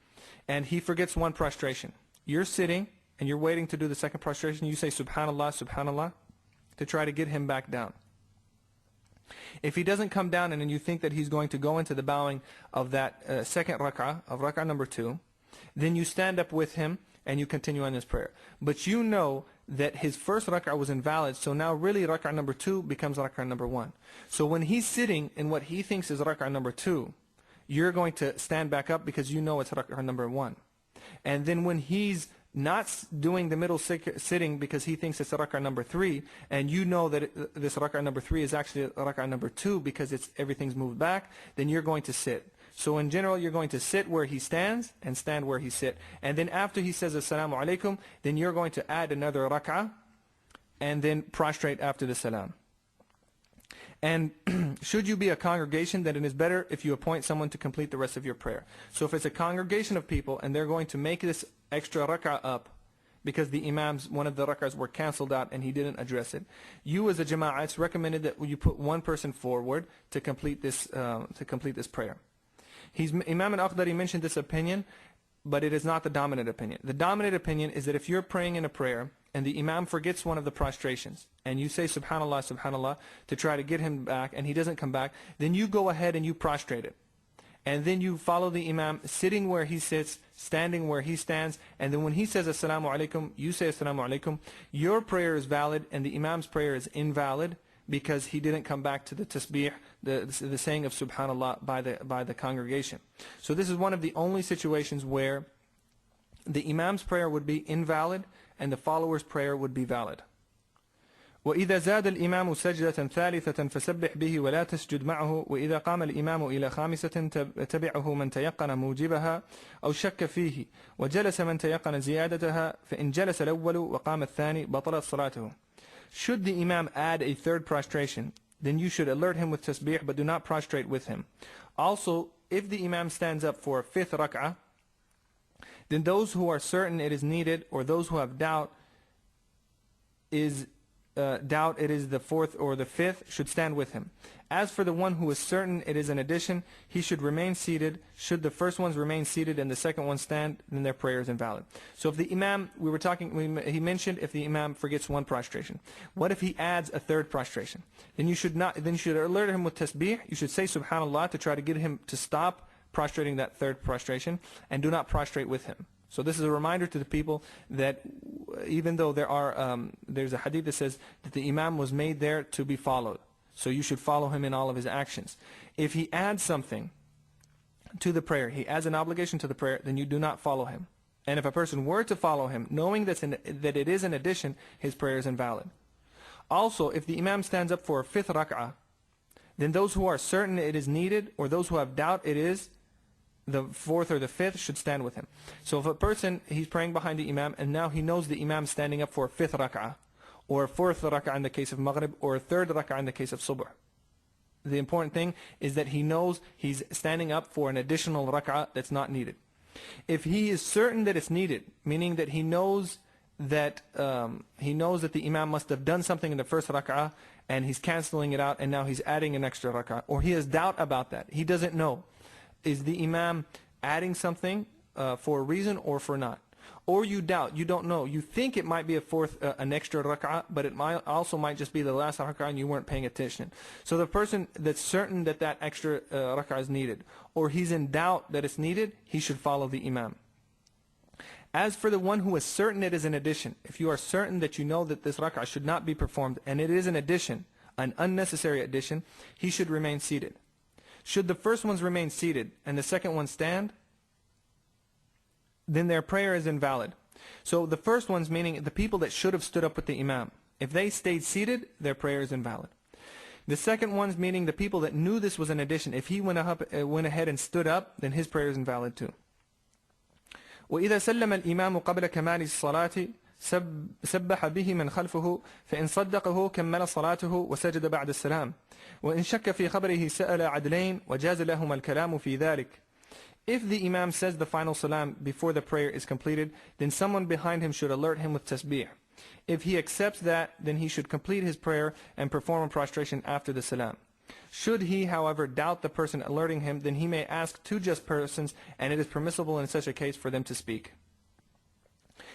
and he forgets one prostration. You're sitting, and you're waiting to do the second prostration. You say subhanallah, subhanallah, to try to get him back down. If he doesn't come down, and then you think that he's going to go into the bowing of that second rak'ah, of rak'ah number 2, then you stand up with him, and you continue on this prayer. But you know that his first rak'ah was invalid, so now really rak'ah number 2 becomes rak'ah number 1. So when he's sitting in what he thinks is rak'ah number 2, you're going to stand back up because you know it's rak'ah number 1. And then when he's not doing the middle sitting because he thinks it's rak'ah number 3, and you know that this rak'ah number 3 is actually rak'ah number 2 because everything's moved back, then you're going to sit. So in general, you're going to sit where he stands and stand where he sit. And then after he says assalamu alaikum, then you're going to add another rak'ah and then prostrate after the salam. And should you be a congregation, then it is better if you appoint someone to complete the rest of your prayer. So if it's a congregation of people and they're going to make this extra rak'ah up because the imams, one of the rak'ahs were cancelled out and he didn't address it, you as a jama'ah, it's recommended that you put one person forward to complete this prayer. Imam al-Akhdari mentioned this opinion, but it is not the dominant opinion. The dominant opinion is that if you're praying in a prayer and the imam forgets one of the prostrations, and you say subhanallah, subhanallah to try to get him back, and he doesn't come back, then you go ahead and you prostrate it. And then you follow the imam sitting where he sits, standing where he stands, and then when he says assalamu alaikum, you say assalamu alaikum. Your prayer is valid and the imam's prayer is invalid, because he didn't come back to the tasbih, the saying of subhanallah by the congregation. So this is one of the only situations where the imam's prayer would be invalid and the follower's prayer would be valid. وإذا زاد الإمام سجدة ثالثة فسبح به ولا تسجد معه وإذا قام الإمام إلى خامسة تبعه من تيقن موجبها أو شك فيه وجلس من تيقن زيادتها فإن جلس الأول وقام الثاني بطلت صلاته. Should the imam add a third prostration, then you should alert him with tasbih, but do not prostrate with him. Also, if the imam stands up for a fifth rak'ah, then those who are certain it is needed, or those who have doubt it is the fourth or the fifth, should stand with him. As for the one who is certain it is an addition, he should remain seated. Should the first ones remain seated and the second one stand, then their prayer is invalid. So if the imam, he mentioned if the imam forgets one prostration. What if he adds a third prostration? Then you should alert him with tasbih. You should say subhanallah to try to get him to stop prostrating that third prostration, and do not prostrate with him. So this is a reminder to the people that even though there's a hadith that says that the imam was made there to be followed, so you should follow him in all of his actions. If he adds something to the prayer, he adds an obligation to the prayer, then you do not follow him. And if a person were to follow him, knowing that it is an addition, his prayer is invalid. Also, if the imam stands up for a fifth rak'ah, then those who are certain it is needed, or those who have doubt it is the fourth or the fifth, should stand with him. So if a person, he's praying behind the imam, and now he knows the imam standing up for a fifth rak'ah, or a fourth rak'ah in the case of maghrib, or a third rak'ah in the case of subh. The important thing is that he knows he's standing up for an additional rak'ah that's not needed. If he is certain that it's needed, meaning that he knows that the imam must have done something in the first rak'ah and he's canceling it out and now he's adding an extra rak'ah, or he has doubt about that, he doesn't know, is the imam adding something for a reason or for not? Or you doubt, you don't know, you think it might be an extra rak'ah, but it might just be the last rak'ah and you weren't paying attention. So the person that's certain that that extra rak'ah is needed, or he's in doubt that it's needed, he should follow the imam. As for the one who is certain it is an addition, if you are certain that you know that this rak'ah should not be performed and it is an addition, an unnecessary addition, he should remain seated. Should the first ones remain seated and the second one stand, then their prayer is invalid. So the first ones, meaning the people that should have stood up with the imam, if they stayed seated, their prayer is invalid. The second ones, meaning the people that knew this was an addition, if he went ahead and stood up, then his prayer is invalid too. وإذا سلم الإمام قبل كمال الصلاة سبح به من خلفه فإن صدقه كمل صلاته وسجد بعد السلام وإن شك في خبره سأل عدلين وجاز لهما الكلام في ذلك. If the imam says the final salam before the prayer is completed, then someone behind him should alert him with tasbih. If he accepts that, then he should complete his prayer and perform a prostration after the salam. Should he, however, doubt the person alerting him, then he may ask two just persons, and it is permissible in such a case for them to speak.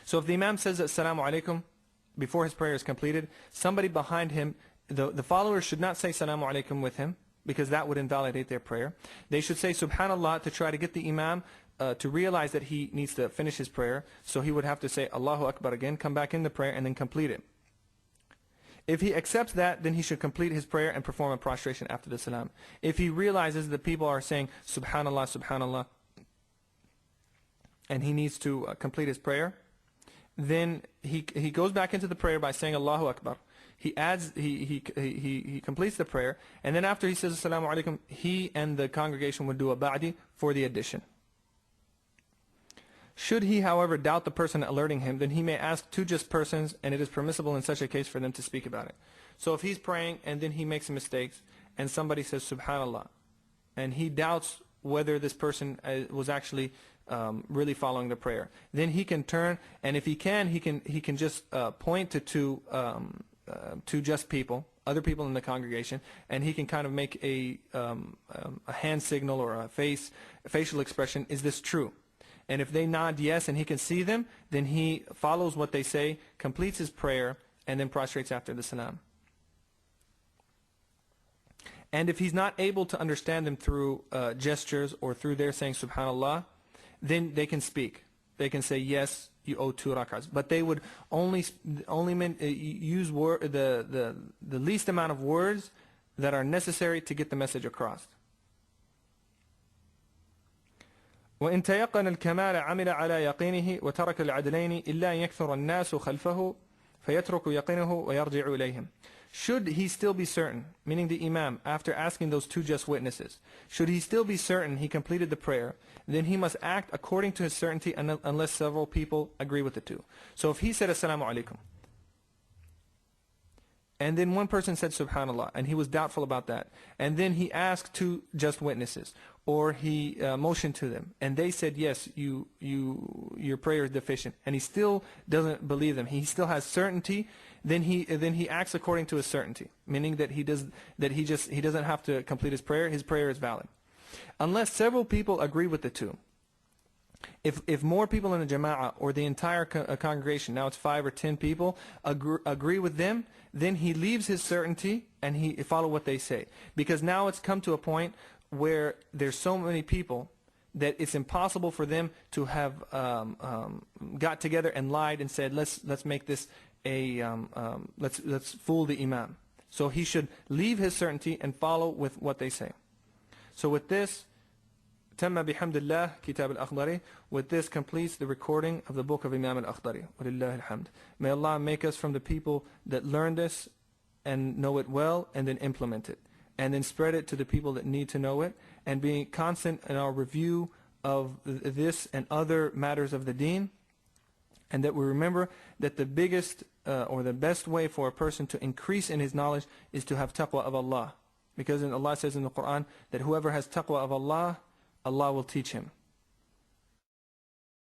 So if the imam says Assalamu alaikum before his prayer is completed, somebody behind him, the followers should not say Assalamu alaikum with him, because that would invalidate their prayer. They should say Subhanallah to try to get the imam to realize that he needs to finish his prayer. So he would have to say Allahu Akbar again, come back in the prayer, and then complete it. If he accepts that, then he should complete his prayer and perform a prostration after the salam. If he realizes that people are saying Subhanallah, Subhanallah, and he needs to complete his prayer, then he goes back into the prayer by saying Allahu Akbar. He completes the prayer, and then after he says Assalamu alaikum, he and the congregation would do a ba'di for the addition. Should he, however, doubt the person alerting him, then he may ask two just persons, and it is permissible in such a case for them to speak about it. So if he's praying and then he makes mistakes, and somebody says Subhanallah, and he doubts whether this person was actually really following the prayer, then he can turn, and if he can just point to two just people, other people in the congregation, and he can kind of make a hand signal or a facial expression, is this true? And if they nod yes and he can see them, then he follows what they say, completes his prayer, and then prostrates after the salam. And if he's not able to understand them through gestures or through their saying Subhanallah, then they can speak. They can say, yes, you owe 2 rak'ahs. But they would only use the least amount of words that are necessary to get the message across. وإن تيقن الكمال عمل على يقينه وترك العدلين إلا أن يكثر الناس خلفه فيترك يقينه ويرجع إليهم. Should he still be certain, meaning the imam, after asking those two just witnesses, should he still be certain he completed the prayer, then he must act according to his certainty unless several people agree with the two. So if he said Assalamu alaikum, and then one person said Subhanallah, and he was doubtful about that, and then he asked two just witnesses, or he motioned to them, and they said, yes, your prayer is deficient, and he still doesn't believe them, he still has certainty, then he acts according to his certainty, meaning that he doesn't have to complete his prayer is valid. Unless several people agree with the two. If more people in the jama'ah or the entire congregation, now it's 5 or 10 people, agree with them, then he leaves his certainty and he follow what they say. Because now it's come to a point where there's so many people that it's impossible for them to have got together and lied and said, let's make this let's fool the imam. So he should leave his certainty and follow with what they say. So with this, تم بحمد الله كتاب al-Akhdari. With this completes the recording of the book of Imam al-Akhdari. وَلِلَّهِ الْحَمْدِ. May Allah make us from the people that learn this and know it well and then implement it. And then spread it to the people that need to know it. And be constant in our review of this and other matters of the deen. And that we remember that the biggest or the best way for a person to increase in his knowledge is to have taqwa of Allah. Because Allah says in the Quran that whoever has taqwa of Allah, Allah will teach him.